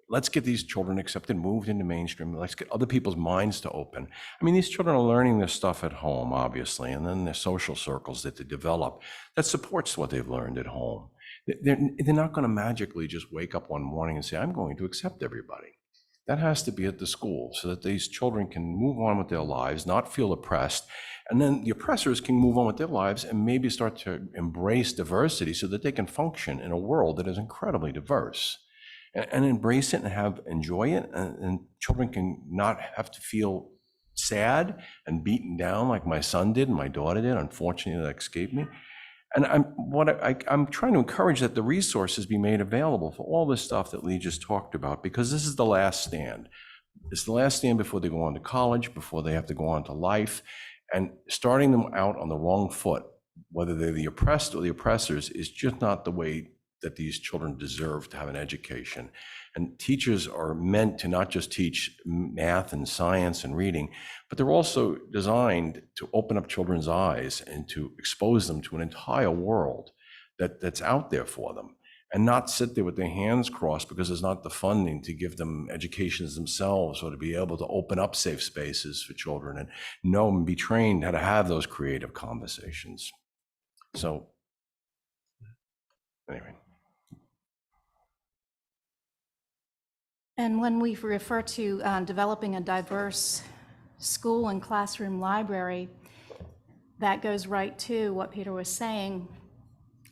let's get these children accepted, moved into mainstream. Let's get other people's minds to open. I mean, these children are learning this stuff at home, obviously, and then their social circles that they develop that supports what they've learned at home. They're not going to magically just wake up one morning and say, I'm going to accept everybody. That has to be at the school so that these children can move on with their lives, not feel oppressed. And then the oppressors can move on with their lives and maybe start to embrace diversity so that they can function in a world that is incredibly diverse. And embrace it and enjoy it. And children can not have to feel sad and beaten down like my son did and my daughter did. Unfortunately, that escaped me. And I'm trying to encourage that the resources be made available for all this stuff that Lee just talked about, because this is the last stand. It's the last stand before they go on to college, before they have to go on to life. And starting them out on the wrong foot, whether they're the oppressed or the oppressors, is just not the way that these children deserve to have an education. And teachers are meant to not just teach math and science and reading, but they're also designed to open up children's eyes and to expose them to an entire world that's out there for them, and not sit there with their hands crossed because there's not the funding to give them educations themselves or to be able to open up safe spaces for children and know and be trained how to have those creative conversations. So anyway. And when we refer to developing a diverse school and classroom library, that goes right to what Peter was saying.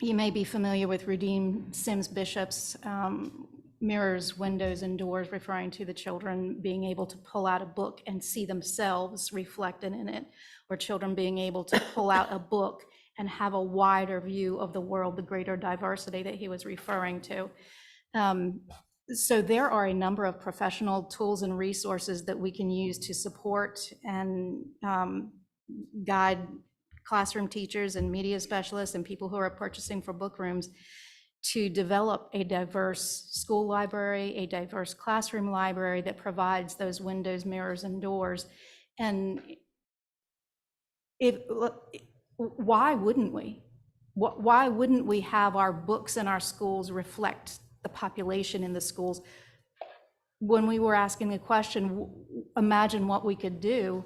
You may be familiar with Rudim Sims Bishop's mirrors, windows, and doors, referring to the children being able to pull out a book and see themselves reflected in it, or children being able to pull out a book and have a wider view of the world, the greater diversity that he was referring to. So there are a number of professional tools and resources that we can use to support and guide classroom teachers and media specialists and people who are purchasing for book rooms to develop a diverse school library, a diverse classroom library that provides those windows, mirrors, and doors. And why wouldn't we? Why wouldn't we have our books in our schools reflect the population in the schools? When we were asking the question, imagine what we could do,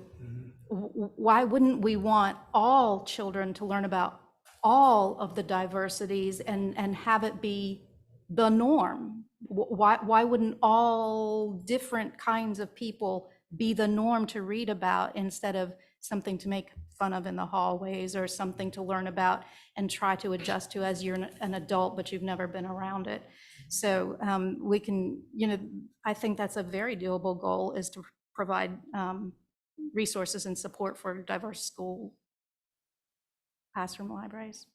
why wouldn't we want all children to learn about all of the diversities and have it be the norm? Why wouldn't all different kinds of people be the norm to read about instead of something to make fun of in the hallways or something to learn about and try to adjust to as you're an adult, but you've never been around it? So we can, I think that's a very doable goal, is to provide resources and support for diverse school classroom libraries.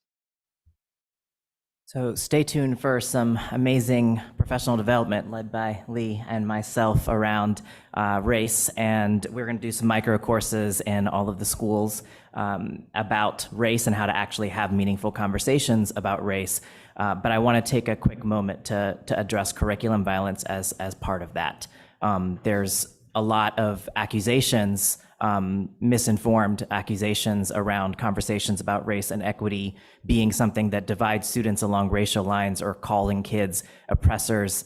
So stay tuned for some amazing professional development led by Lee and myself around race. And we're going to do some micro courses in all of the schools about race and how to actually have meaningful conversations about race. But I want to take a quick moment to address curriculum violence as part of that. There's a lot of accusations, misinformed accusations around conversations about race and equity being something that divides students along racial lines or calling kids oppressors.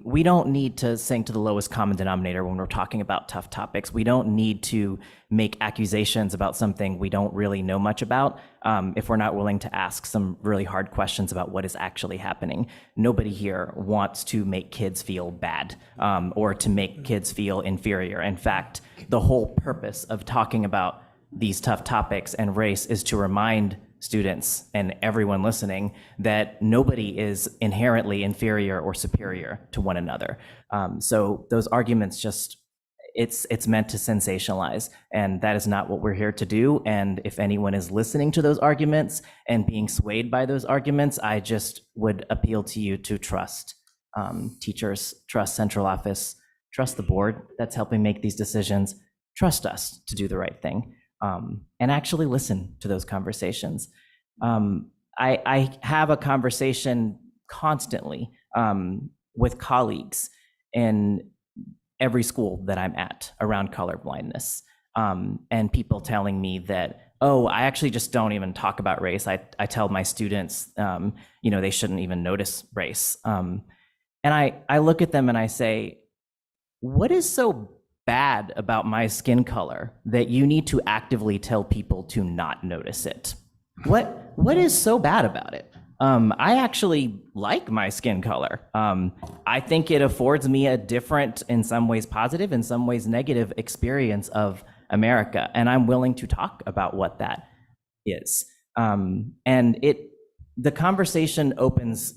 We don't need to sink to the lowest common denominator when we're talking about tough topics. We don't need to make accusations about something we don't really know much about if we're not willing to ask some really hard questions about what is actually happening. Nobody here wants to make kids feel bad or to make kids feel inferior. In fact, the whole purpose of talking about these tough topics and race is to remind students and everyone listening that nobody is inherently inferior or superior to one another. So those arguments just, it's meant to sensationalize, and that is not what we're here to do. And if anyone is listening to those arguments and being swayed by those arguments, I just would appeal to you to trust teachers, trust central office, trust the board that's helping make these decisions, trust us to do the right thing. And actually listen to those conversations. I have a conversation constantly with colleagues in every school that I'm at around colorblindness, and people telling me that, oh, I actually just don't even talk about race. I tell my students, they shouldn't even notice race. And I look at them and I say, what is so bad about my skin color that you need to actively tell people to not notice it? What is so bad about it? I actually like my skin color. I think it affords me a different, in some ways positive, in some ways negative experience of America, and I'm willing to talk about what that is. And the conversation opens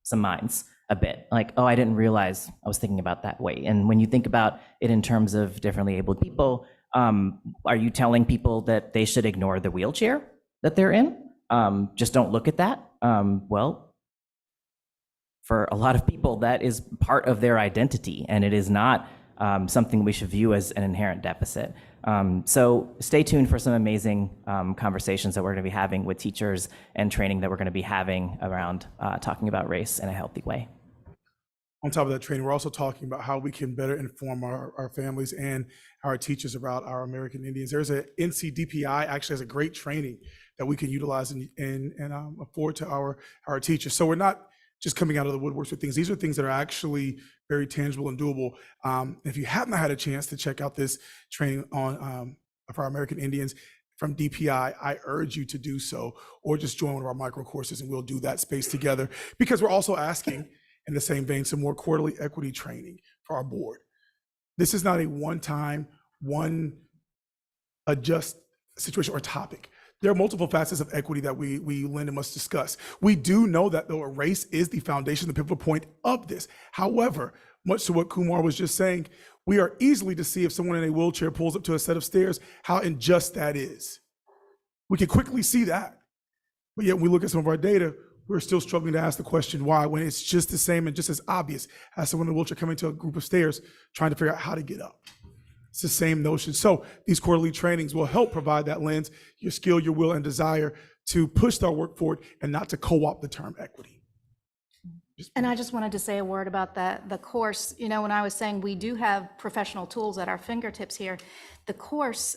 some minds a bit, like, oh, I didn't realize I was thinking about that way. And when you think about it in terms of differently abled people, are you telling people that they should ignore the wheelchair that they're in? Just don't look at that? Well, for a lot of people, that is part of their identity, and it is not something we should view as an inherent deficit. So stay tuned for some amazing conversations that we're going to be having with teachers and training that we're going to be having around talking about race in a healthy way. On top of that training, we're also talking about how we can better inform our families and our teachers about our American Indians. There's a NCDPI actually has a great training that we can utilize and afford to our teachers. So we're not just coming out of the woodworks with things. These are things that are actually very tangible and doable. If you haven't had a chance to check out this training on for our American Indians from DPI, I urge you to do so, or just join one of our micro courses and we'll do that space together, because we're also asking, in the same vein, some more quarterly equity training for our board. This is not a one-time, one adjust situation or topic. There are multiple facets of equity that we lend and must discuss. We do know that though race is the foundation, the pivotal point of this. However, much to what Kumar was just saying, we are easily to see if someone in a wheelchair pulls up to a set of stairs, how unjust that is. We can quickly see that. But yet when we look at some of our data, we're still struggling to ask the question why, when it's just the same and just as obvious as someone in a wheelchair coming to a group of stairs trying to figure out how to get up. It's the same notion. So these quarterly trainings will help provide that lens, your skill, your will, and desire to push our work forward and not to co-opt the term equity. And I just wanted to say a word about that, the course. You know, when I was saying we do have professional tools at our fingertips here, the course,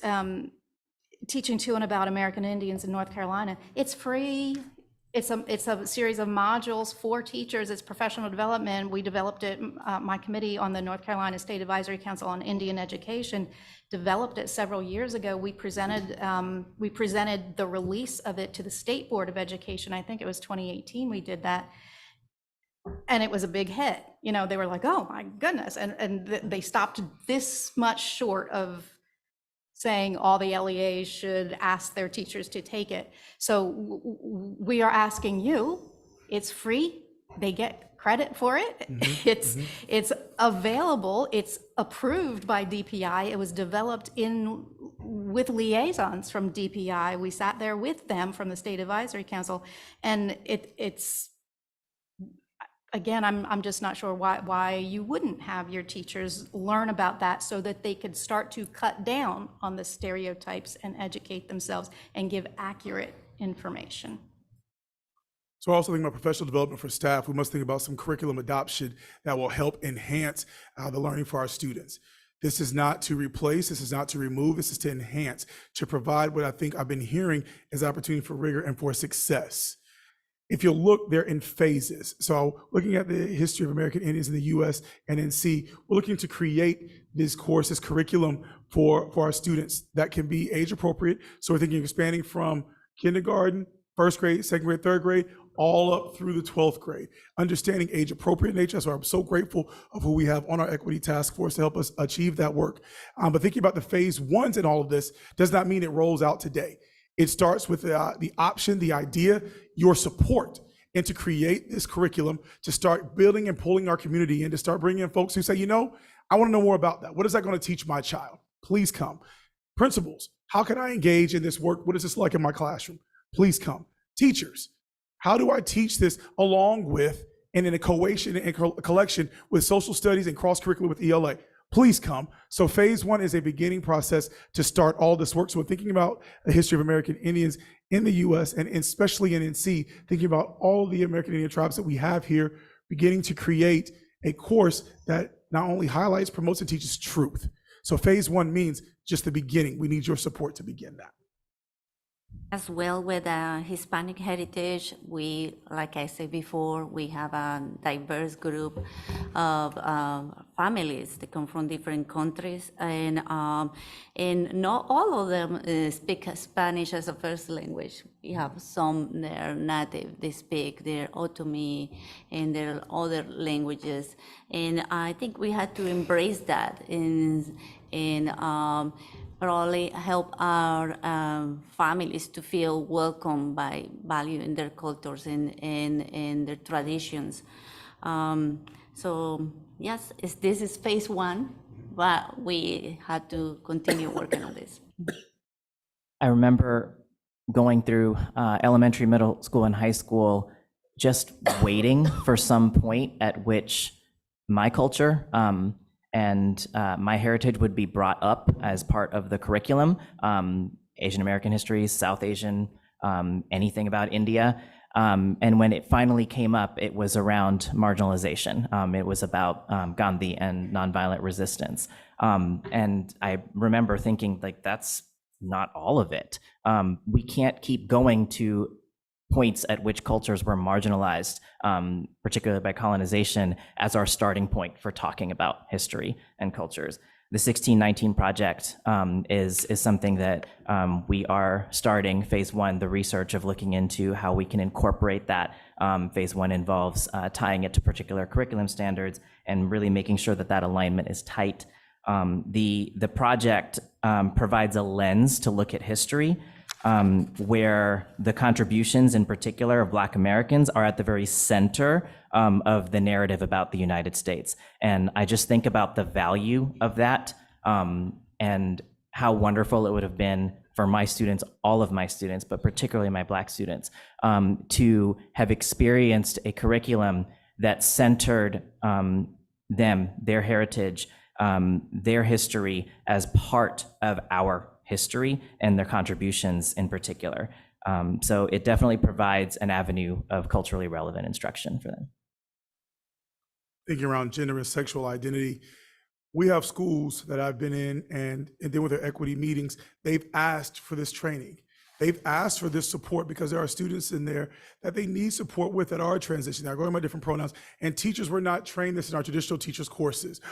Teaching to and About American Indians in North Carolina, it's free. It's a series of modules for teachers. It's professional development. We developed it, my committee on the North Carolina State Advisory Council on Indian Education developed it several years ago. We presented the release of it to the State Board of Education. I think it was 2018 we did that. And it was a big hit. You know, they were like, oh my goodness. And they stopped this much short of saying all the LEAs should ask their teachers to take it. So we are asking you, it's free, they get credit for it. It's available, it's approved by DPI. It was developed with liaisons from DPI. We sat there with them from the State Advisory Council, and it's again, I'm just not sure why you wouldn't have your teachers learn about that so that they could start to cut down on the stereotypes and educate themselves and give accurate information. So also think about professional development for staff. We must think about some curriculum adoption that will help enhance the learning for our students. This is not to replace, this is not to remove, this is to enhance, to provide what I think I've been hearing is opportunity for rigor and for success. If you'll look, they're in phases. So looking at the history of American Indians in the US and NC, we're looking to create this course, this curriculum for our students that can be age appropriate. So we're thinking of expanding from kindergarten, first grade, second grade, third grade, all up through the 12th grade, understanding age appropriate nature. So I'm so grateful of who we have on our equity task force to help us achieve that work. But thinking about the phase ones in all of this does not mean it rolls out today. It starts with the option, the idea, your support, and to create this curriculum, to start building and pulling our community in, to start bringing in folks who say, you know, I want to know more about that. What is that going to teach my child? Please come. Principals, how can I engage in this work? What is this like in my classroom? Please come. Teachers, how do I teach this along with and in a cohesion and collection with social studies and cross-curricular with ELA? Please come. So phase one is a beginning process to start all this work. So we're thinking about the history of American Indians in the US and especially in NC, thinking about all the American Indian tribes that we have here, beginning to create a course that not only highlights, promotes, and teaches truth. So phase one means just the beginning. We need your support to begin that. As well with Hispanic heritage, we, like I said before, we have a diverse group of families that come from different countries, and not all of them speak Spanish as a first language. We have some that are native, they speak their Otomi and their other languages, and I think we had to embrace that and probably help our families to feel welcome by valuing their cultures and their traditions. So yes, this is phase one, but we had to continue working on this. I remember going through elementary, middle school, and high school, just waiting for some point at which my culture and my heritage would be brought up as part of the curriculum. Asian American history, South Asian, anything about India. And when it finally came up, it was around marginalization. It was about Gandhi and nonviolent resistance. And I remember thinking, like, that's not all of it. We can't keep going to points at which cultures were marginalized, particularly by colonization, as our starting point for talking about history and cultures. The 1619 Project is something that we are starting phase one, the research of looking into how we can incorporate that. Phase one involves tying it to particular curriculum standards and really making sure that that alignment is tight. The project provides a lens to look at history, where the contributions in particular of Black Americans are at the very center of the narrative about the United States. And I just think about the value of that and how wonderful it would have been for my students, all of my students, but particularly my Black students, to have experienced a curriculum that centered them, their heritage, their history as part of our history and their contributions in particular. So it definitely provides an avenue of culturally relevant instruction for them. thinking around gender and sexual identity. We have schools that I've been in, and then with their equity meetings, they've asked for this training. They've asked for this support because there are students in there that they need support with that are transitioning, that are going by different pronouns, and teachers were not trained this in our traditional teachers courses.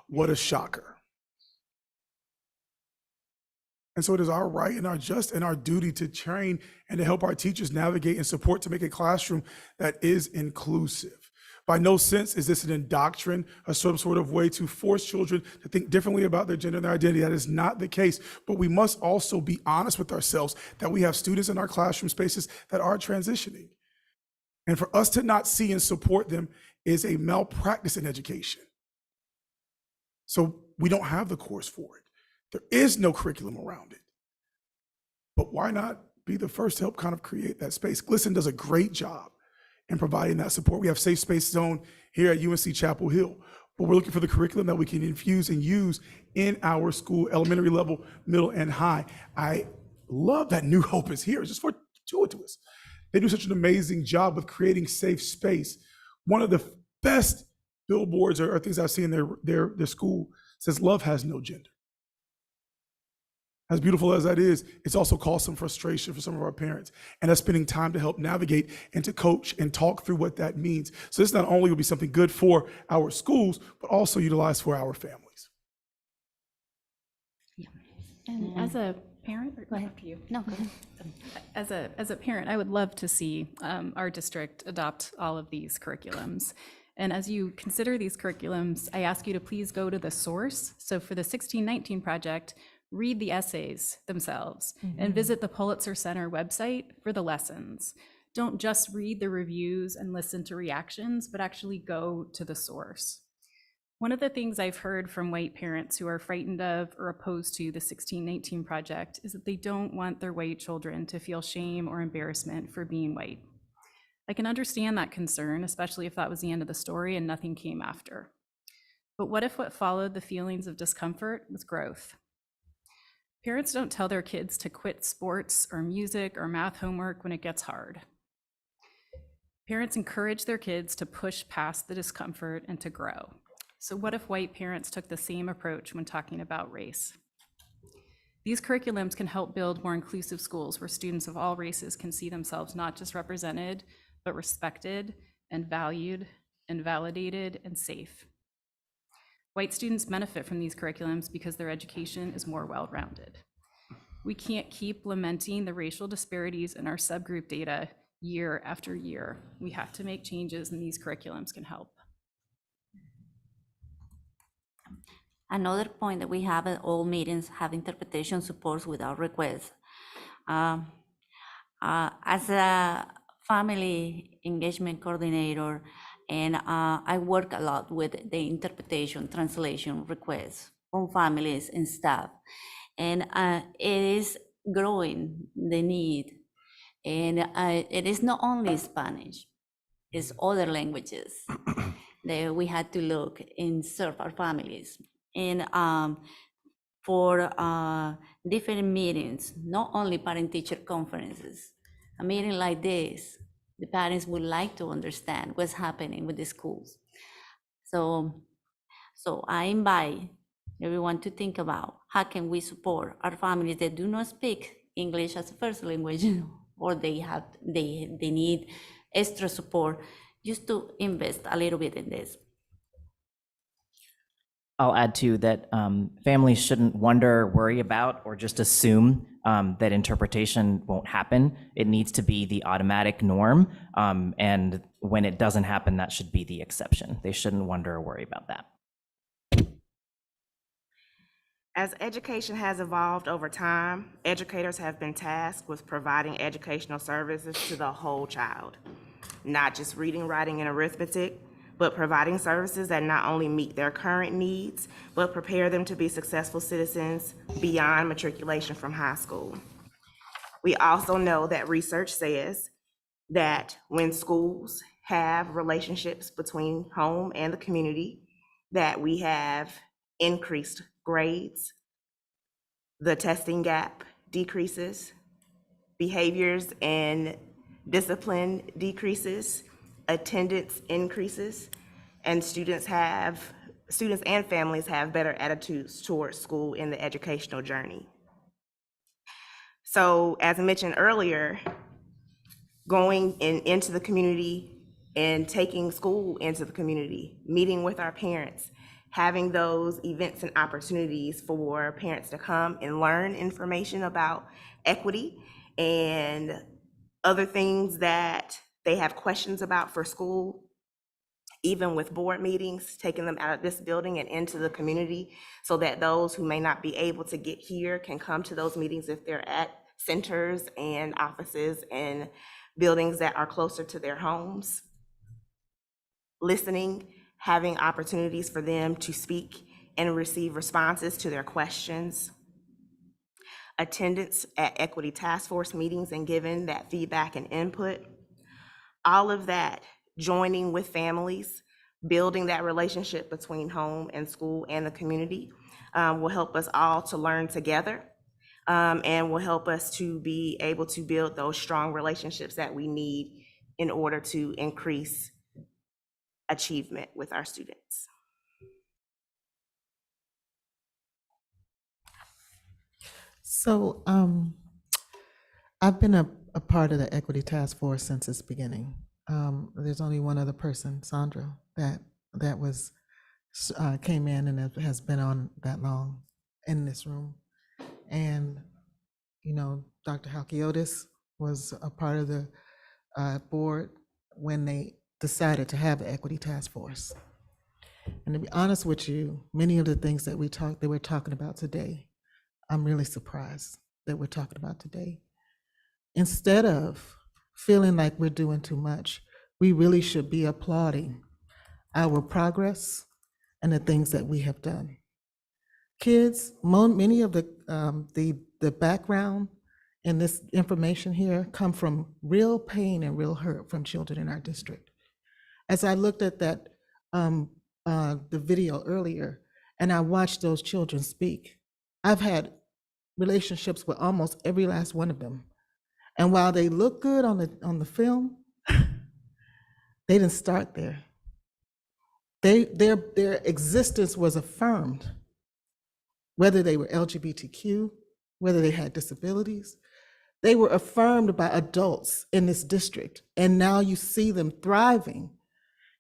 What a shocker. And so it is our right and our duty to train and to help our teachers navigate and support to make a classroom that is inclusive. By no sense is this an indoctrination, some sort of way to force children to think differently about their gender and their identity. That is not the case. But we must also be honest with ourselves that we have students in our classroom spaces that are transitioning. And for us to not see and support them is a malpractice in education. So we don't have the course for it. There is no curriculum around it. But why not be the first to help kind of create that space? GLSEN does a great job in providing that support. We have Safe Space Zone here at UNC Chapel Hill, but we're looking for the curriculum that we can infuse and use in our school, elementary level, middle, and high. I love that New Hope is here. It's just fortuitous. They do such an amazing job with creating safe space. One of the best billboards or things I've seen in their school says, "Love has no gender." As beautiful as that is, it's also caused some frustration for some of our parents. And us spending time to help navigate and to coach and talk through what that means. So this not only will be something good for our schools, but also utilized for our families. And as a parent, go ahead. You. No, go ahead. As a parent, I would love to see our district adopt all of these curriculums. And as you consider these curriculums, I ask you to please go to the source. So for the 1619 project, read the essays themselves and visit the Pulitzer Center website for the lessons. Don't just read the reviews and listen to reactions, but actually go to the source. One of the things I've heard from white parents who are frightened of or opposed to the 1619 project is that they don't want their white children to feel shame or embarrassment for being white. I can understand that concern, especially if that was the end of the story and nothing came after. But what if what followed the feelings of discomfort was growth? Parents don't tell their kids to quit sports or music or math homework when it gets hard. Parents encourage their kids to push past the discomfort and to grow. So what if white parents took the same approach when talking about race? These curriculums can help build more inclusive schools where students of all races can see themselves not just represented, but respected and valued and validated and safe. White students benefit from these curriculums because their education is more well-rounded. We can't keep lamenting the racial disparities in our subgroup data year after year. We have to make changes, and these curriculums can help. Another point that we have at all meetings have interpretation supports without request. As a family engagement coordinator, and I work a lot with the interpretation, translation requests from families and staff. And it is growing, the need. And it is not only Spanish, it's other languages that we had to look and serve our families. And for different meetings, not only parent-teacher conferences, a meeting like this, the parents would like to understand what's happening with the schools. So I invite everyone to think about how can we support our families that do not speak English as a first language, or they need extra support, just to invest a little bit in this. I'll add too that families shouldn't wonder, worry about, or just assume that interpretation won't happen. It needs to be the automatic norm. And when it doesn't happen, that should be the exception. They shouldn't wonder or worry about that. As education has evolved over time, educators have been tasked with providing educational services to the whole child, not just reading, writing, and arithmetic, but providing services that not only meet their current needs, but prepare them to be successful citizens beyond matriculation from high school. We also know that research says that when schools have relationships between home and the community, that we have increased grades, the testing gap decreases, behaviors and discipline decreases, attendance increases, and students and families have better attitudes towards school in the educational journey. So as I mentioned earlier, going into the community and taking school into the community, meeting with our parents, having those events and opportunities for parents to come and learn information about equity and other things that they have questions about for school, even with board meetings, taking them out of this building and into the community so that those who may not be able to get here can come to those meetings if they're at centers and offices and buildings that are closer to their homes. Listening, having opportunities for them to speak and receive responses to their questions. Attendance at equity task force meetings and giving that feedback and input. All of that, joining with families, building that relationship between home and school and the community will help us all to learn together and will help us to be able to build those strong relationships that we need in order to increase achievement with our students. So I've been a part of the Equity Task Force since its beginning. There's only one other person, Sandra, that was came in and has been on that long in this room. And, you know, Dr. Halkiotis was a part of the board when they decided to have the Equity Task Force. And to be honest with you, many of the things that we're talking about today, I'm really surprised that we're talking about today. Instead of feeling like we're doing too much, we really should be applauding our progress and the things that we have done. Kids, many of the background and this information here come from real pain and real hurt from children in our district. As I looked at that the video earlier, and I watched those children speak, I've had relationships with almost every last one of them. And while they look good on the film, they didn't start there. Their existence was affirmed, whether they were LGBTQ, whether they had disabilities. They were affirmed by adults in this district, and now you see them thriving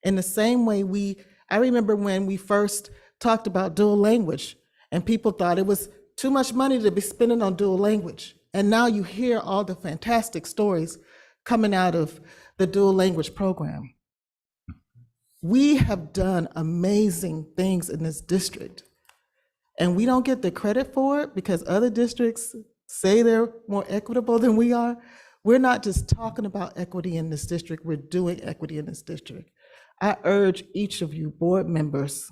in the same way I remember when we first talked about dual language, and people thought it was too much money to be spending on dual language. And now you hear all the fantastic stories coming out of the dual language program. We have done amazing things in this district, and we don't get the credit for it because other districts say they're more equitable than we are. We're not just talking about equity in this district, we're doing equity in this district. I urge each of you board members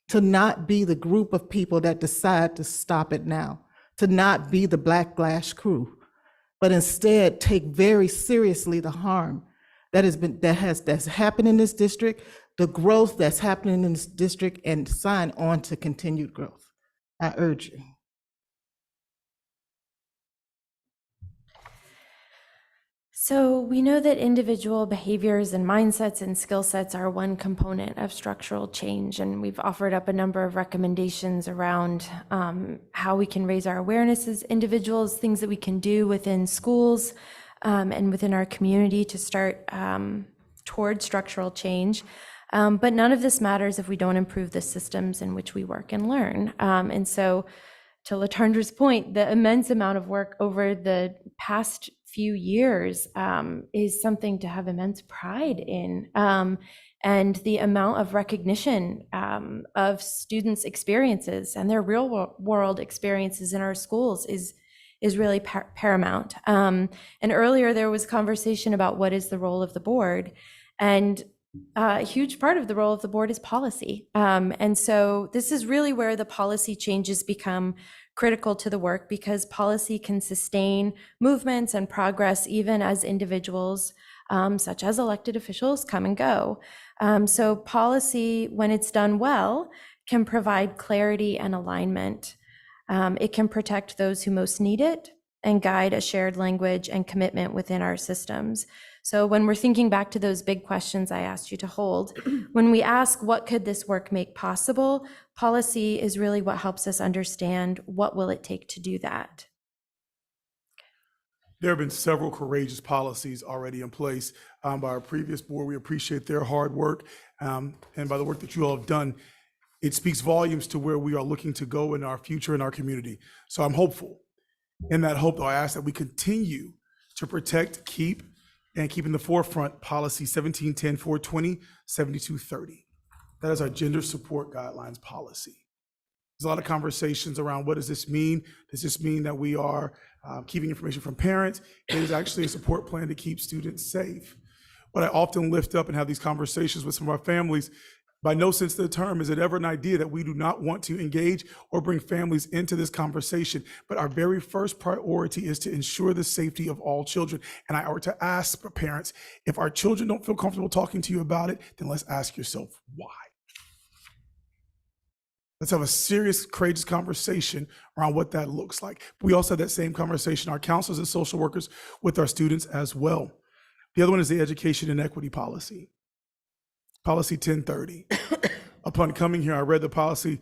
to not be the group of people that decide to stop it now, to not be the Black Glass crew, but instead take very seriously the harm that's happened in this district, the growth that's happening in this district, and sign on to continued growth. I urge you. So we know that individual behaviors and mindsets and skill sets are one component of structural change, and we've offered up a number of recommendations around how we can raise our awareness as individuals, things that we can do within schools and within our community to start toward structural change. But none of this matters if we don't improve the systems in which we work and learn. And so to Latandra's point, the immense amount of work over the past few years is something to have immense pride in. And the amount of recognition of students' experiences and their real world experiences in our schools is really paramount. And earlier there was conversation about what is the role of the board. And a huge part of the role of the board is policy. And so this is really where the policy changes become critical to the work, because policy can sustain movements and progress even as individuals, such as elected officials, come and go. So policy, when it's done well, can provide clarity and alignment. It can protect those who most need it, and guide a shared language and commitment within our systems. So when we're thinking back to those big questions I asked you to hold, when we ask what could this work make possible, policy is really what helps us understand what will it take to do that. There have been several courageous policies already in place by our previous board. We appreciate their hard work, and by the work that you all have done, it speaks volumes to where we are looking to go in our future in our community. So I'm hopeful. In that hope, though, I ask that we continue to protect, keep in the forefront policy 1710 420 7230. That is our gender support guidelines policy. There's a lot of conversations around what does this mean? Does this mean that we are keeping information from parents? It is actually a support plan to keep students safe. What I often lift up and have these conversations with some of our families, by no sense of the term is it ever an idea that we do not want to engage or bring families into this conversation. But our very first priority is to ensure the safety of all children. And I ought to ask parents, if our children don't feel comfortable talking to you about it, then let's ask yourself why. Let's have a serious, courageous conversation around what that looks like. We also have that same conversation, our counselors and social workers, with our students as well. The other one is the education and equity policy. Policy 1030. Upon coming here, I read the policy.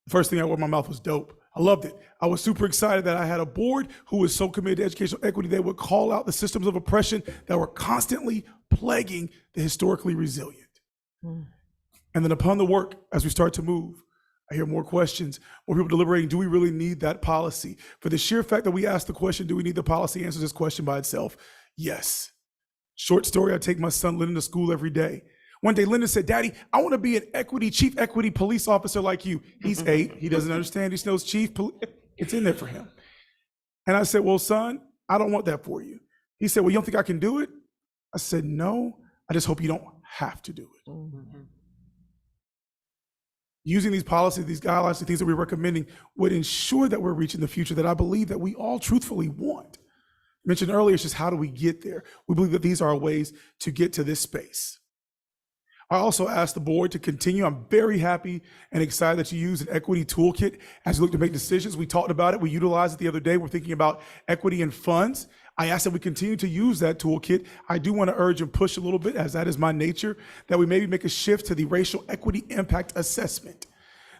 The first thing out of my mouth was dope. I loved it. I was super excited that I had a board who was so committed to educational equity, they would call out the systems of oppression that were constantly plaguing the historically resilient. And then upon the work, as we start to move, I hear more questions, more people deliberating, do we really need that policy? For the sheer fact that we ask the question, do we need the policy, answers this question by itself, yes. Short story, I take my son Lyndon to school every day. One day, Lyndon said, Daddy, I want to be an chief equity police officer like you. He's 8, he doesn't understand, he just knows it's in there for him. And I said, well, son, I don't want that for you. He said, well, you don't think I can do it? I said, no, I just hope you don't have to do it. Using these policies, these guidelines, the things that we're recommending would ensure that we're reaching the future that I believe that we all truthfully want. Mentioned earlier, it's just how do we get there? We believe that these are ways to get to this space. I also asked the board to continue. I'm very happy and excited that you use an equity toolkit as you look to make decisions. We talked about it. We utilized it the other day. We're thinking about equity and funds. I asked that we continue to use that toolkit. I do want to urge and push a little bit, as that is my nature, that we maybe make a shift to the racial equity impact assessment.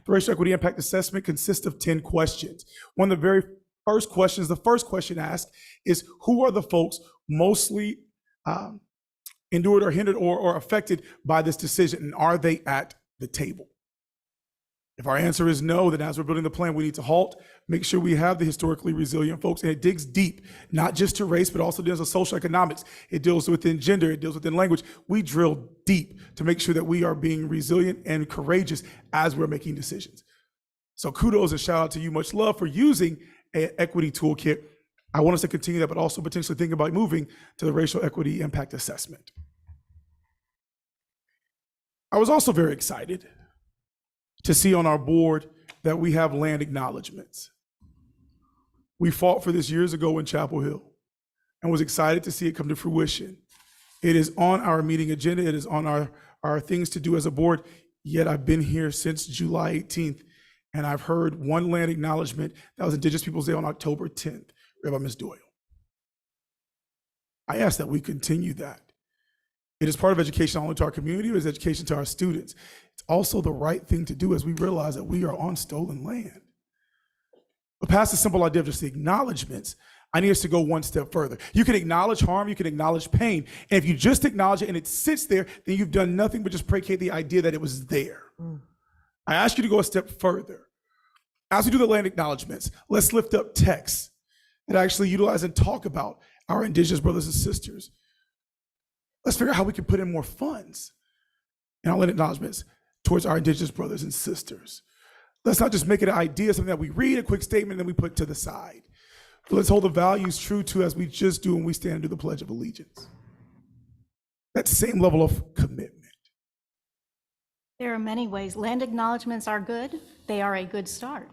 The racial equity impact assessment consists of 10 questions. One of the very first questions, the first question asked is, who are the folks mostly endured or hindered or affected by this decision, and are they at the table? If our answer is no, then as we're building the plan, we need to halt, make sure we have the historically resilient folks, and it digs deep, not just to race, but also deals with social economics. It deals within gender, it deals within language. We drill deep to make sure that we are being resilient and courageous as we're making decisions. So kudos and shout out to you, much love for using an equity toolkit. I want us to continue that, but also potentially think about moving to the racial equity impact assessment. I was also very excited to see on our board that we have land acknowledgements. We fought for this years ago in Chapel Hill and was excited to see it come to fruition. It is on our meeting agenda. It is on our things to do as a board, yet I've been here since July 18th, and I've heard one land acknowledgement that was Indigenous Peoples Day on October 10th, read by Ms. Doyle. I ask that we continue that. It is part of education not only to our community, but it's education to our students. It's also the right thing to do as we realize that we are on stolen land. But past the simple idea of just the acknowledgements, I need us to go one step further. You can acknowledge harm, you can acknowledge pain. And if you just acknowledge it and it sits there, then you've done nothing but just placate the idea that it was there. I ask you to go a step further. As we do the land acknowledgements, let's lift up texts that actually utilize and talk about our Indigenous brothers and sisters. Let's figure out how we can put in more funds in our land acknowledgements towards our Indigenous brothers and sisters. Let's not just make it an idea, something that we read, a quick statement, and then we put to the side. But let's hold the values true to as we just do when we stand and do the Pledge of Allegiance. That same level of commitment. There are many ways. Land acknowledgements are good. They are a good start.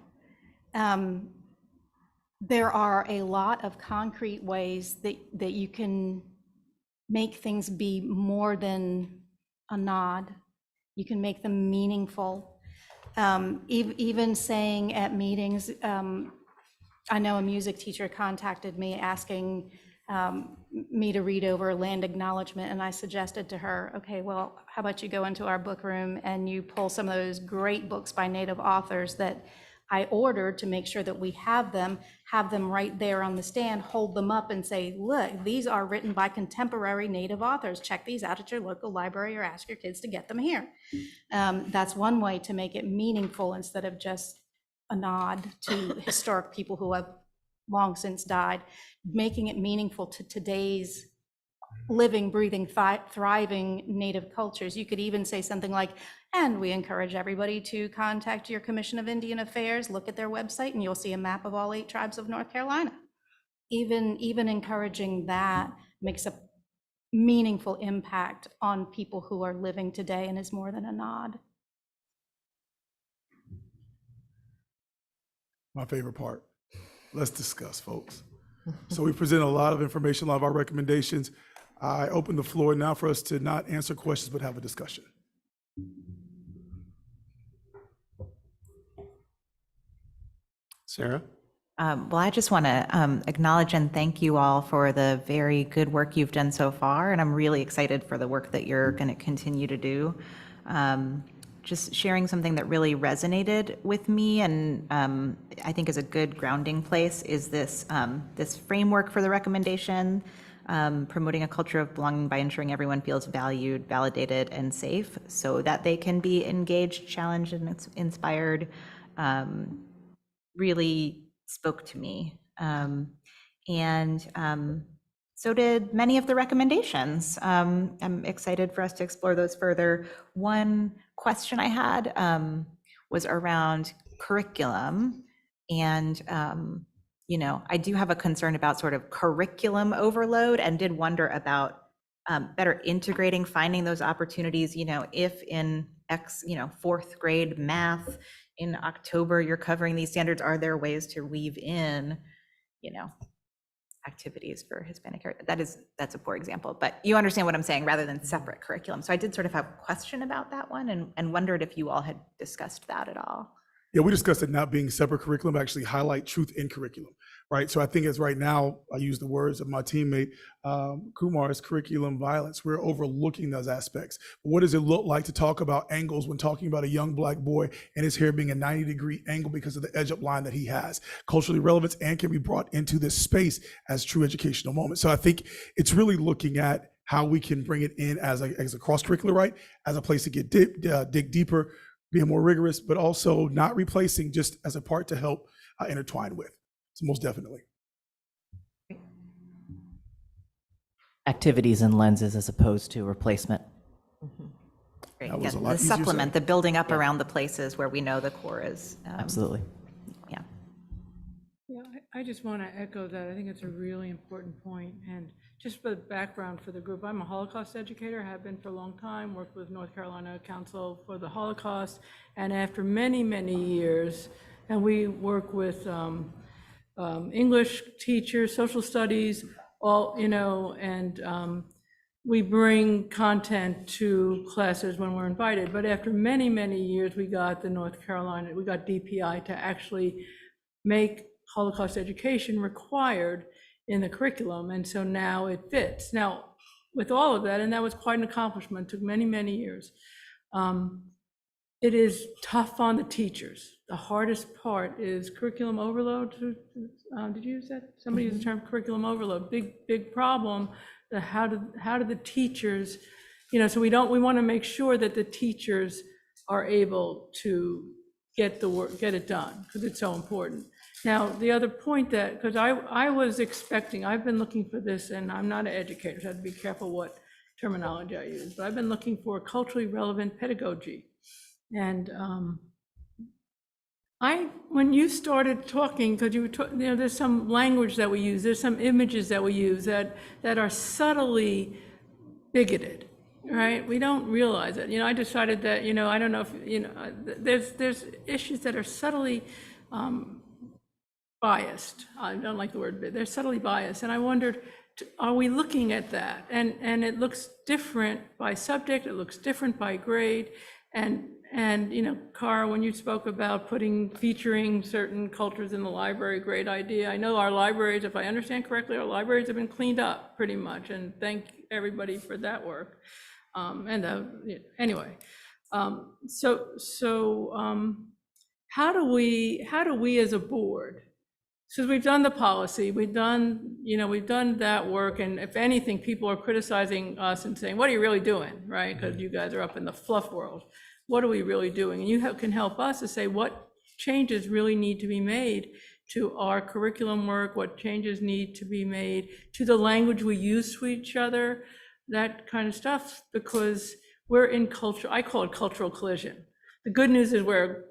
There are a lot of concrete ways that you can make things be more than a nod. You can make them meaningful. Even saying at meetings, I know a music teacher contacted me asking me to read over land acknowledgement, and I suggested to her, okay, well, how about you go into our book room and you pull some of those great books by Native authors that I ordered to make sure that we have them right there on the stand, hold them up and say, look, these are written by contemporary Native authors. Check these out at your local library or ask your kids to get them here. That's one way to make it meaningful instead of just a nod to historic people who have long since died, making it meaningful to today's living, breathing, thriving Native cultures. You could even say something like, and we encourage everybody to contact your Commission of Indian Affairs, look at their website, and you'll see a map of all 8 tribes of North Carolina. Even encouraging that makes a meaningful impact on people who are living today and is more than a nod. My favorite part. Let's discuss, folks. So we present a lot of information, a lot of our recommendations. I open the floor now for us to not answer questions, but have a discussion. Sarah? Well, I just want to acknowledge and thank you all for the very good work you've done so far, and I'm really excited for the work that you're going to continue to do. Just sharing something that really resonated with me and I think is a good grounding place is this framework for the recommendation, promoting a culture of belonging by ensuring everyone feels valued, validated, and safe so that they can be engaged, challenged, and inspired. Really spoke to me. So did many of the recommendations. I'm excited for us to explore those further. One question I had was around curriculum. And, I do have a concern about sort of curriculum overload and did wonder about better integrating, finding those opportunities, if in fourth grade math in October, you're covering these standards, are there ways to weave in, activities for Hispanic heritage? That's a poor example, but you understand what I'm saying, rather than separate curriculum. So I did sort of have a question about that one and wondered if you all had discussed that at all. Yeah, we discussed it not being separate curriculum, actually highlight truth in curriculum, right? So I think as right now, I use the words of my teammate, Kumar's curriculum violence. We're overlooking those aspects. What does it look like to talk about angles when talking about a young Black boy and his hair being a 90-degree angle because of the edge up line that he has? Culturally relevant and can be brought into this space as true educational moments. So I think it's really looking at how we can bring it in as a cross-curricular, right? As a place to get dig deeper, being more rigorous, but also not replacing, just as a part to help intertwine with. So most definitely. Activities and lenses as opposed to replacement. Great. That was a lot The easier supplement, said. the building up around the places where we know the core is. Absolutely. Yeah. Yeah, I just want to echo that. I think it's a really important point. And just for the background for the group, I'm a Holocaust educator, have been for a long time, worked with North Carolina Council for the Holocaust. And after many, many years, and we work with English teachers, social studies, all, and we bring content to classes when we're invited. But after many, many years, we got DPI to actually make Holocaust education required in the curriculum, and so now it fits. Now, with all of that, and that was quite an accomplishment, took many, many years, it is tough on the teachers. The hardest part is curriculum overload. Did you use that? Somebody used the term curriculum overload. Big problem. How do the teachers, so we want to make sure that the teachers are able to get it done, because it's so important. Now, the other point because I was expecting, I've been looking for this, and I'm not an educator, so I have to be careful what terminology I use, but I've been looking for culturally relevant pedagogy. And when you started talking, because you were there's some language that we use, there's some images that we use that are subtly bigoted. Right, we don't realize it. I decided that I don't know if there's issues that are subtly biased. I don't like the word, but they're subtly biased, and I wondered, are we looking at that? And it looks different by subject. It looks different by grade, and And, you know, Cara, when you spoke about featuring certain cultures in the library, great idea. I know our libraries, if I understand correctly, our libraries have been cleaned up pretty much, and thank everybody for that work. Anyway, how do we as a board, because we've done the policy, we've done that work, and if anything, people are criticizing us and saying, what are you really doing, right? Because you guys are up in the fluff world. What are we really doing? And you can help us to say what changes really need to be made to our curriculum work, what changes need to be made to the language we use to each other, that kind of stuff, because we're in culture, I call it cultural collision. The good news is we're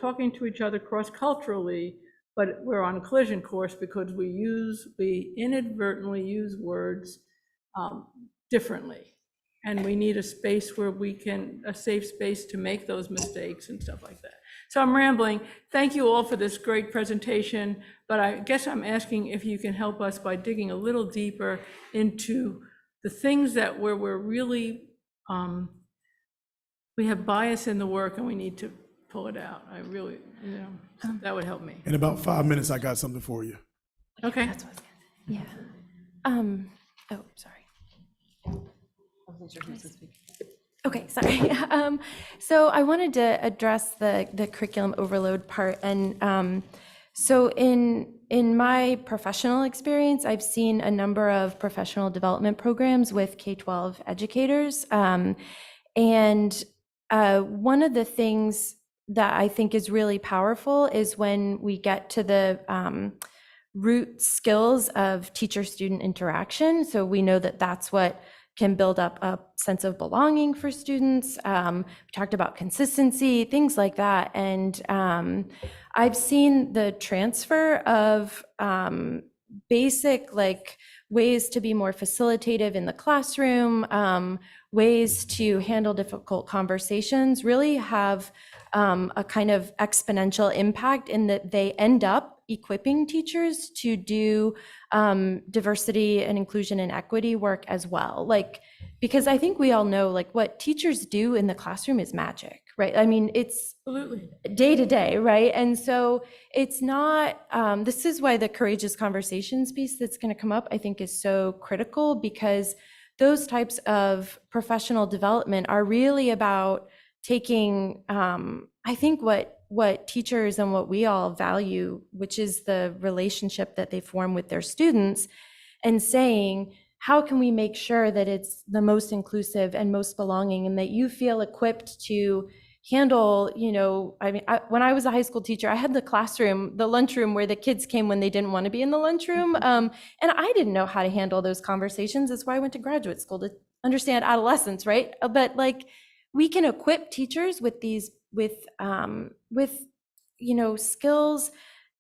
talking to each other cross-culturally, but we're on a collision course because we inadvertently use words differently. And we need a space where a safe space to make those mistakes and stuff like that. So I'm rambling. Thank you all for this great presentation, but I guess I'm asking if you can help us by digging a little deeper into the things where we're really, we have bias in the work and we need to pull it out. I really, that would help me. In about 5 minutes, I got something for you. Okay. That's what I was gonna say. Yeah. Oh, sorry. Okay, sorry. So I wanted to address the curriculum overload part. And so in my professional experience, I've seen a number of professional development programs with K-12 educators. And one of the things that I think is really powerful is when we get to the root skills of teacher-student interaction. So we know that that's what can build up a sense of belonging for students. We talked about consistency, things like that. And I've seen the transfer of basic ways to be more facilitative in the classroom, ways to handle difficult conversations really have a kind of exponential impact in that they end up equipping teachers to do diversity and inclusion and equity work as well. Because I think we all know what teachers do in the classroom is magic, right? I mean, it's absolutely day to day, right? And so it's not, this is why the courageous conversations piece that's going to come up, I think, is so critical, because those types of professional development are really about taking, I think what teachers and what we all value, which is the relationship that they form with their students, and saying, how can we make sure that it's the most inclusive and most belonging, and that you feel equipped to handle, when I was a high school teacher, I had the lunchroom where the kids came when they didn't want to be in the lunchroom. And I didn't know how to handle those conversations. That's why I went to graduate school, to understand adolescence, right? But we can equip teachers with skills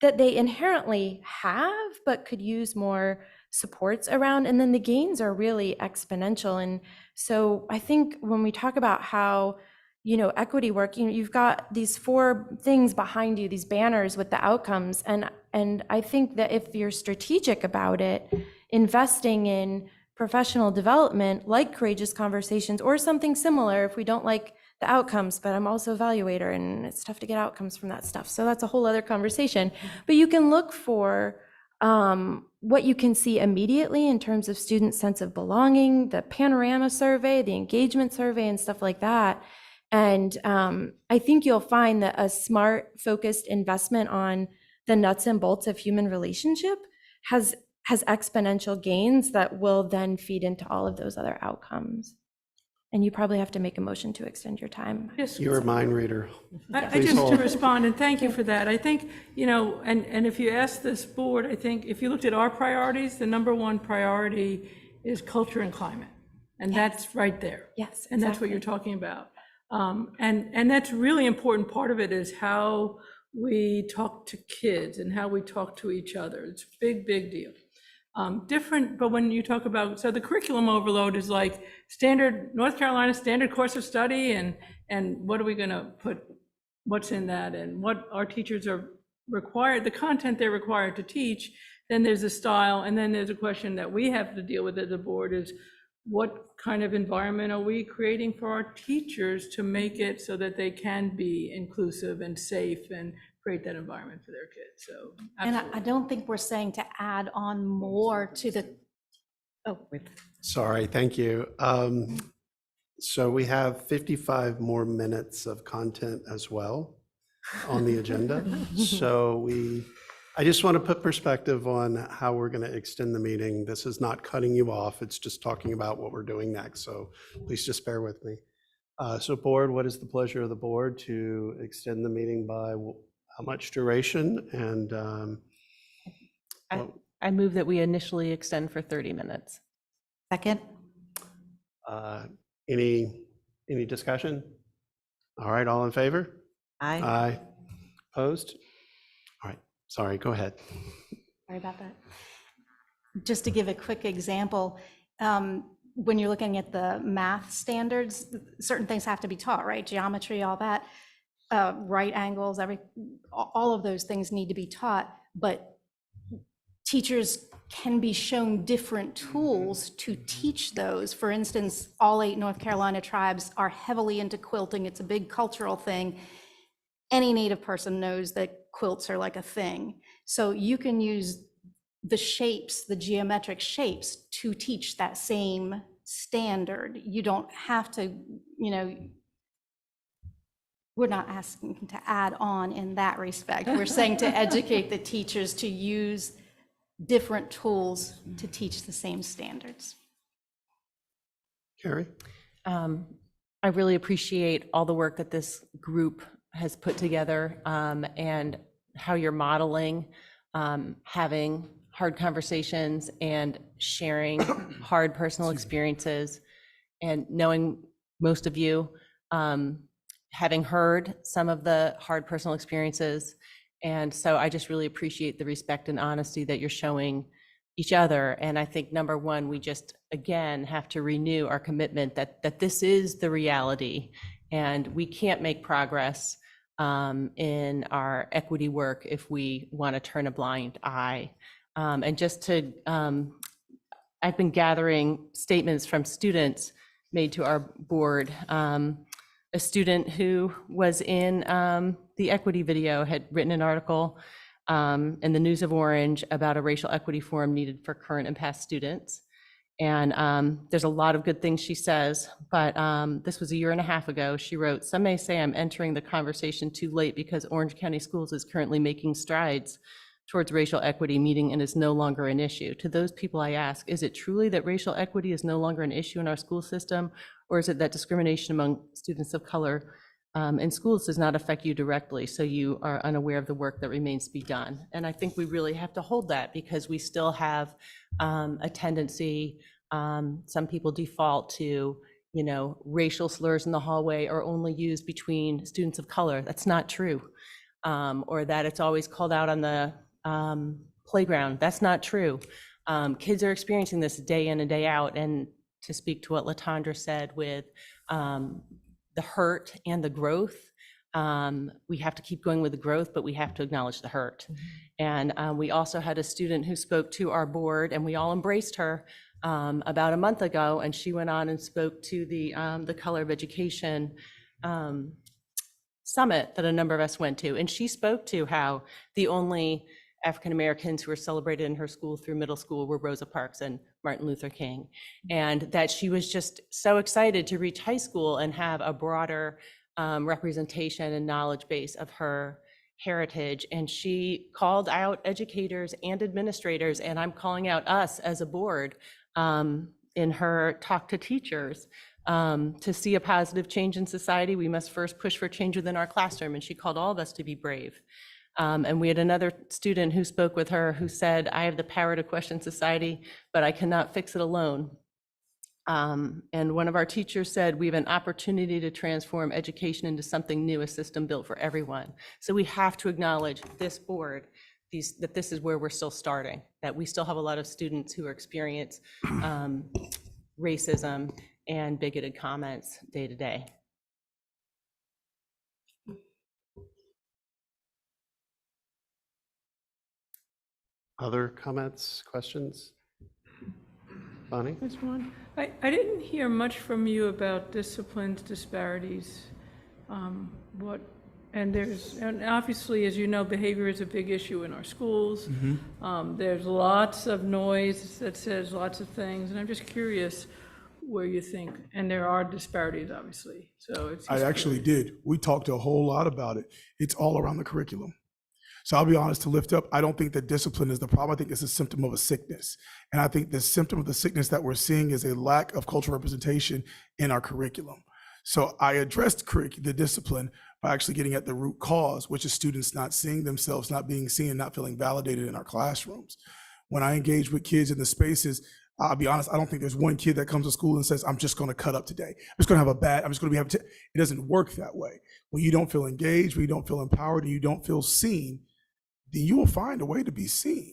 that they inherently have, but could use more supports around. And then the gains are really exponential. And so I think when we talk about how, equity work, you've got these 4 things behind you, these banners with the outcomes. And I think that if you're strategic about it, investing in professional development, like courageous conversations or something similar, if we don't like the outcomes, but I'm also evaluator and it's tough to get outcomes from that stuff. So that's a whole other conversation. But you can look for what you can see immediately in terms of student sense of belonging, the panorama survey, the engagement survey, and stuff like that. And I think you'll find that a smart, focused investment on the nuts and bolts of human relationship has exponential gains that will then feed into all of those other outcomes. And you probably have to make a motion to extend your time. You're a mind reader. I just to respond, and thank you for that. I think, and if you ask this board, I think if you looked at our priorities, the number 1 priority is culture and climate. And that's right there. Yes, and that's what you're talking about. And that's really important. Part of it is how we talk to kids and how we talk to each other. It's a big, big deal. Different, but when you talk about, so the curriculum overload is like standard, North Carolina standard course of study, and what are we going to put, what's in that, and what our teachers are required, the content they're required to teach. Then there's a style, and then there's a question that we have to deal with as a board is, what kind of environment are we creating for our teachers to make it so that they can be inclusive and safe and create that environment for their kids? So, And absolutely. I don't think we're saying to add on more to the, oh, wait. Sorry, thank you. So we have 55 more minutes of content as well on the agenda. So I just want to put perspective on how we're going to extend the meeting. This is not cutting you off. It's just talking about what we're doing next. So please just bear with me. So board, what is the pleasure of the board to extend the meeting by how much duration? And I move that we initially extend for 30 minutes. Second. Any discussion? All right, all in favor? Aye. Aye. Opposed? All right, sorry, go ahead. Sorry about that. Just to give a quick example, when you're looking at the math standards, certain things have to be taught, right? Geometry, all that, right angles, all of those things need to be taught, but teachers can be shown different tools to teach those. For instance, all 8 North Carolina tribes are heavily into quilting. It's a big cultural thing. Any Native person knows that quilts are like a thing. So you can use the shapes, the geometric shapes, to teach that same standard. You don't have to, we're not asking to add on in that respect. We're saying to educate the teachers to use different tools to teach the same standards. Carrie? I really appreciate all the work that this group has put together and how you're modeling having hard conversations and sharing hard personal experiences, and knowing most of you, having heard some of the hard personal experiences. And so I just really appreciate the respect and honesty that you're showing each other. And I think, number one, we just, again, have to renew our commitment that this is the reality, and we can't make progress in our equity work if we want to turn a blind eye. And just to, I've been gathering statements from students made to our board. A student who was in the equity video had written an article in the News of Orange about a racial equity forum needed for current and past students. And there's a lot of good things she says, but this was 1.5 years ago. She wrote, "Some may say I'm entering the conversation too late because Orange County Schools is currently making strides towards racial equity meeting and is no longer an issue. To those people I ask, is it truly that racial equity is no longer an issue in our school system? Or is it that discrimination among students of color in schools does not affect you directly, so you are unaware of the work that remains to be done?" And I think we really have to hold that, because we still have a tendency, some people default to, racial slurs in the hallway are only used between students of color. That's not true. Or that it's always called out on the playground. That's not true. Kids are experiencing this day in and day out. And to speak to what LaTondra said with the hurt and the growth, we have to keep going with the growth, but we have to acknowledge the hurt. And we also had a student who spoke to our board, and we all embraced her about a month ago, and she went on and spoke to the Color of Education summit that a number of us went to. And she spoke to how the only African Americans who were celebrated in her school through middle school were Rosa Parks and Martin Luther King, and that she was just so excited to reach high school and have a broader representation and knowledge base of her heritage. And she called out educators and administrators, and I'm calling out us as a board in her talk to teachers. To see a positive change in society, we must first push for change within our classroom, and she called all of us to be brave. And we had another student who spoke with her who said, "I have the power to question society, but I cannot fix it alone." And one of our teachers said, "We have an opportunity to transform education into something new, a system built for everyone." So we have to acknowledge, this board, that this is where we're still starting, that we still have a lot of students who experience racism and bigoted comments day to day. Other comments, questions? Bonnie? Ms. Juan, I didn't hear much from you about disciplines disparities. And obviously, as you know, behavior is a big issue in our schools. There's lots of noise that says lots of things, and I'm just curious where you think, and there are disparities, obviously, so it's. I actually did. We talked a whole lot about it. It's all around the curriculum. So I'll be honest, to lift up, I don't think that discipline is the problem. I think it's a symptom of a sickness. And I think the symptom of the sickness that we're seeing is a lack of cultural representation in our curriculum. So I addressed the discipline by actually getting at the root cause, which is students not seeing themselves, not being seen, not feeling validated in our classrooms. When I engage with kids in the spaces, I'll be honest, I don't think there's one kid that comes to school and says, I'm just going to cut up today. I'm just going to have I'm just going to be it doesn't work that way. When you don't feel engaged, when you don't feel empowered, and you don't feel seen, then you will find a way to be seen.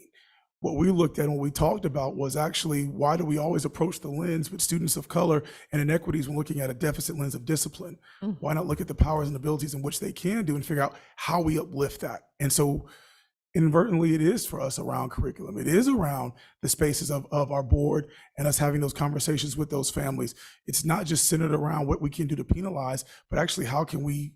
What we looked at and what we talked about was actually, why do we always approach the lens with students of color and inequities when looking at a deficit lens of discipline? Why not look at the powers and abilities in which they can do and figure out how we uplift that? And so inadvertently, it is for us around curriculum. It is around the spaces of our board and us having those conversations with those families. It's not just centered around what we can do to penalize, but actually how can we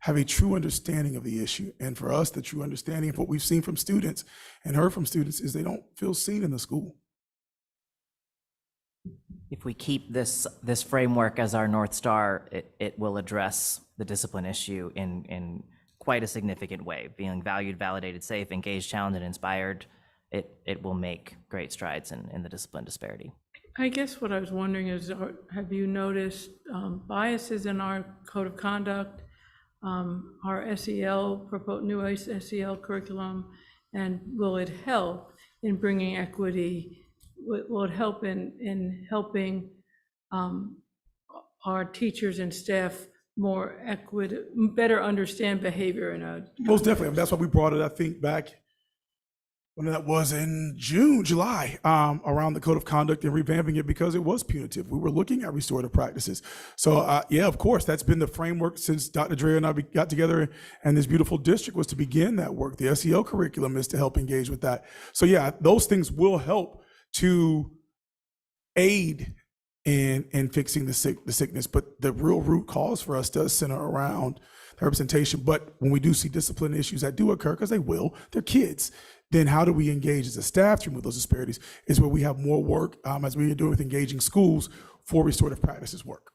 have a true understanding of the issue. And for us, the true understanding of what we've seen from students and heard from students is they don't feel seen in the school. If we keep this framework as our North Star, it will address the discipline issue in quite a significant way. Being valued, validated, safe, engaged, challenged, and inspired, it will make great strides in the discipline disparity. I guess what I was wondering is, have you noticed biases in our code of conduct, our SEL, new SEL curriculum, and will it help in bringing equity? Will it help in helping our teachers and staff better understand behavior in a? Most definitely. That's why we brought it, I think, back when that was in July, around the code of conduct and revamping it because it was punitive. We were looking at restorative practices. So yeah, of course, that's been the framework since Dr. Dre and I got together and this beautiful district was to begin that work. The SEL curriculum is to help engage with that. So yeah, those things will help to aid in fixing the sickness, but the real root cause for us does center around the representation. But when we do see discipline issues that do occur, because they will, they're kids, then how do we engage as a staff to remove those disparities is where we have more work, as we are doing with engaging schools for restorative practices work.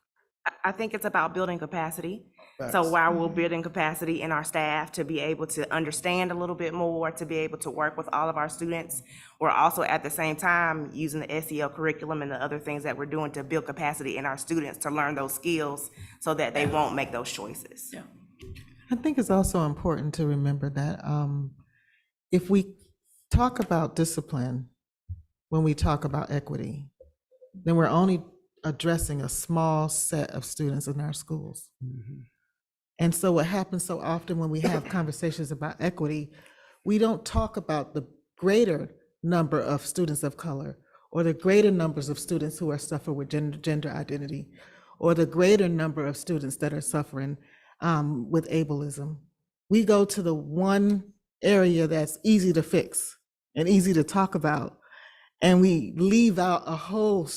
I think it's about building capacity. Facts. So while we're building capacity in our staff to be able to understand a little bit more, to be able to work with all of our students, we're also at the same time using the SEL curriculum and the other things that we're doing to build capacity in our students to learn those skills so that they won't make those choices. Yeah. I think it's also important to remember that if we talk about discipline when we talk about equity, then we're only addressing a small set of students in our schools. And so what happens so often when we have conversations about equity, we don't talk about the greater number of students of color or the greater numbers of students who are suffering with gender identity or the greater number of students that are suffering with ableism. We go to the one area that's easy to fix and easy to talk about, and we leave out a whole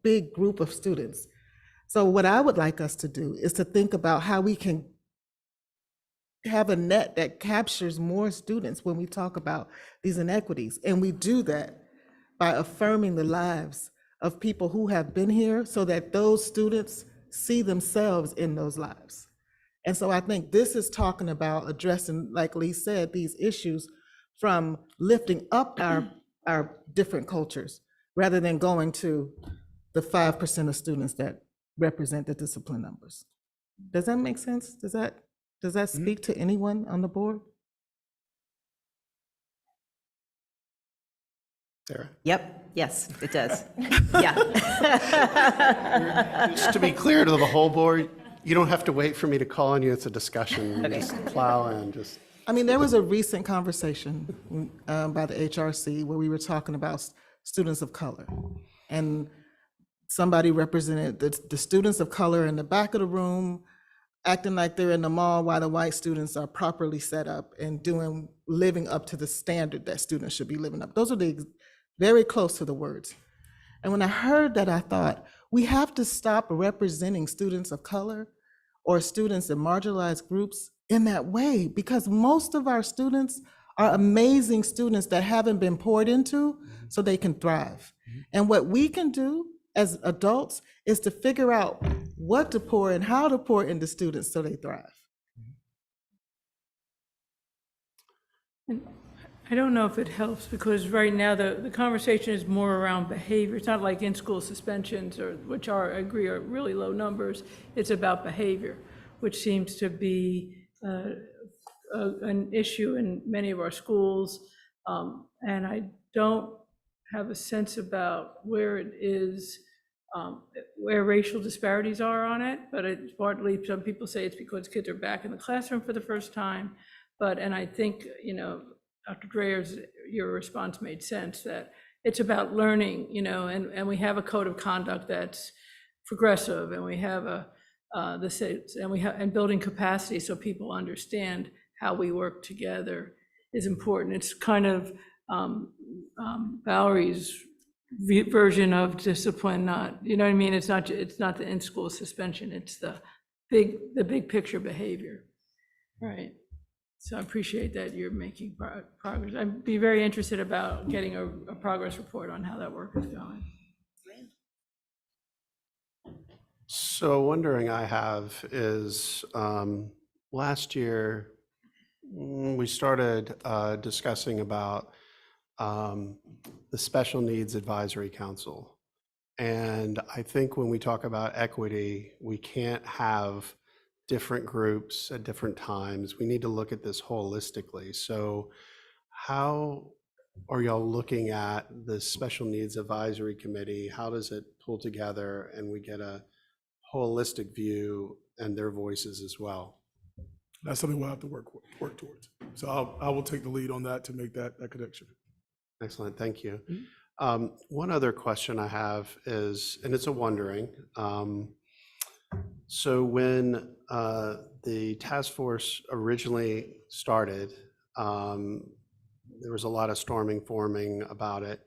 big group of students. So what I would like us to do is to think about how we can have a net that captures more students when we talk about these inequities. And we do that by affirming the lives of people who have been here so that those students see themselves in those lives. And so I think this is talking about addressing, like Lee said, these issues from lifting up our different cultures rather than going to the 5% of students that represent the discipline numbers. Does that make sense? Does that speak to anyone on the board? Sarah? Yep, yes, it does. Yeah. Just to be clear to the whole board, you don't have to wait for me to call on you. It's a discussion. Okay. Just plow and just. I mean, there was a recent conversation by the HRC where we were talking about students of color. And somebody represented the students of color in the back of the room, acting like they're in the mall while the white students are properly set up and living up to the standard that students should be living up. Those are the very close to the words. And when I heard that, I thought, we have to stop representing students of color or students in marginalized groups in that way, because most of our students are amazing students that haven't been poured into so they can thrive. And what we can do as adults is to figure out what to pour and how to pour into students so they thrive. I don't know if it helps, because right now the conversation is more around behavior. It's not like in-school suspensions, which I agree are really low numbers. It's about behavior, which seems to be an issue in many of our schools. And I don't have a sense about where it is, where racial disparities are on it, but it's partly, some people say it's because kids are back in the classroom for the first time. And I think, Dr. Dreyer's, your response made sense, that it's about learning, and we have a code of conduct that's progressive, and we have and building capacity so people understand how we work together is important. It's kind of Valerie's version of discipline, not, you know what I mean? It's not the in-school suspension, it's the big picture behavior, right? So I appreciate that you're making progress. I'd be very interested about getting a progress report on how that work is going. So wondering I have is, last year, we started discussing about the Special Needs Advisory Council. And I think when we talk about equity, we can't have different groups at different times. We need to look at this holistically. So how are y'all looking at the Special Needs Advisory Committee? How does it pull together and we get a holistic view and their voices as well? That's something we'll have to work towards. So I will take the lead on that to make that connection. Excellent, thank you. One other question I have is, and it's a wondering, so when the task force originally started, there was a lot of forming about it.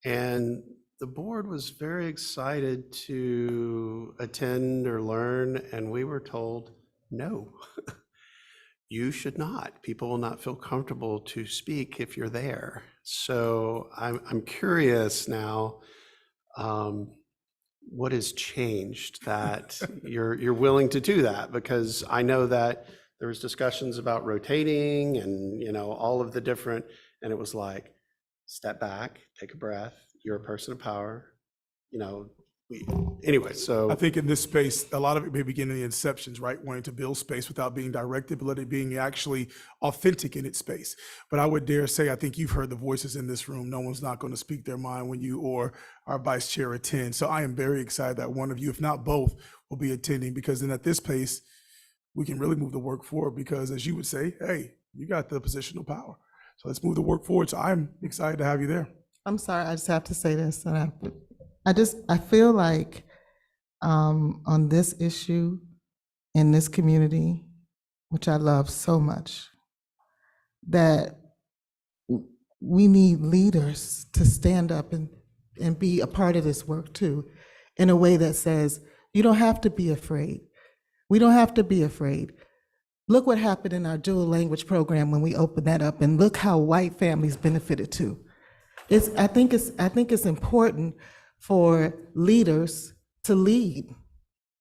And the board was very excited to attend or learn, and we were told, no, you should not. People will not feel comfortable to speak if you're there. So I'm curious now, what has changed that you're willing to do that? Because I know that there was discussions about rotating and all of the different, and it was like, step back, take a breath. You're a person of power. Anyway, so I think in this space, a lot of it may begin in the inceptions, right? Wanting to build space without being directed, but let it being actually authentic in its space. But I would dare say, I think you've heard the voices in this room. No one's not going to speak their mind when you or our vice chair attend. So I am very excited that one of you, if not both, will be attending, because then at this pace, we can really move the work forward, because as you would say, hey, you got the positional power. So let's move the work forward. So I'm excited to have you there. I'm sorry, I just have to say this, and I feel like on this issue in this community, which I love so much, that we need leaders to stand up and be a part of this work too, in a way that says, you don't have to be afraid. We don't have to be afraid. Look what happened in our dual language program when we opened that up, and look how white families benefited too. I think it's important for leaders to lead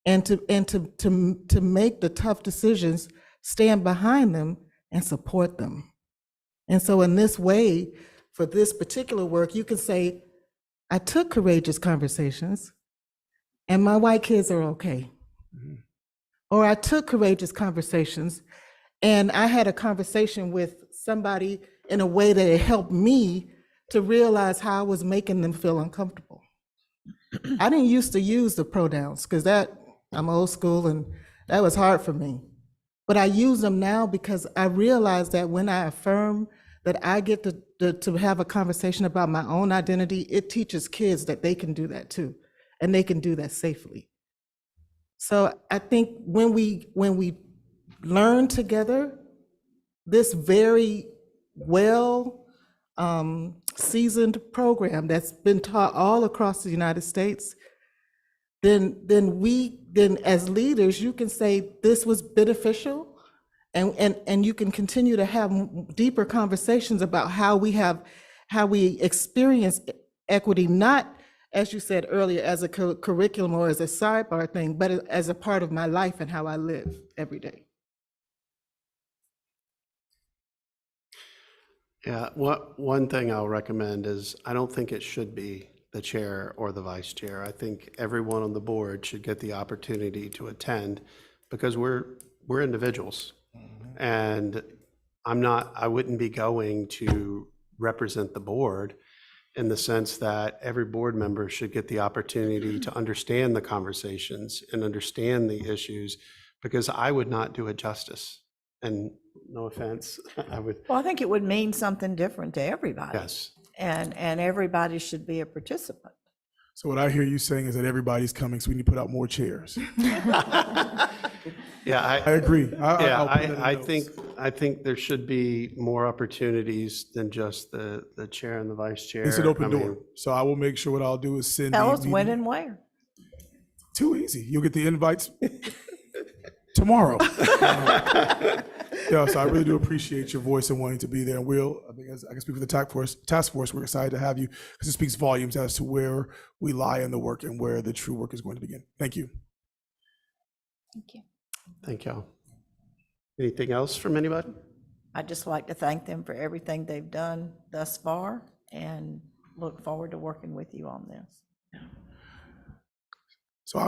and to make the tough decisions, stand behind them and support them. And so in this way, for this particular work, you can say, I took courageous conversations and my white kids are okay. Mm-hmm. Or I took courageous conversations and I had a conversation with somebody in a way that it helped me to realize how I was making them feel uncomfortable. I didn't used to use the pronouns because I'm old school and that was hard for me. But I use them now because I realize that when I affirm that I get to have a conversation about my own identity, it teaches kids that they can do that too, and they can do that safely. So I think when we learn together this very well seasoned program that's been taught all across the United States, then as leaders, you can say this was beneficial, and you can continue to have deeper conversations about how we experience equity, not, as you said earlier, as a curriculum or as a sidebar thing, but as a part of my life and how I live every day. Yeah, one thing I'll recommend is I don't think it should be the chair or the vice chair. I think everyone on the board should get the opportunity to attend, because we're individuals. And I wouldn't be going to represent the board in the sense that every board member should get the opportunity to understand the conversations and understand the issues, because I would not do it justice. And no offense, I would. Well, I think it would mean something different to everybody. Yes. And everybody should be a participant. So what I hear you saying is that everybody's coming, so we need to put out more chairs. Yeah, I agree. I think there should be more opportunities than just the chair and the vice chair. It's an open I mean, door. So I will make sure what I'll do is send. Tell us when and where. Too easy. You'll get the invites tomorrow. Yeah, so I really do appreciate your voice and wanting to be there. And I think I can speak for the task force. We're excited to have you, because it speaks volumes as to where we lie in the work and where the true work is going to begin. Thank you. Thank you. Thank y'all. Anything else from anybody? I'd just like to thank them for everything they've done thus far, and look forward to working with you on this. So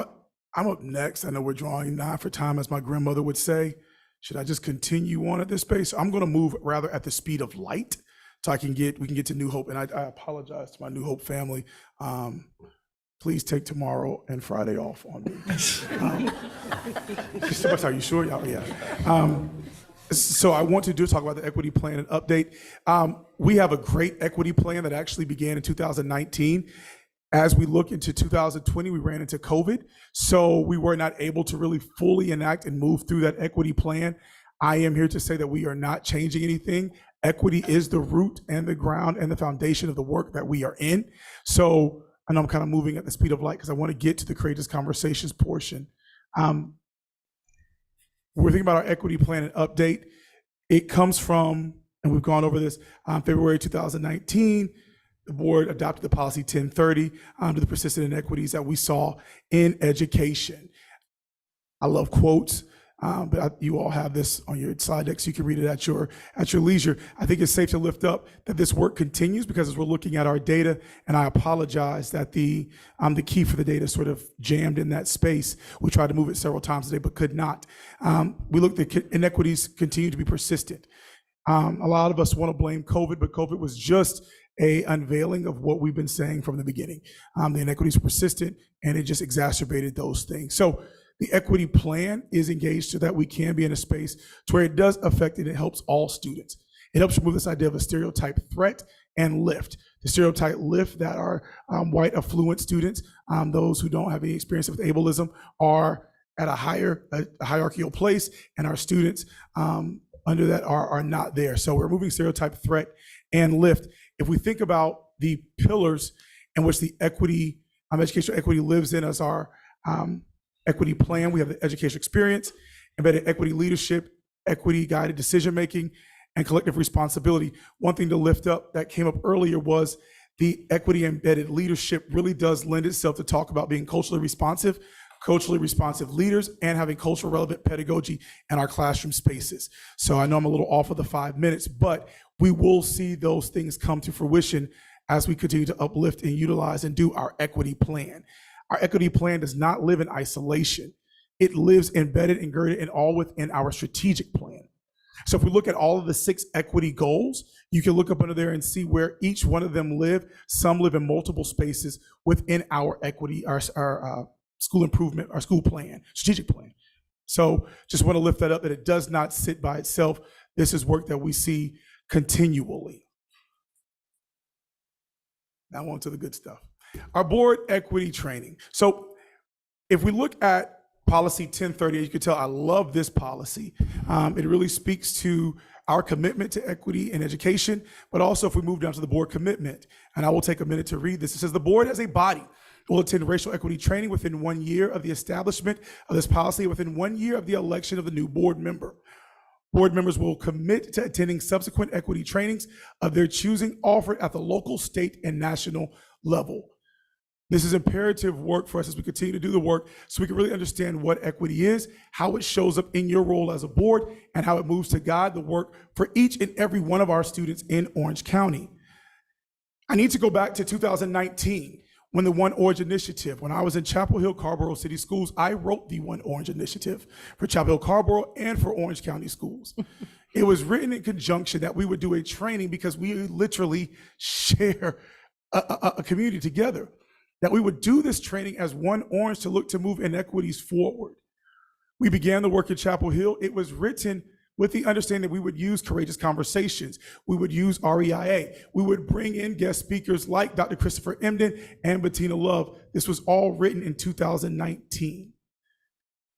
I'm up next. I know we're drawing nigh for time, as my grandmother would say. Should I just continue on at this pace? I'm going to move rather at the speed of light, so we can get to New Hope. And I apologize to my New Hope family. Please take tomorrow and Friday off on me. Are you sure? Yeah. So I want to talk about the equity plan and update. We have a great equity plan that actually began in 2019. As we look into 2020, we ran into COVID, so we were not able to really fully enact and move through that equity plan. I am here to say that we are not changing anything. Equity is the root and the ground and the foundation of the work that we are in. So, and I'm kind of moving at the speed of light because I want to get to the Courageous Conversations portion. We're thinking about our equity plan and update. It comes from, and we've gone over this, February 2019, the board adopted the policy 1030 to the persistent inequities that we saw in education. I love quotes, but you all have this on your slide deck, so you can read it at your leisure. I think it's safe to lift up that this work continues, because as we're looking at our data, and I apologize that the key for the data sort of jammed in that space. We tried to move it several times today, but could not. We looked at inequities continue to be persistent. A lot of us want to blame COVID, but COVID was just a unveiling of what we've been saying from the beginning. The inequities were persistent, and it just exacerbated those things. So the equity plan is engaged so that we can be in a space to where it does affect and it helps all students. It helps remove this idea of a stereotype threat and lift. The stereotype lift that our white affluent students, those who don't have any experience with ableism, are at a hierarchical place, and our students under that are not there. So we're removing stereotype threat and lift. If we think about the pillars in which the equity, educational equity lives in as our equity plan, we have the education experience, embedded equity leadership, equity guided decision-making, and collective responsibility. One thing to lift up that came up earlier was the equity embedded leadership really does lend itself to talk about being culturally responsive leaders, and having culturally relevant pedagogy in our classroom spaces. So I know I'm a little off of the 5 minutes, but we will see those things come to fruition as we continue to uplift and utilize and do our equity plan. Our equity plan does not live in isolation. It lives embedded and girded and all within our strategic plan. So if we look at all of the 6 equity goals, you can look up under there and see where each one of them live. Some live in multiple spaces within our equity, our school improvement, our school plan, strategic plan. So just want to lift that up, that it does not sit by itself. This is work that we see continually. Now on to the good stuff. Our board equity training. So if we look at policy 1030, you can tell I love this policy. It really speaks to our commitment to equity in education, but also if we move down to the board commitment, and I will take a minute to read this. It says the board as a body will attend racial equity training within 1 year of the establishment of this policy, within 1 year of the election of the new board member. Board members will commit to attending subsequent equity trainings of their choosing offered at the local, state, and national level. This is imperative work for us as we continue to do the work so we can really understand what equity is, how it shows up in your role as a board, and how it moves to guide the work for each and every one of our students in Orange County. I need to go back to 2019 when the One Orange Initiative, when I was in Chapel Hill, Carrboro City Schools, I wrote the One Orange Initiative for Chapel Hill, Carrboro, and for Orange County Schools. It was written in conjunction that we would do a training because we literally share a community together, that we would do this training as One Orange to look to move inequities forward. We began the work in Chapel Hill. It was written with the understanding that we would use courageous conversations. We would use REIA. We would bring in guest speakers like Dr. Christopher Emden and Bettina Love. This was all written in 2019.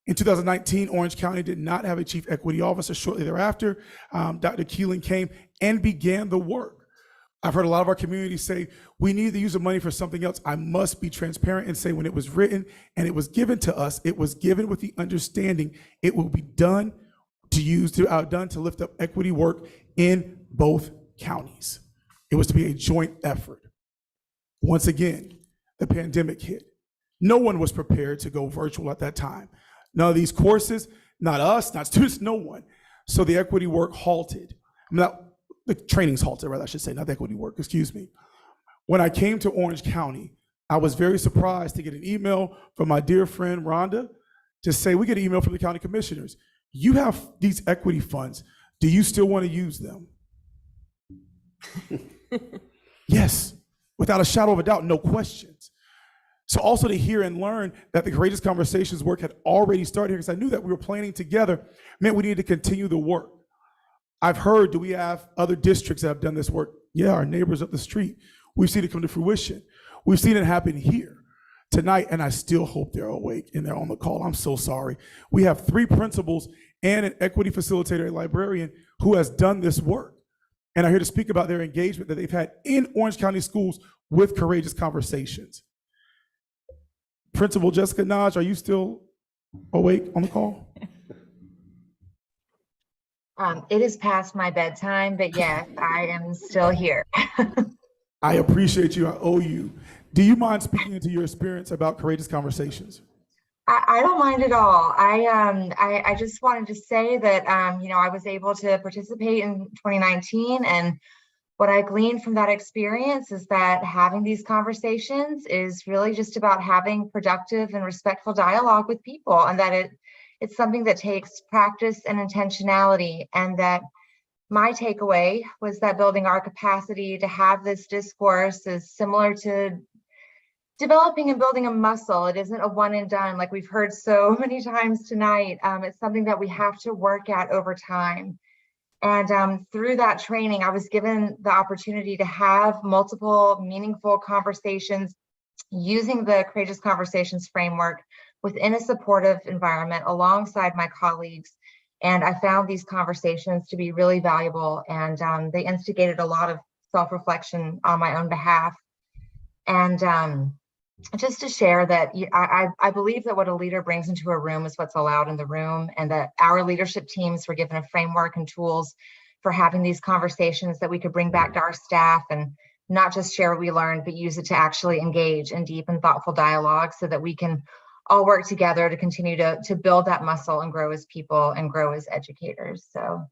In 2019, Orange County did not have a chief equity officer. Shortly thereafter, Dr. Keelan came and began the work. I've heard a lot of our community say, we need to use the money for something else. I must be transparent and say when it was written and it was given to us, it was given with the understanding it will be done to lift up equity work in both counties. It was to be a joint effort. Once again, the pandemic hit. No one was prepared to go virtual at that time. None of these courses, not us, not students, no one. So the equity work halted. The trainings halted, rather, I should say, not the equity work, excuse me. When I came to Orange County, I was very surprised to get an email from my dear friend Rhonda to say, we get an email from the county commissioners. You have these equity funds. Do you still want to use them? Yes, without a shadow of a doubt, no questions. So also to hear and learn that the Courageous Conversations work had already started here, because I knew that we were planning together, meant we needed to continue the work. I've heard, do we have other districts that have done this work? Yeah, our neighbors up the street. We've seen it come to fruition. We've seen it happen here tonight, and I still hope they're awake and they're on the call. I'm so sorry. We have 3 principals and an equity facilitator, a librarian, who has done this work. And I'm here to speak about their engagement that they've had in Orange County schools with Courageous Conversations. Principal Jessica Naj, are you still awake on the call? It is past my bedtime, but yes, I am still here. I appreciate you. I owe you. Do you mind speaking into your experience about Courageous Conversations? I don't mind at all. I just wanted to say that I was able to participate in 2019, and what I gleaned from that experience is that having these conversations is really just about having productive and respectful dialogue with people, and that it's something that takes practice and intentionality, and that my takeaway was that building our capacity to have this discourse is similar to developing and building a muscle. It isn't a one and done like we've heard so many times tonight. It's something that we have to work at over time. And through that training, I was given the opportunity to have multiple meaningful conversations using the Courageous Conversations framework within a supportive environment alongside my colleagues. And I found these conversations to be really valuable, and they instigated a lot of self-reflection on my own behalf. And just to share that I believe that what a leader brings into a room is what's allowed in the room, and that our leadership teams were given a framework and tools for having these conversations that we could bring back to our staff and not just share what we learned, but use it to actually engage in deep and thoughtful dialogue so that we can all work together to continue to build that muscle and grow as people and grow as educators. So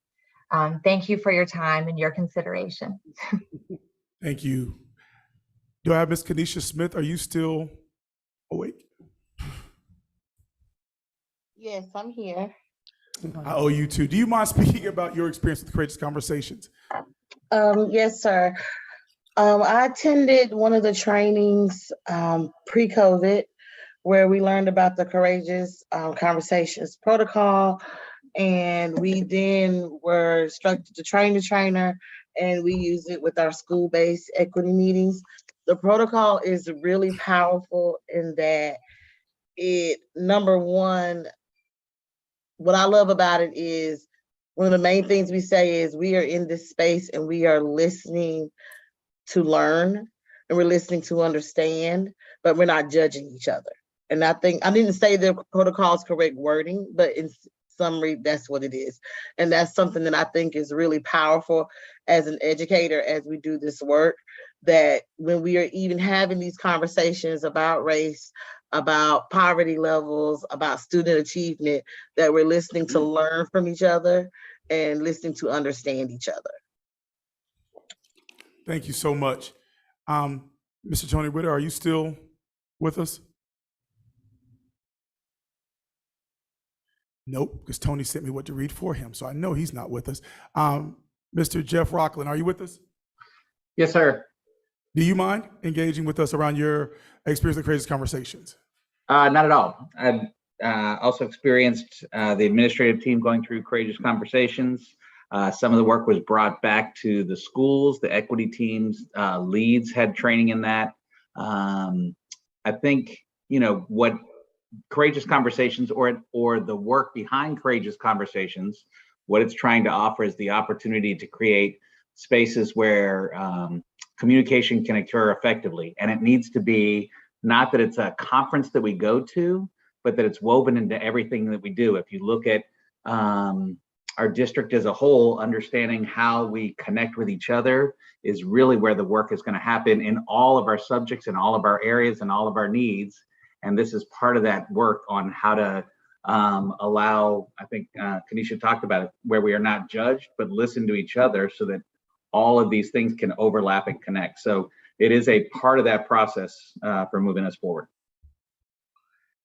thank you for your time and your consideration. Thank you. Do I have Ms. Kanisha Smith? Are you still awake? Yes, I'm here. I owe you too. Do you mind speaking about your experience with Courageous Conversations? Yes, sir. I attended one of the trainings pre-COVID where we learned about the Courageous Conversations protocol, and we then were instructed to train the trainer, and we use it with our school-based equity meetings. The protocol is really powerful in that number one, what I love about it is one of the main things we say is we are in this space and we are listening to learn and we're listening to understand, but we're not judging each other. And I think, I didn't say the protocol's correct wording, but in summary, that's what it is. And that's something that I think is really powerful as an educator as we do this work, that when we are even having these conversations about race, about poverty levels, about student achievement, that we're listening to learn from each other and listening to understand each other. Thank you so much. Mr. Tony Witter, are you still with us? Nope, because Tony sent me what to read for him, so I know he's not with us. Mr. Jeff Rockland, are you with us? Yes, sir. Do you mind engaging with us around your experience with Courageous Conversations? Not at all. I've also experienced the administrative team going through Courageous Conversations. Some of the work was brought back to the schools. The equity teams leads had training in that. I think, what Courageous Conversations or the work behind Courageous Conversations, what it's trying to offer is the opportunity to create spaces where communication can occur effectively. And it needs to be not that it's a conference that we go to, but that it's woven into everything that we do. If you look at our district as a whole, understanding how we connect with each other is really where the work is going to happen in all of our subjects, in all of our areas, and all of our needs. And this is part of that work on how to allow, I think Kanisha talked about it, where we are not judged, but listen to each other so that all of these things can overlap and connect. So it is a part of that process for moving us forward.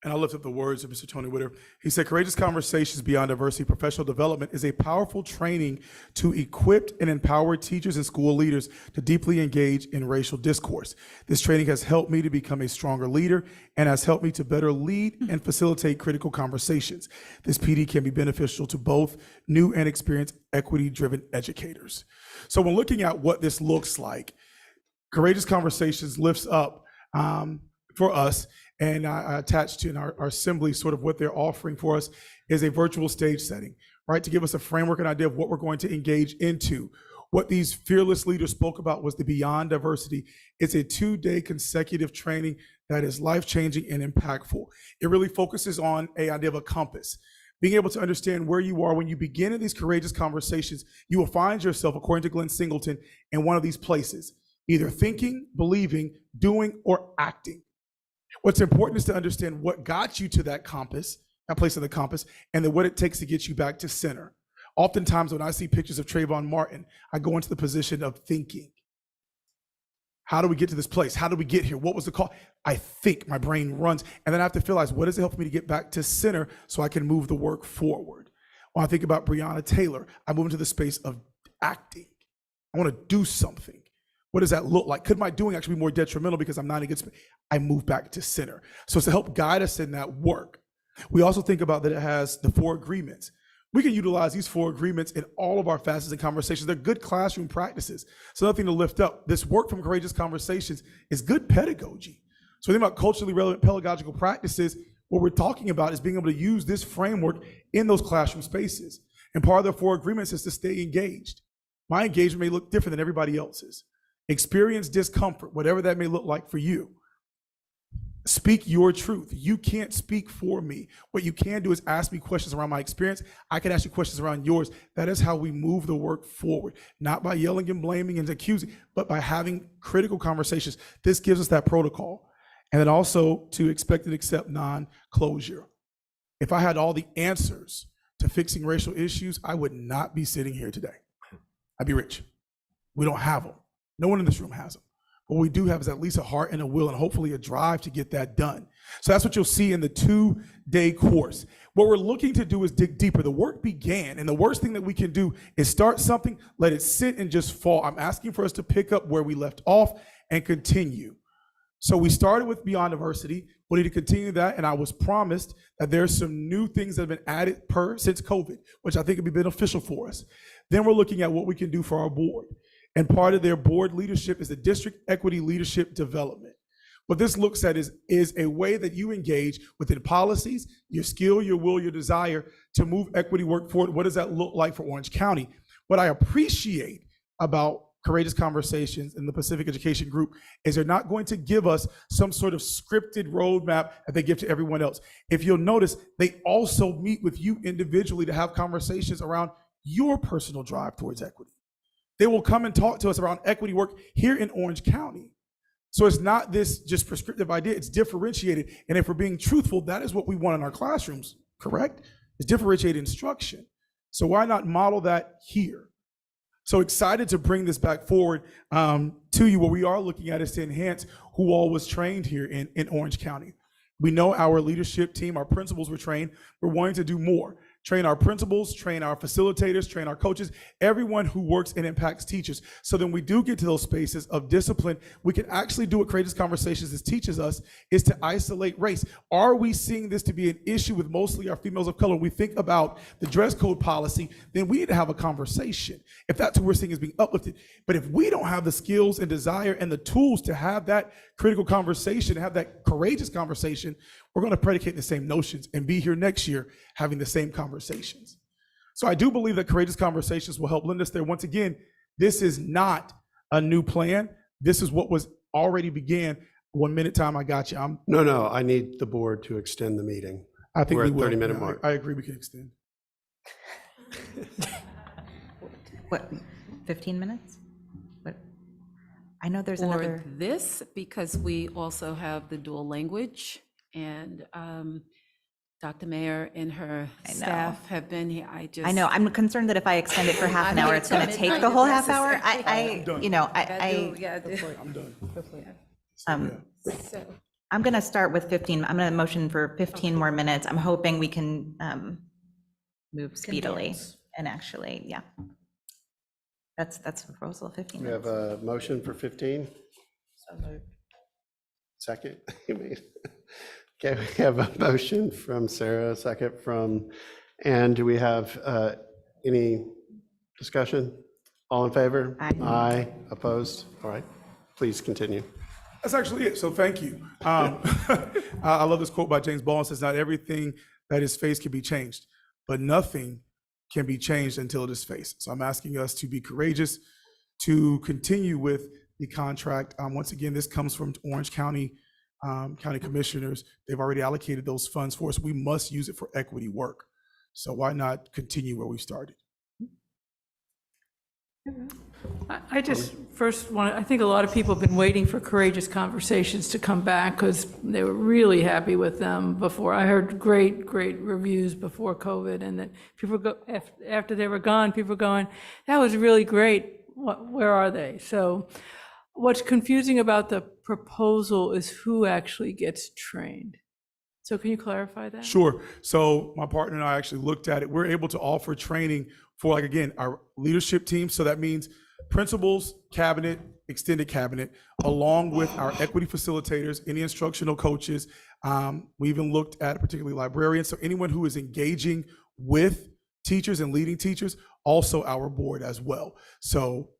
And I lift up the words of Mr. Tony Witter. He said, Courageous Conversations Beyond Diversity Professional Development is a powerful training to equip and empower teachers and school leaders to deeply engage in racial discourse. This training has helped me to become a stronger leader and has helped me to better lead and facilitate critical conversations. This PD can be beneficial to both new and experienced equity-driven educators. So when looking at what this looks like, Courageous Conversations lifts up for us, and I attached to in our assembly sort of what they're offering for us is a virtual stage setting, right? To give us a framework and idea of what we're going to engage into. What these fearless leaders spoke about was the Beyond Diversity. It's a 2-day consecutive training that is life-changing and impactful. It really focuses on an idea of a compass. Being able to understand where you are when you begin in these courageous conversations, you will find yourself, according to Glenn Singleton, in one of these places, either thinking, believing, doing, or acting. What's important is to understand what got you to that compass, that place of the compass, and then what it takes to get you back to center. Oftentimes when I see pictures of Trayvon Martin, I go into the position of thinking. How do we get to this place? How do we get here? What was the call? I think, my brain runs, and then I have to realize, what does it help me to get back to center so I can move the work forward? When I think about Breonna Taylor, I move into the space of acting. I want to do something. What does that look like? Could my doing actually be more detrimental because I'm not in a good space? I move back to center. So it's to help guide us in that work. We also think about that it has the 4 agreements. We can utilize these 4 agreements in all of our facets and conversations. They're good classroom practices. So nothing to lift up. This work from Courageous Conversations is good pedagogy. So think about culturally relevant pedagogical practices. What we're talking about is being able to use this framework in those classroom spaces. And part of the 4 agreements is to stay engaged. My engagement may look different than everybody else's. Experience discomfort, whatever that may look like for you. Speak your truth. You can't speak for me. What you can do is ask me questions around my experience. I can ask you questions around yours. That is how we move the work forward, not by yelling and blaming and accusing, but by having critical conversations. This gives us that protocol. And then also to expect and accept non-closure. If I had all the answers to fixing racial issues, I would not be sitting here today. I'd be rich. We don't have them. No one in this room has them. What we do have is at least a heart and a will and hopefully a drive to get that done. So that's what you'll see in the 2-day course. What we're looking to do is dig deeper. The work began, and the worst thing that we can do is start something, let it sit and just fall. I'm asking for us to pick up where we left off and continue. So we started with Beyond Diversity. We need to continue that, and I was promised that there's some new things that have been added since COVID, which I think would be beneficial for us. Then we're looking at what we can do for our board. And part of their board leadership is the District Equity Leadership Development. What this looks at is a way that you engage within policies, your skill, your will, your desire to move equity work forward. What does that look like for Orange County? What I appreciate about Courageous Conversations in the Pacific Education Group is they're not going to give us some sort of scripted roadmap that they give to everyone else. If you'll notice, they also meet with you individually to have conversations around your personal drive towards equity. They will come and talk to us around equity work here in Orange County. So it's not this just prescriptive idea, it's differentiated. And if we're being truthful, that is what we want in our classrooms, correct? It's differentiated instruction. So why not model that here? So excited to bring this back forward to you. What we are looking at is to enhance who all was trained here in Orange County. We know our leadership team, our principals were trained. We're wanting to do more. Train our principals, train our facilitators, train our coaches, everyone who works and impacts teachers. So then we do get to those spaces of discipline. We can actually do what Courageous Conversations teaches us is to isolate race. Are we seeing this to be an issue with mostly our females of color? When we think about the dress code policy, then we need to have a conversation. If that's what we're seeing is being uplifted. But if we don't have the skills and desire and the tools to have that critical conversation, have that courageous conversation, we're going to predicate the same notions and be here next year having the same conversations. So I do believe that Courageous Conversations will help lend us there. Once again, this is not a new plan. This is what was already began. 1 minute time, I got you. No, I need the board to extend the meeting. I think we're we at will. 30-minute mark. I agree we can extend. What, 15 minutes? What? I know there's For another. this, because we also have the dual language, and Dr. Mayer and her staff have been here. I know. I'm concerned that if I extend it for half an hour, it's going to take the whole half hour. I'm going to start with 15. I'm going to motion for 15 more minutes. I'm hoping we can move speedily and actually, yeah. That's the proposal, 15 We minutes. have a motion for 15. Second. Okay, we have a motion from Sarah, a second from Ann. Do we have any discussion? All in favor? Aye. Opposed? All right, please continue. That's actually it. So thank you. I love this quote by James Baldwin. It says, not everything that is faced can be changed, but nothing can be changed until it is faced. So I'm asking us to be courageous, to continue with the contract. Once again, this comes from Orange County commissioners. They've already allocated those funds for us. We must use it for equity work. So why not continue where we started? I just first I think a lot of people have been waiting for Courageous Conversations to come back because they were really happy with them before. I heard great reviews before COVID, and that people after they were gone, people were going, that was really great. Where are they? So what's confusing about the proposal is who actually gets trained. So can you clarify that? Sure. So my partner and I actually looked at it. We're able to offer training for, like, again, our leadership team. So that means principals, cabinet, extended cabinet, along with our equity facilitators, any instructional coaches. We even looked at particularly librarians. So anyone who is engaging with teachers and leading teachers, also our board as well. So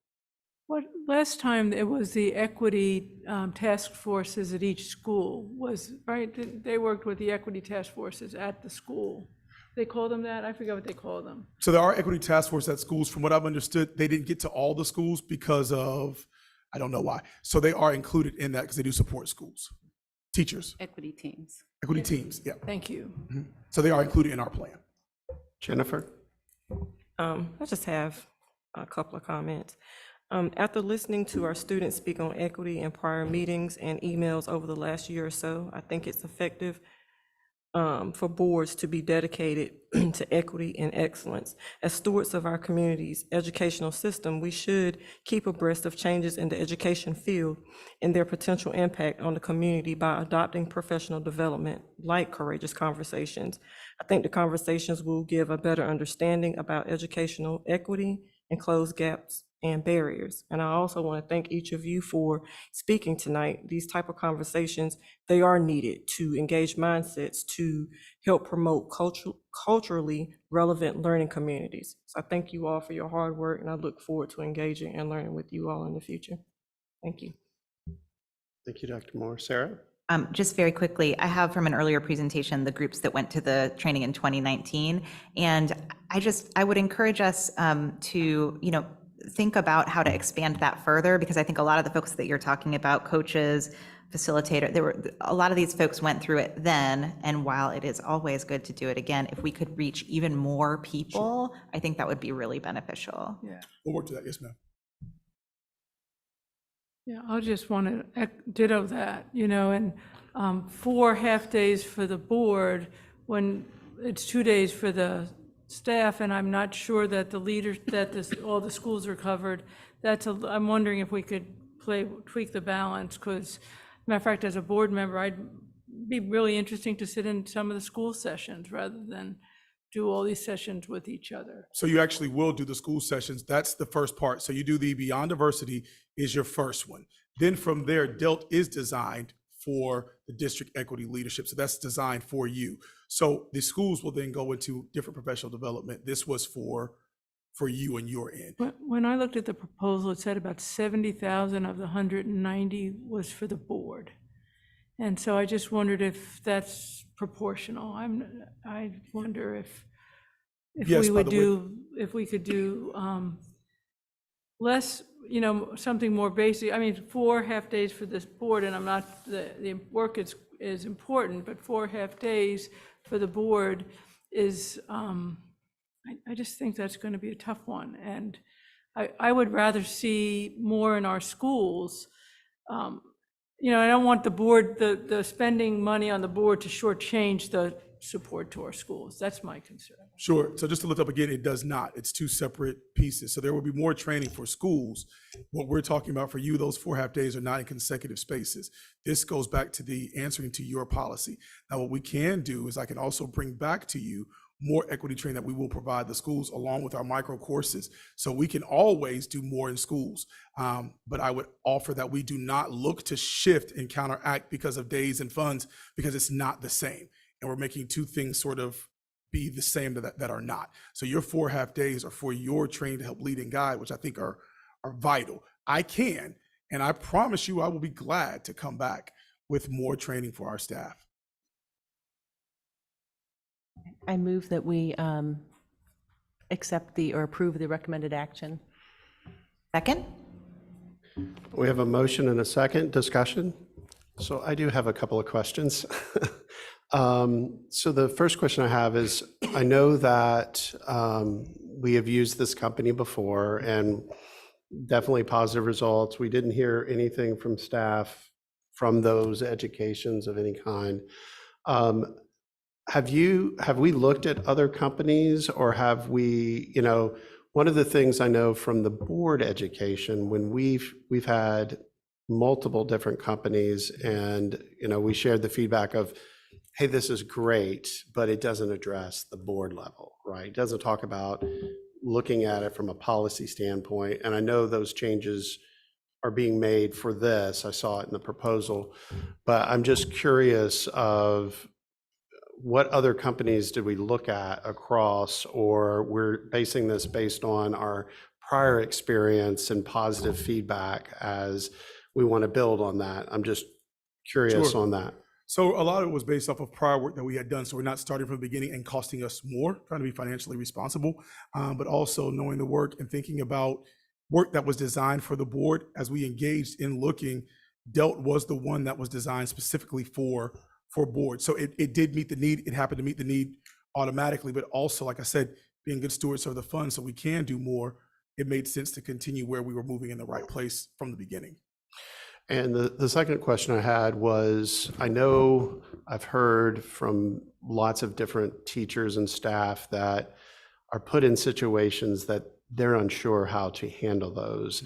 Last time it was the equity task forces at each school was, right? They worked with the equity task forces at the school. They call them that? I forget what they call them. So there are equity task force at schools. From what I've understood, they didn't get to all the schools because of, I don't know why. So they are included in that because they do support schools, teachers. Equity teams. Equity teams, yeah. Thank you. Mhm. So they are included in our plan. Jennifer? I just have a couple of comments. After listening to our students speak on equity in prior meetings and emails over the last year or so, I think it's effective for boards to be dedicated to equity and excellence. As stewards of our community's educational system, we should keep abreast of changes in the education field and their potential impact on the community by adopting professional development like Courageous Conversations. I think the conversations will give a better understanding about educational equity and close gaps and barriers. And I also want to thank each of you for speaking tonight. These type of conversations, they are needed to engage mindsets to help promote culturally relevant learning communities. So I thank you all for your hard work, and I look forward to engaging and learning with you all in the future. Thank you. Thank you, Dr. Moore. Sarah? Just very quickly, I have from an earlier presentation, the groups that went to the training in 2019. And I would encourage us to, think about how to expand that further, because I think a lot of the folks that you're talking about, coaches, facilitator, a lot of these folks went through it then. And while it is always good to do it again, if we could reach even more people, I think that would be really beneficial. Yeah. We'll work to that. Yes, ma'am. Yeah, I just want to ditto that, and 4 half-days for the board when it's 2 days for the staff, and I'm not sure that the leaders, all the schools are covered. I'm wondering if we could tweak the balance, because, matter of fact, as a board member, I'd be really interesting to sit in some of the school sessions rather than do all these sessions with each other. So you actually will do the school sessions. That's the first part. So you do the Beyond Diversity is your first one. Then from there, DELT is designed for the district equity leadership. So that's designed for you. So the schools will then go into different professional development. This was for you and your end. When I looked at the proposal, it said about 70,000 of the 190 was for the board. And so I just wondered if that's proportional. I wonder if Yes, we could do less, something more basic. I mean, 4 half-days for this board, and I'm not, the work is important, but 4 half-days for the board is, I just think that's going to be a tough one. And I would rather see more in our schools. I don't want the board, the spending money on the board to shortchange the support to our schools. That's my concern. Sure. So just to lift up again, it does not. It's 2 separate pieces. So there will be more training for schools. What we're talking about for you, those 4 half-days are not in consecutive spaces. This goes back to the answering to your policy. Now, what we can do is I can also bring back to you more equity training that we will provide the schools along with our micro courses. So we can always do more in schools. But I would offer that we do not look to shift and counteract because of days and funds, because it's not the same. And we're making 2 things sort of be the same that are not. So your 4 half-days are for your training to help lead and guide, which I think are vital. I can, and I promise you, I will be glad to come back with more training for our staff. I move that we accept or approve the recommended action. Second? We have a motion and a second. Discussion. So I do have a couple of questions. So the first question I have is, I know that we have used this company before and definitely positive results. We didn't hear anything from staff from those educations of any kind. Have we looked at other companies, or have we, one of the things I know from the board education, when we've had multiple different companies and, we shared the feedback of, hey, this is great, but it doesn't address the board level, right? It doesn't talk about looking at it from a policy standpoint. And I know those changes are being made for this. I saw it in the proposal, but I'm just curious of what other companies did we look at across, or we're basing this based on our prior experience and positive feedback as we want to build on that? I'm just curious on that. So a lot of it was based off of prior work that we had done. So we're not starting from the beginning and costing us more, trying to be financially responsible, but also knowing the work and thinking about work that was designed for the board. As we engaged in looking, DELT was the one that was designed specifically for board. So it did meet the need. It happened to meet the need automatically, but also, like I said, being good stewards of the funds so we can do more, it made sense to continue where we were moving in the right place from the beginning. And the second question I had was, I know I've heard from lots of different teachers and staff that are put in situations that they're unsure how to handle those.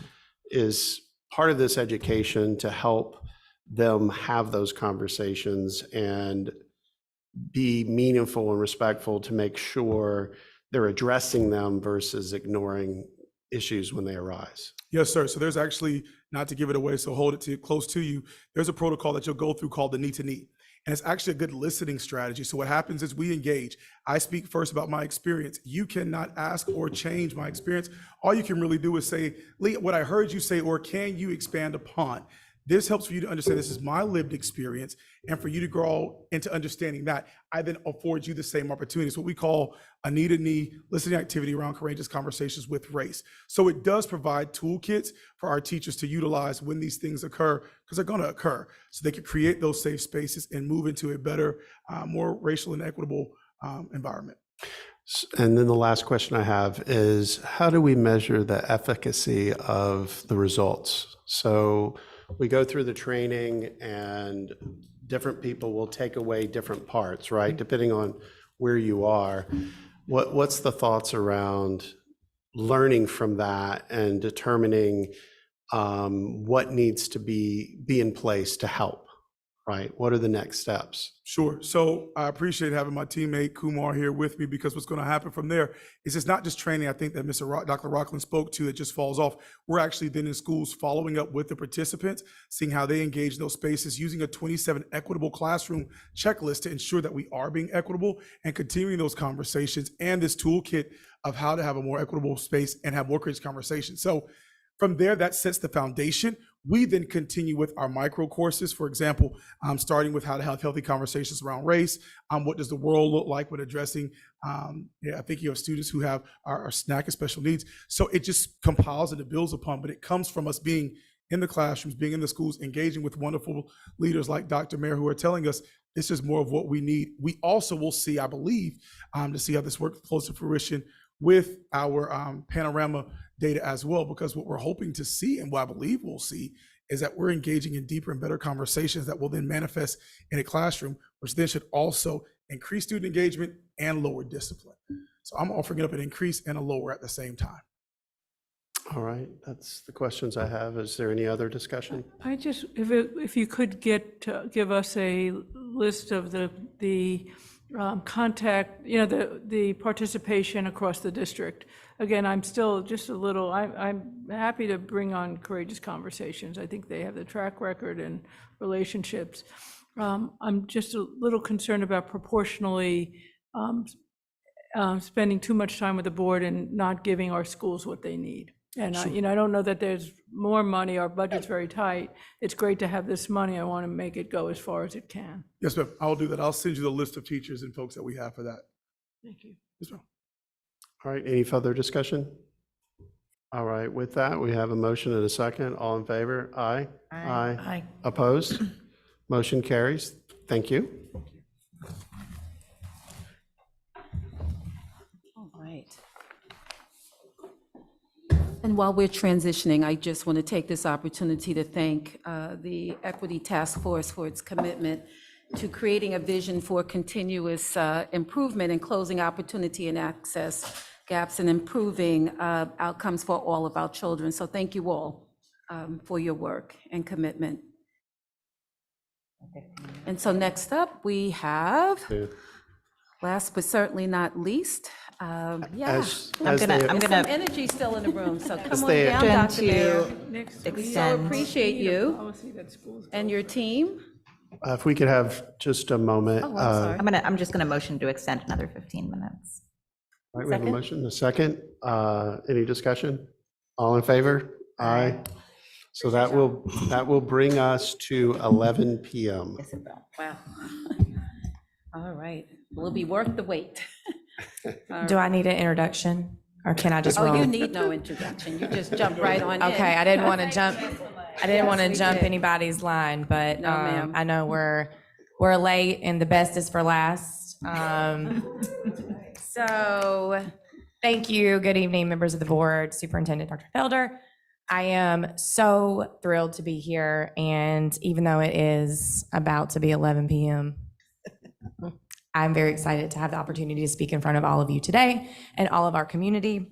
Is part of this education to help them have those conversations and be meaningful and respectful to make sure they're addressing them versus ignoring issues when they arise? Yes, sir. So there's actually, not to give it away, so hold it close to you, there's a protocol that you'll go through called the need to need. And it's actually a good listening strategy. So what happens is we engage. I speak first about my experience. You cannot ask or change my experience. All you can really do is say, Lee, what I heard you say, or can you expand upon? This helps for you to understand this is my lived experience, and for you to grow into understanding that, I then afford you the same opportunity. It's what we call a knee-to-knee listening activity around courageous conversations with race. So it does provide toolkits for our teachers to utilize when these things occur, because they're going to occur, so they can create those safe spaces and move into a better, more racial and equitable environment. And then the last question I have is, how do we measure the efficacy of the results? So we go through the training and different people will take away different parts, right? Depending on where you are. What's the thoughts around learning from that and determining what needs to be in place to help, right? What are the next steps? Sure. So I appreciate having my teammate Kumar here with me, because what's going to happen from there is it's not just training, I think, that Dr. Rockland spoke to that just falls off. We're actually then in schools following up with the participants, seeing how they engage in those spaces, using a 27 equitable classroom checklist to ensure that we are being equitable and continuing those conversations, and this toolkit of how to have a more equitable space and have more courageous conversations. So from there, that sets the foundation. We then continue with our micro courses, for example, starting with how to have healthy conversations around race. What does the world look like when addressing, I think you have students who have our SNAC and special needs. So it just compiles and it builds upon, but it comes from us being in the classrooms, being in the schools, engaging with wonderful leaders like Dr. Mayer, who are telling us this is more of what we need. We also will see, I believe, to see how this works close to fruition with our panorama data as well, because what we're hoping to see, and what I believe we'll see, is that we're engaging in deeper and better conversations that will then manifest in a classroom, which then should also increase student engagement and lower discipline. So I'm offering it up an increase and a lower at the same time. All right, that's the questions I have. Is there any other discussion? I just, if you could give us a list of the contact, the participation across the district. Again, I'm still just a little, I'm happy to bring on courageous conversations. I think they have the track record and relationships. I'm just a little concerned about proportionally spending too much time with the board and not giving our schools what they need. And I don't know that there's more money. Our budget's very tight. It's great to have this money. I want to make it go as far as it can. Yes, ma'am. I'll do that. I'll send you the list of teachers and folks that we have for that. Thank you. Yes, ma'am. All right, any further discussion? All right, with that, we have a motion and a second. All in favor? Aye. Aye. Aye. Opposed? Motion carries. Thank you. All right. And while we're transitioning, I just want to take this opportunity to thank the Equity Task Force for its commitment to creating a vision for continuous improvement and closing opportunity and access gaps and improving outcomes for all of our children. So thank you all for your work and commitment. And so next up, we have, last but certainly not least, I'm gonna some energy still in the room, so come on down, Dr. Mayer. We so appreciate you and your team. If we could have just a moment. Oh, I'm sorry. I'm just gonna motion to extend another 15 minutes. All right, we have a motion, a second. Any discussion? All in favor? Aye. So that will bring us to 11 p.m. Wow. All right, will be worth the wait. Do I need an introduction, or can I just roll? Oh, you need no introduction. You just jump right on in. Okay, I didn't want to jump. I didn't want to jump anybody's line, but No, ma'am. I know we're late, and the best is for last. So, thank you. Good evening, members of the board, Superintendent Dr. Felder. I am so thrilled to be here, and even though it is about to be 11 p.m., I'm very excited to have the opportunity to speak in front of all of you today and all of our community.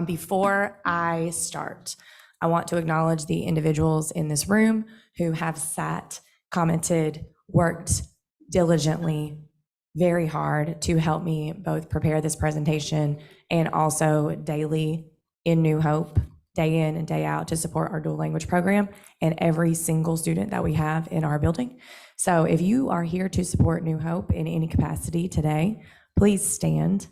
Before I start, I want to acknowledge the individuals in this room who have sat, commented, worked diligently, very hard to help me both prepare this presentation and also daily in New Hope, day in and day out, to support our dual language program and every single student that we have in our building. So if you are here to support New Hope in any capacity today, please stand.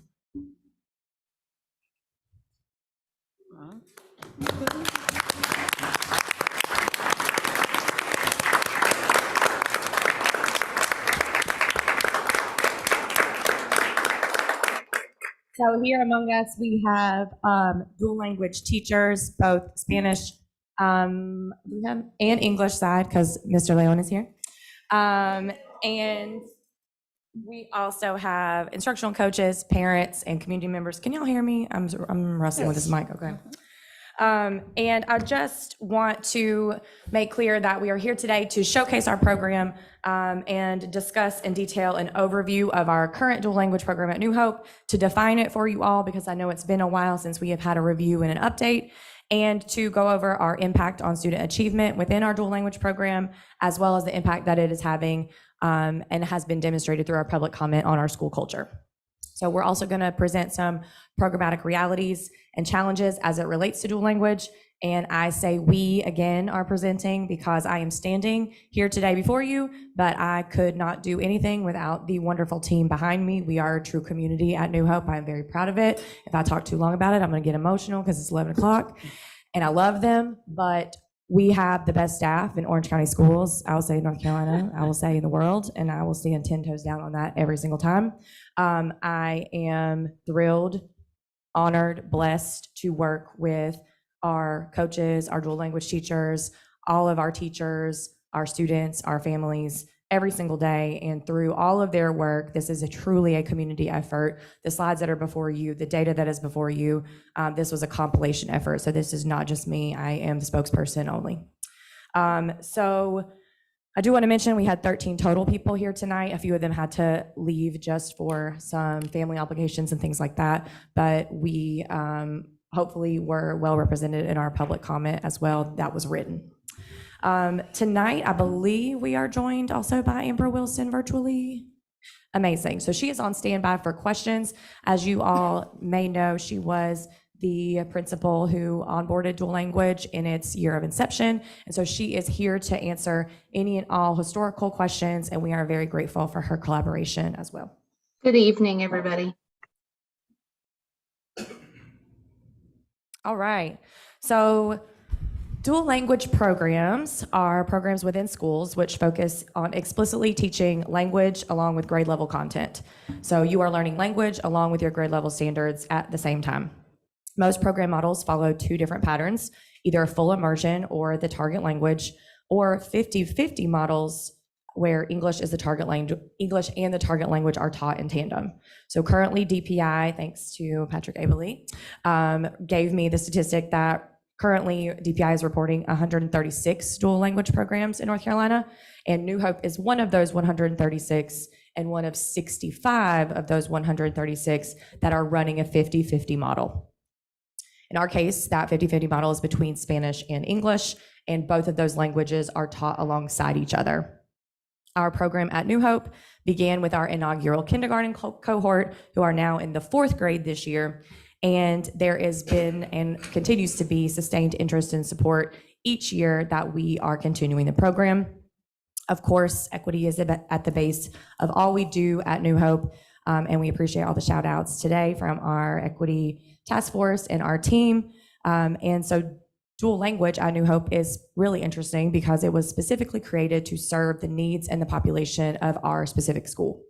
So here among us, we have dual language teachers, both Spanish and English side, because Mr. Leon is here. And we also have instructional coaches, parents, and community members. Can y'all hear me? I'm wrestling with this mic, okay. And I just want to make clear that we are here today to showcase our program and discuss in detail an overview of our current dual language program at New Hope, to define it for you all, because I know it's been a while since we have had a review and an update, and to go over our impact on student achievement within our dual language program, as well as the impact that it is having and has been demonstrated through our public comment on our school culture. So we're also going to present some programmatic realities and challenges as it relates to dual language. And I say we again are presenting because I am standing here today before you, but I could not do anything without the wonderful team behind me. We are a true community at New Hope. I'm very proud of it. If I talk too long about it, I'm going to get emotional because it's 11 o'clock and I love them, but we have the best staff in Orange County schools, I will say North Carolina, I will say in the world, and I will stand 10 toes down on that every single time. I am thrilled, honored, blessed to work with our coaches, our dual language teachers, all of our teachers, our students, our families, every single day. And through all of their work, this is truly a community effort. The slides that are before you, the data that is before you, this was a compilation effort. So this is not just me. I am the spokesperson only. So I do want to mention we had 13 total people here tonight. A few of them had to leave just for some family obligations and things like that. But we hopefully were well represented in our public comment as well that was written. Tonight, I believe we are joined also by Amber Wilson virtually. Amazing. So she is on standby for questions. As you all may know, she was the principal who onboarded dual language in its year of inception. And so she is here to answer any and all historical questions, and we are very grateful for her collaboration as well. Good evening, everybody. All right. So dual language programs are programs within schools which focus on explicitly teaching language along with grade level content. So you are learning language along with your grade level standards at the same time. Most program models follow two different patterns, either a full immersion or the target language, or 50-50 models where English is the target language, English and the target language are taught in tandem. So currently DPI, thanks to Patrick Abele, gave me the statistic that currently, DPI is reporting 136 dual language programs in North Carolina, and New Hope is one of those 136 and one of 65 of those 136 that are running a 50-50 model. In our case, that 50-50 model is between Spanish and English, and both of those languages are taught alongside each other. Our program at New Hope began with our inaugural kindergarten cohort, who are now in the 4th grade this year. And there has been and continues to be sustained interest and support each year that we are continuing the program. Of course, equity is at the base of all we do at New Hope, and we appreciate all the shout outs today from our equity task force and our team. And so dual language at New Hope is really interesting because it was specifically created to serve the needs and the population of our specific school.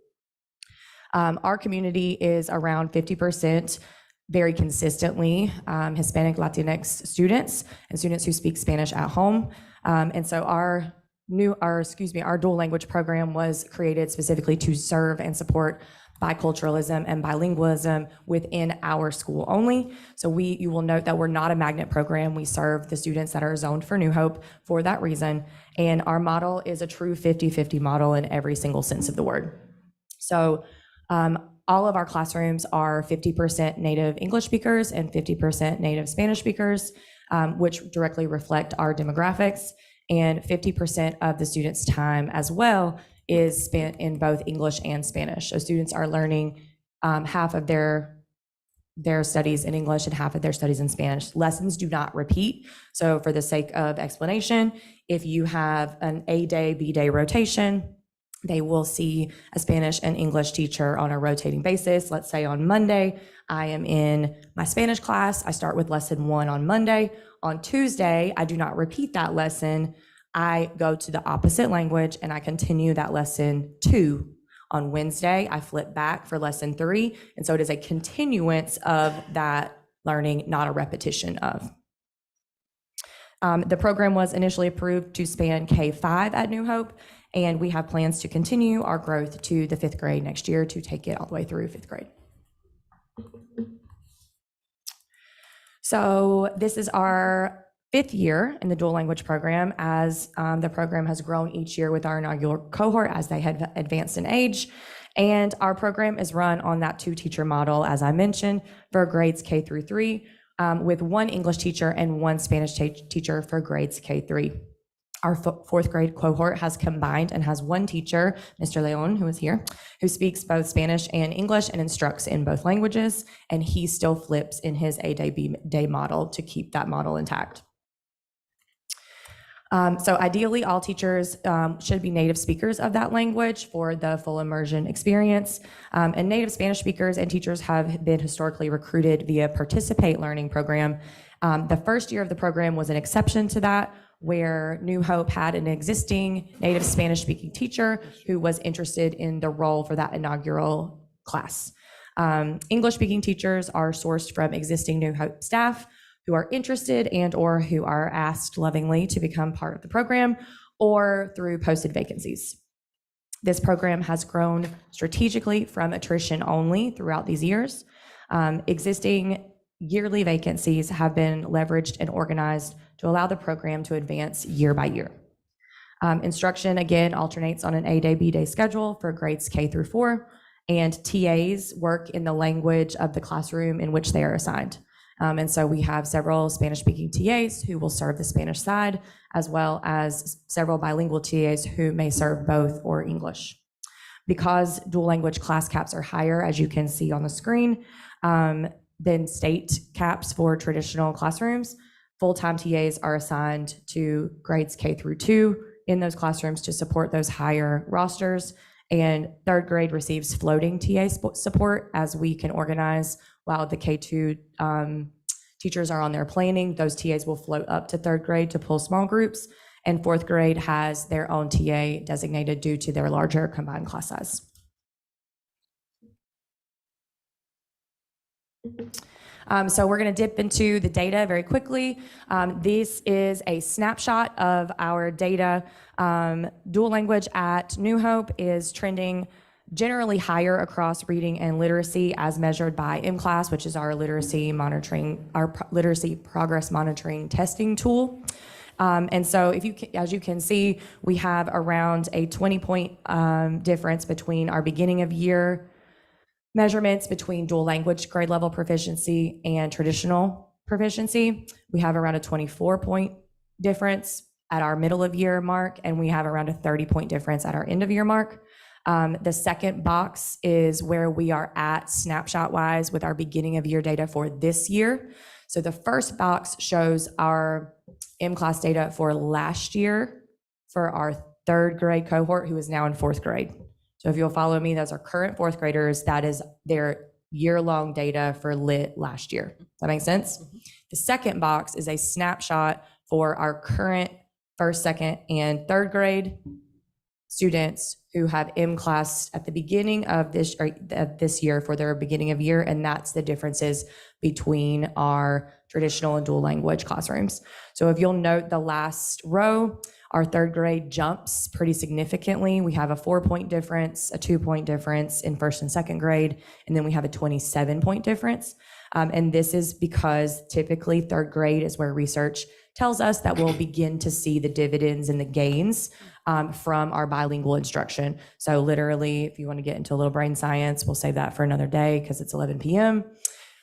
Our community is around 50% very consistently Hispanic Latinx students and students who speak Spanish at home. And so our dual language program was created specifically to serve and support biculturalism and bilingualism within our school only. So you will note that we're not a magnet program. We serve the students that are zoned for New Hope for that reason. And our model is a true 50-50 model in every single sense of the word. So all of our classrooms are 50% native English speakers and 50% native Spanish speakers, which directly reflect our demographics. And 50% of the students' time as well is spent in both English and Spanish. So students are learning half of their studies in English and half of their studies in Spanish. Lessons do not repeat. So for the sake of explanation, if you have an A day, B day rotation, they will see a Spanish and English teacher on a rotating basis. Let's say on Monday, I am in my Spanish class. I start with lesson 1 on Monday. On Tuesday, I do not repeat that lesson. I go to the opposite language and I continue that lesson 2 On Wednesday, I flip back for lesson 3. And so it is a continuance of that learning, not a repetition of. The program was initially approved to span K-5 at New Hope, and we have plans to continue our growth to the 5th grade next year to take it all the way through 5th grade. So this is our 5th year in the dual language program, as the program has grown each year with our inaugural cohort as they had advanced in age. And our program is run on that 2-teacher model, as I mentioned, for grades K through 3, with 1 English teacher and 1 Spanish teacher for grades K-3. Our 4th grade cohort has combined and has 1 teacher, Mr. Leon, who is here, who speaks both Spanish and English and instructs in both languages, and he still flips in his A day, B day model to keep that model intact. So ideally, all teachers should be native speakers of that language for the full immersion experience. And native Spanish speakers and teachers have been historically recruited via Participate Learning program. The first year of the program was an exception to that, where New Hope had an existing native Spanish-speaking teacher who was interested in the role for that inaugural class. English-speaking teachers are sourced from existing New Hope staff who are interested and or who are asked lovingly to become part of the program, or through posted vacancies. This program has grown strategically from attrition only throughout these years. Existing yearly vacancies have been leveraged and organized to allow the program to advance year by year. Instruction, again, alternates on an A day, B day schedule for grades K through 4, and TAs work in the language of the classroom in which they are assigned. And so we have several Spanish-speaking TAs who will serve the Spanish side, as well as several bilingual TAs who may serve both or English. Because dual language class caps are higher, as you can see on the screen, than state caps for traditional classrooms, full-time TAs are assigned to grades K through 2 in those classrooms to support those higher rosters. And 3rd grade receives floating TA support as we can organize while the K2 teachers are on their planning. Those TAs will float up to 3rd grade to pull small groups, and 4th grade has their own TA designated due to their larger combined class size. So we're going to dip into the data very quickly. This is a snapshot of our data. Dual language at New Hope is trending generally higher across reading and literacy as measured by MClass, which is our literacy progress monitoring testing tool. And so as you can see, we have around a 20-point difference between our beginning of year measurements between dual language grade level proficiency and traditional proficiency. We have around a 24-point difference at our middle of year mark, and we have around a 30-point difference at our end of year mark. The second box is where we are at snapshot wise with our beginning of year data for this year. So the first box shows our MClass data for last year for our 3rd grade cohort who is now in 4th grade. So if you'll follow me, those are current 4th graders. That is their year-long data for lit last year. Does that make sense? Mm-hmm. The second box is a snapshot for our current 1st, 2nd, and 3rd grade students who have MClass at the beginning of this year for their beginning of year, and that's the differences between our traditional and dual language classrooms. So if you'll note the last row, our 3rd grade jumps pretty significantly. We have a 4-point difference, a 2-point difference in 1st and 2nd grade, and then we have a 27-point difference. And this is because typically 3rd grade is where research tells us that we'll begin to see the dividends and the gains from our bilingual instruction. So literally, if you want to get into a little brain science, we'll save that for another day because it's 11 p.m.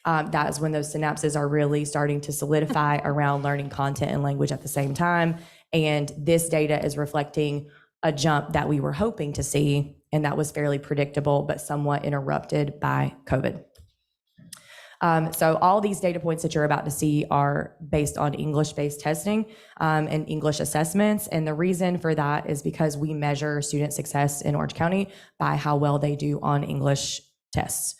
That is when those synapses are really starting to solidify around learning content and language at the same time. And this data is reflecting a jump that we were hoping to see, and that was fairly predictable, but somewhat interrupted by COVID. So all these data points that you're about to see are based on English-based testing and English assessments. And the reason for that is because we measure student success in Orange County by how well they do on English tests.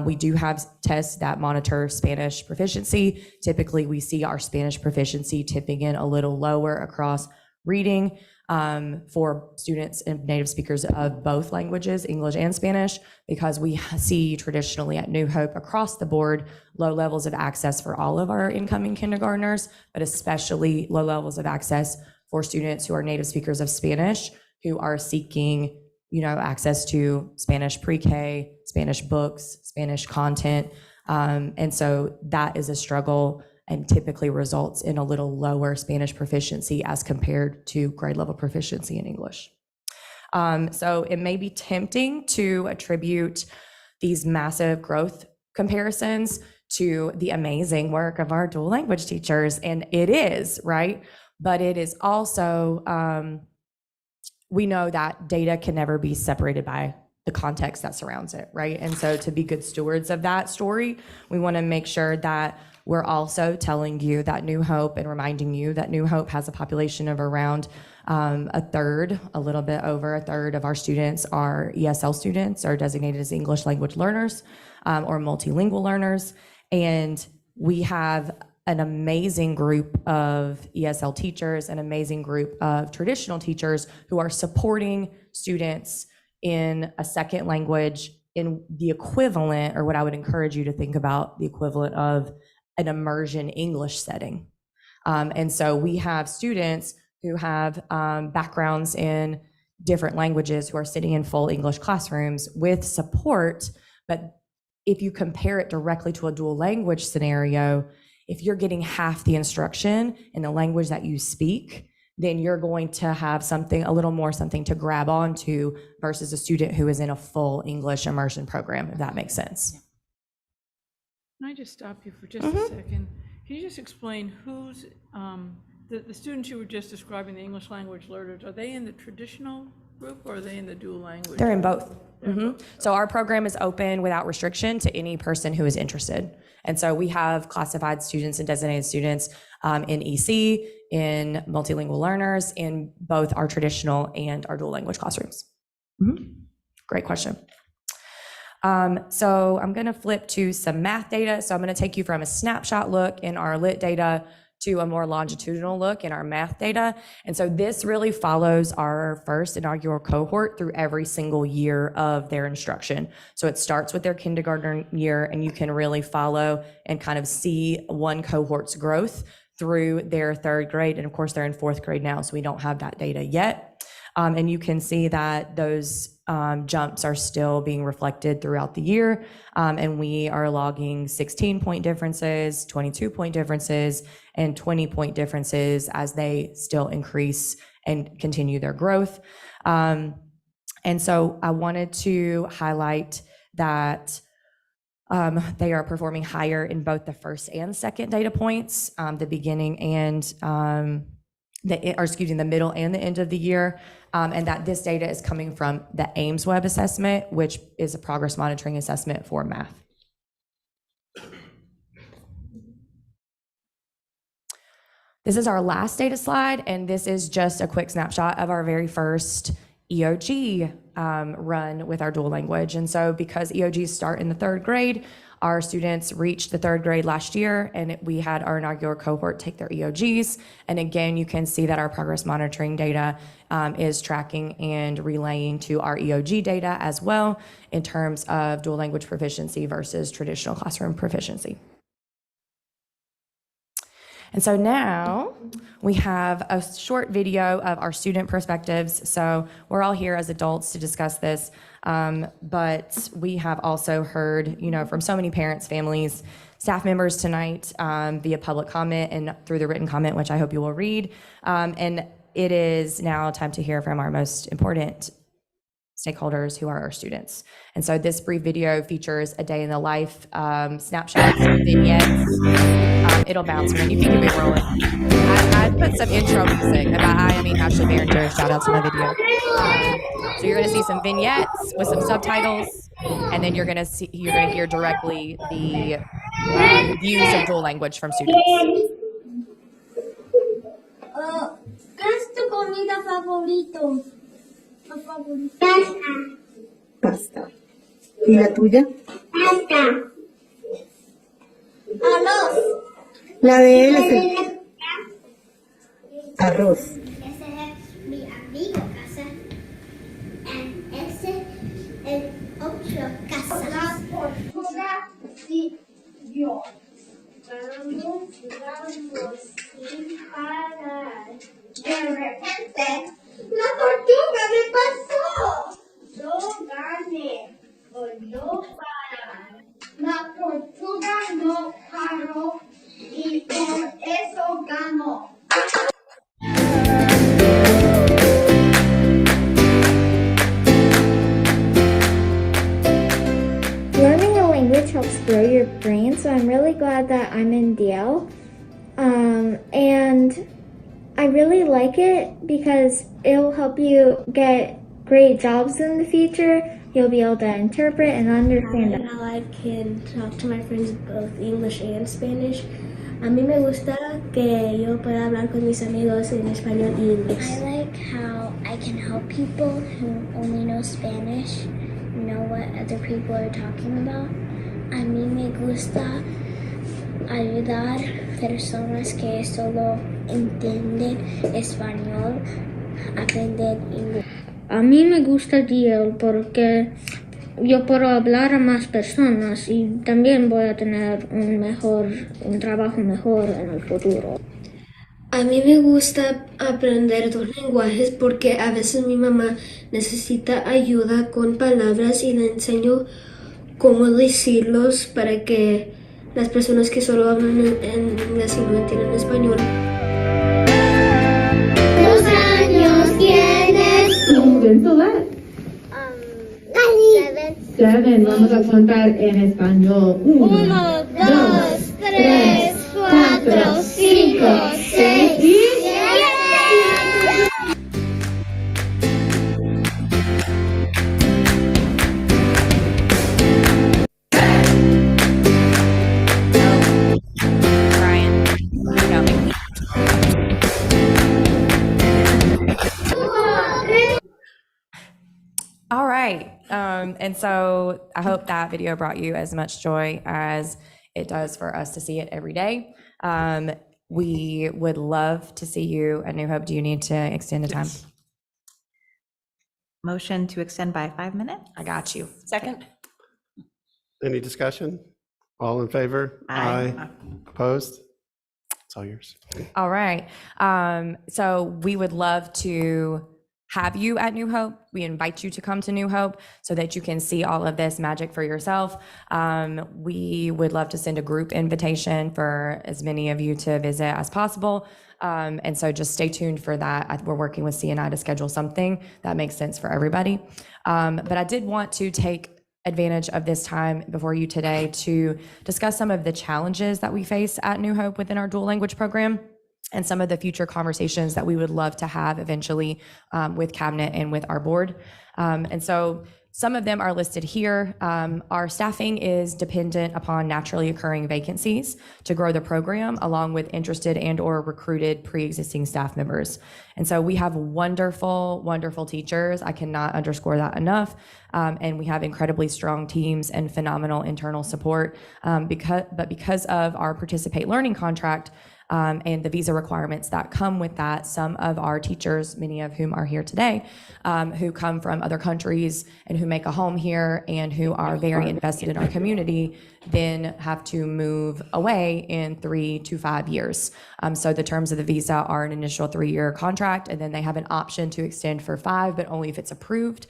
We do have tests that monitor Spanish proficiency. Typically, we see our Spanish proficiency tipping in a little lower across reading for students and native speakers of both languages, English and Spanish, because we see traditionally at New Hope across the board low levels of access for all of our incoming kindergartners, but especially low levels of access for students who are native speakers of Spanish, who are seeking, access to Spanish pre-K, Spanish books, Spanish content. And so that is a struggle and typically results in a little lower Spanish proficiency as compared to grade level proficiency in English. So it may be tempting to attribute these massive growth comparisons to the amazing work of our dual language teachers, and it is, right? But it is also, we know that data can never be separated by the context that surrounds it, right? And so to be good stewards of that story, we want to make sure that we're also telling you that New Hope and reminding you that New Hope has a population of around a little bit over a third of our students are ESL students, are designated as English language learners or multilingual learners. And we have an amazing group of ESL teachers, an amazing group of traditional teachers who are supporting students in a second language in the equivalent, or what I would encourage you to think about, the equivalent of an immersion English setting. And so we have students who have backgrounds in different languages who are sitting in full English classrooms with support. But if you compare it directly to a dual language scenario, if you're getting half the instruction in the language that you speak, then you're going to have a little more something to grab onto versus a student who is in a full English immersion program, if that makes sense. Can I just stop you for just a second? Can you just explain who's, the students you were just describing, the English language learners, are they in the traditional group or are they in the dual language? They're in both. So our program is open without restriction to any person who is interested. And so we have classified students and designated students in EC, in multilingual learners, in both our traditional and our dual language classrooms. Great question. So I'm going to flip to some math data. So I'm going to take you from a snapshot look in our lit data to a more longitudinal look in our math data. And so this really follows our first inaugural cohort through every single year of their instruction. So it starts with their kindergarten year, and you can really follow and kind of see one cohort's growth through their third grade. And of course, they're in fourth grade now, so we don't have that data yet. And you can see that those jumps are still being reflected throughout the year. And we are logging 16-point differences, 22-point differences, and 20-point differences as they still increase and continue their growth. And so I wanted to highlight that they are performing higher in both the first and second data points, the beginning and the middle and the end of the year, and that this data is coming from the Ames Web Assessment, which is a progress monitoring assessment for math. This is our last data slide, and this is just a quick snapshot of our very first EOG run with our dual language. And so because EOGs start in the third grade, our students reached the third grade last year, and we had our inaugural cohort take their EOGs. And again, you can see that our progress monitoring data is tracking and relaying to our EOG data as well in terms of dual language proficiency versus traditional classroom proficiency. And so now we have a short video of our student perspectives. So we're all here as adults to discuss this, but we have also heard, from so many parents, families, staff members tonight via public comment and through the written comment, which I hope you will read. And it is now time to hear from our most important stakeholders, who are our students. And so this brief video features a day in the life snapshots and vignettes. It'll bounce when you can keep it rolling. I put some intro music, and by I mean Ashley Barringer. Shout out to my video. So you're going to see some vignettes with some subtitles, and then you're going to hear directly the views of dual language from students. ¿Qué es tu comida favorito? Pasta. Pasta. ¿Y la tuya? Pasta. Arroz. La de él es el arroz. Ese es mi arroz. And so I'm really glad that I'm in DL. And I really like it because it'll help you get great jobs in the future. You'll be able to interpret and understand it. How I can talk to my friends both English and Spanish. A mí me gusta que yo pueda hablar con mis amigos en español y inglés. I like how I can help people who only know Spanish know what other people are talking about. A mí me gusta ayudar personas que solo entienden español a aprender inglés. A mí me gusta DL porque yo puedo hablar a más personas y también voy a tener un trabajo mejor en el futuro. A mí me gusta aprender dos lenguajes porque a veces mi mamá necesita ayuda con palabras y le enseño cómo decirlos para que las personas que solo hablan en inglés y no entienden español. ¿Cuántos años tienes tú? Seven. Vamos a contar en español. 1, 2, 3, 4, 5, 6, 7. Brian, you know me. All right. And so I hope that video brought you as much joy as it does for us to see it every day. We would love to see you at New Hope. Do you need to extend the time? Motion to extend by 5 minutes? I got you. Second. Any discussion? All in favor? Aye. Opposed? It's all yours. All right. So we would love to have you at New Hope. We invite you to come to New Hope so that you can see all of this magic for yourself. We would love to send a group invitation for as many of you to visit as possible. And so just stay tuned for that. We're working with CNI to schedule something that makes sense for everybody. But I did want to take advantage of this time before you today to discuss some of the challenges that we face at New Hope within our dual language program, and some of the future conversations that we would love to have eventually with cabinet and with our board. And so some of them are listed here. Our staffing is dependent upon naturally occurring vacancies to grow the program, along with interested and or recruited pre-existing staff members. And so we have wonderful, wonderful teachers. I cannot underscore that enough. And we have incredibly strong teams and phenomenal internal support. Because of our Participate Learning contract, and the visa requirements that come with that, some of our teachers, many of whom are here today, who come from other countries and who make a home here and who are very invested in our community, then have to move away in 3 to 5 years. So the terms of the visa are an initial 3-year contract, and then they have an option to extend for 5, but only if it's approved.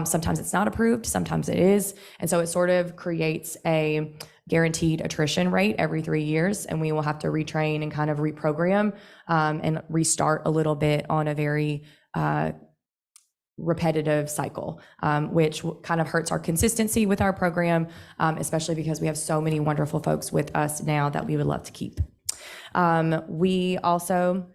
Sometimes it's not approved, sometimes it is. And so it sort of creates a guaranteed attrition rate every 3 years, and we will have to retrain and kind of reprogram and restart a little bit on a very repetitive cycle, which kind of hurts our consistency with our program, especially because we have so many wonderful folks with us now that we would love to keep. We also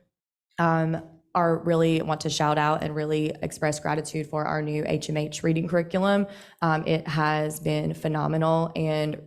are really want to shout out and really express gratitude for our new HMH reading curriculum. It has been phenomenal and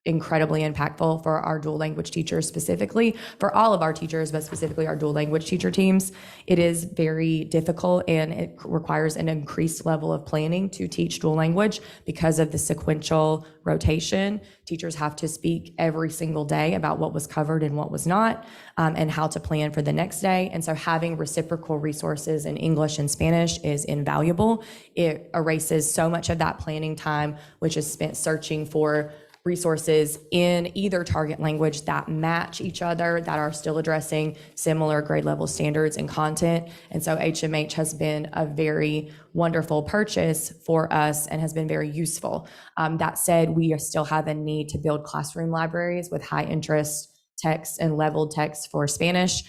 incredibly impactful for our dual language teachers, specifically for all of our teachers, but specifically our dual language teacher teams. It is very difficult and it requires an increased level of planning to teach dual language because of the sequential rotation. Teachers have to speak every single day about what was covered and what was not, and how to plan for the next day. And so having reciprocal resources in English and Spanish is invaluable. It erases so much of that planning time, which is spent searching for resources in either target language that match each other, that are still addressing similar grade level standards and content. And so HMH has been a very wonderful purchase for us and has been very useful. That said, we still have a need to build classroom libraries with high interest text and leveled text for Spanish.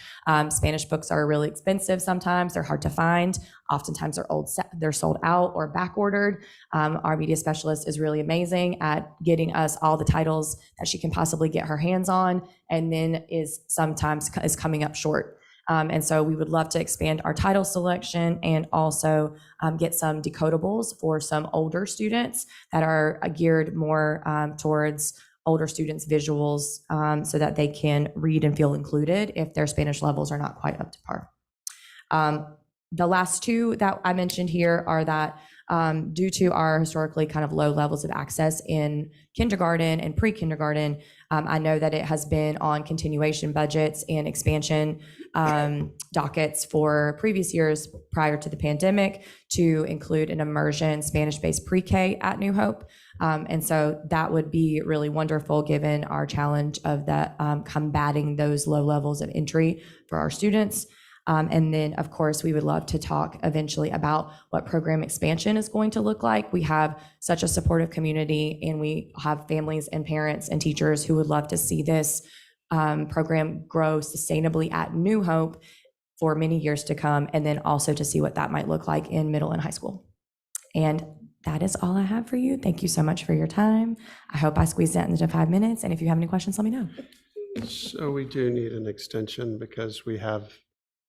Spanish books are really expensive sometimes. They're hard to find. Oftentimes they're sold out or back ordered. Our media specialist is really amazing at getting us all the titles that she can possibly get her hands on, and then is coming up short. And so we would love to expand our title selection and also get some decodables for some older students that are geared more towards older students' visuals, so that they can read and feel included if their Spanish levels are not quite up to par. The last two that I mentioned here are that due to our historically kind of low levels of access in kindergarten and pre-kindergarten, I know that it has been on continuation budgets and expansion dockets for previous years prior to the pandemic to include an immersion Spanish-based pre-K at New Hope. And so that would be really wonderful given our challenge of that combating those low levels of entry for our students. And then, of course, we would love to talk eventually about what program expansion is going to look like. We have such a supportive community, and we have families and parents and teachers who would love to see this program grow sustainably at New Hope for many years to come, and then also to see what that might look like in middle and high school. And that is all I have for you. Thank you so much for your time. I hope I squeezed that into 5 minutes, and if you have any questions, let me know. So we do need an extension because we have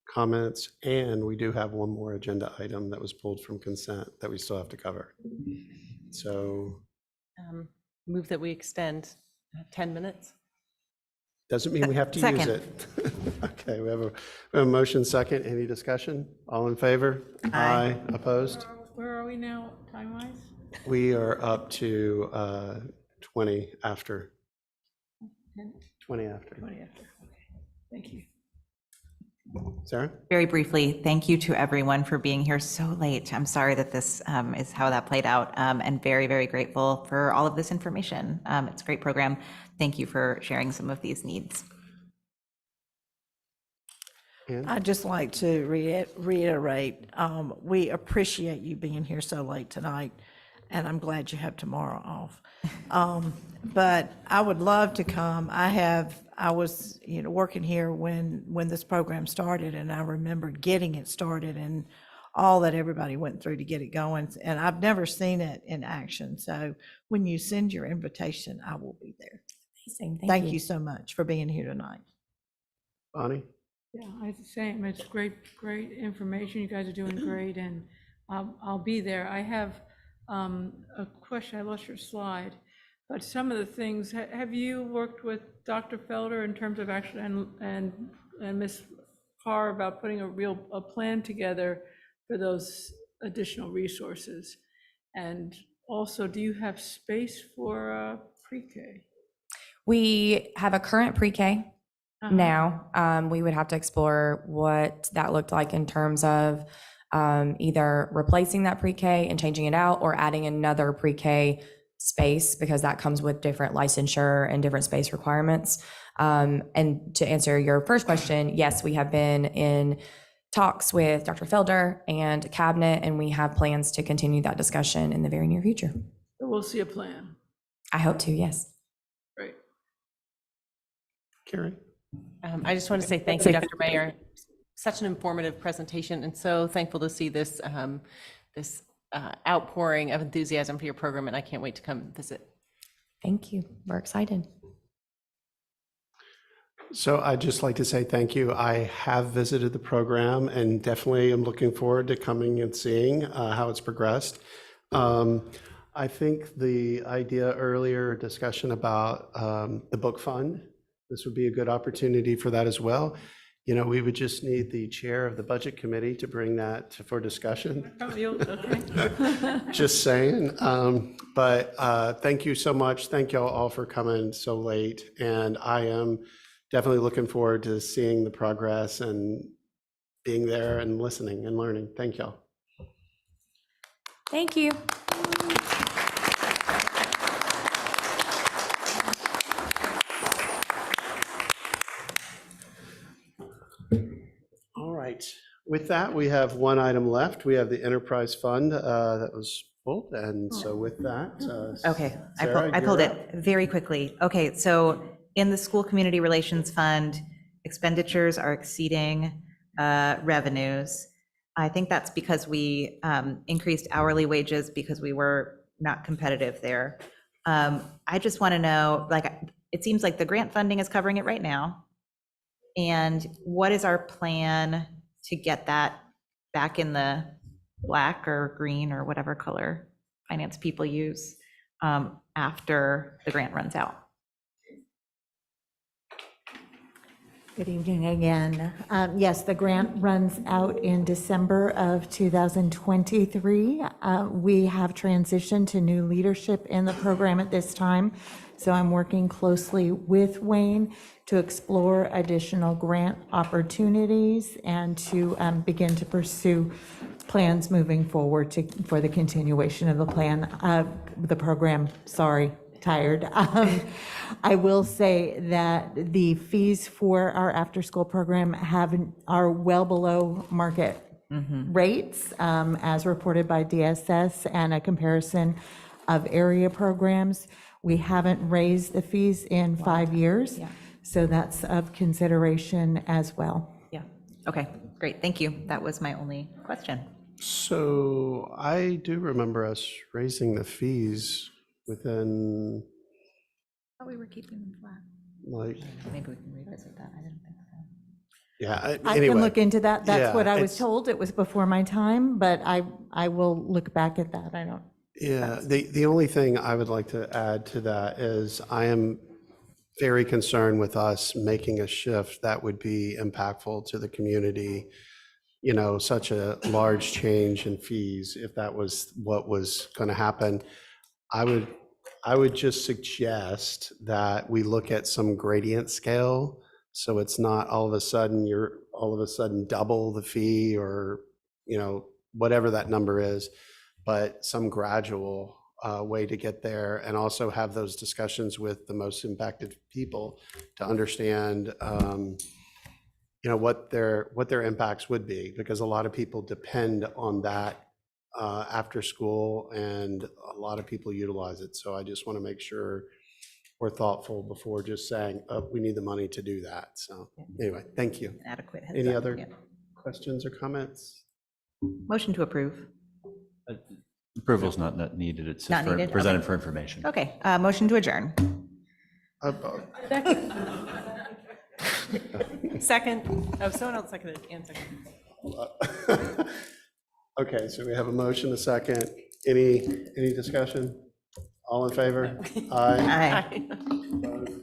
comments, and we do have one more agenda item that was pulled from consent that we still have to cover. So Move that we extend 10 minutes. doesn't mean we have to use Second. it. Okay, we have a motion second. Any discussion? All in favor? Aye. Opposed? Where are we now, time-wise? We are up to 20 after. 20 after. 20 after, okay, thank you. Sarah? Very briefly, thank you to everyone for being here so late. I'm sorry that this is how that played out, and very, very grateful for all of this information. It's a great program. Thank you for sharing some of these needs. I'd just like to reiterate, we appreciate you being here so late tonight, and I'm glad you have tomorrow off. But I would love to come. I was, working here when this program started, and I remember getting it started and all that everybody went through to get it going. And I've never seen it in action. So when you send your invitation, I will be there. Amazing. Thank you so much for being here tonight. Bonnie? Yeah, I the same. It's great information. You guys are doing great, and I'll be there. I have a question. I lost your slide, but some of the things. Have you worked with Dr. Felder in terms of actually and Ms. Carr about putting a plan together for those additional resources? And also, do you have space for pre-K? We have a current pre-K now. We would have to explore what that looked like in terms of either replacing that pre-K and changing it out, or adding another pre-K space, because that comes with different licensure and different space requirements. And to answer your first question, yes, we have been in talks with Dr. Felder and Cabinet, and we have plans to continue that discussion in the very near future. So we'll see a plan. I hope to, yes. Great. Carrie? I just want to say thank you, Dr. Mayer. Such an informative presentation, and so thankful to see this outpouring of enthusiasm for your program, and I can't wait to come visit. Thank you. We're excited. So I'd just like to say thank you. I have visited the program and definitely am looking forward to coming and seeing how it's progressed. I think the idea earlier, discussion about the book fund, this would be a good opportunity for that as well. We would just need the chair of the budget committee to bring that for discussion. Okay. Just saying. But thank you so much. Thank y'all all for coming so late. And I am definitely looking forward to seeing the progress and being there and listening and learning. Thank y'all. Thank you. All right. With that, we have one item left. We have the enterprise fund that was pulled. And so with that, Okay, Sarah, I pulled you're it very quickly. Okay, so in the School Community Relations Fund, expenditures are exceeding revenues. I think that's because we increased hourly wages because we were not competitive there. I just want to know, like, it seems like the grant funding is covering it right now. And what is our plan to get that back in the black or green or whatever color finance people use after the grant runs out? Good evening again. Yes, the grant runs out in December of 2023. We have transitioned to new leadership in the program at this time. So I'm working closely with Wayne to explore additional grant opportunities and to begin to pursue plans moving forward for the continuation of the plan, the program, sorry. Tired. I will say that the fees for our after-school program are well below market rates, as reported by DSS, and a comparison of area programs. We haven't raised the fees in 5 years, so that's of consideration as well. Yeah. Okay, great. Thank you. That was my only question. So I do remember us raising the fees within, Oh, we were keeping them flat. like, Maybe we can revisit that. I didn't think so. yeah, I anyway. can look into that. That's Yeah, what I was it's- told. It was before my time, but I will look back at that. I don't. Yeah, the only thing I would like to add to that is I am very concerned with us making a shift that would be impactful to the community. You know, such a large change in fees, if that was what was going to happen. I would just suggest that we look at some gradient scale. So it's not all of a sudden double the fee, or, you know, whatever that number is, but some gradual way to get there, and also have those discussions with the most impacted people to understand, you know, what their impacts would be, because a lot of people depend on that after school, and a lot of people utilize it. So I just want to make sure we're thoughtful before just saying, oh, we need the money to do that. So anyway, thank you. Adequate heads Any up, other yeah. questions or comments? Motion to approve. Approval's not needed. It's Not just needed? presented Okay. for information. Okay, motion to adjourn. Second. Oh, someone else seconded and seconded. Okay, so we have a motion, a second. Any discussion? All in favor? Aye. Aye. Opposed?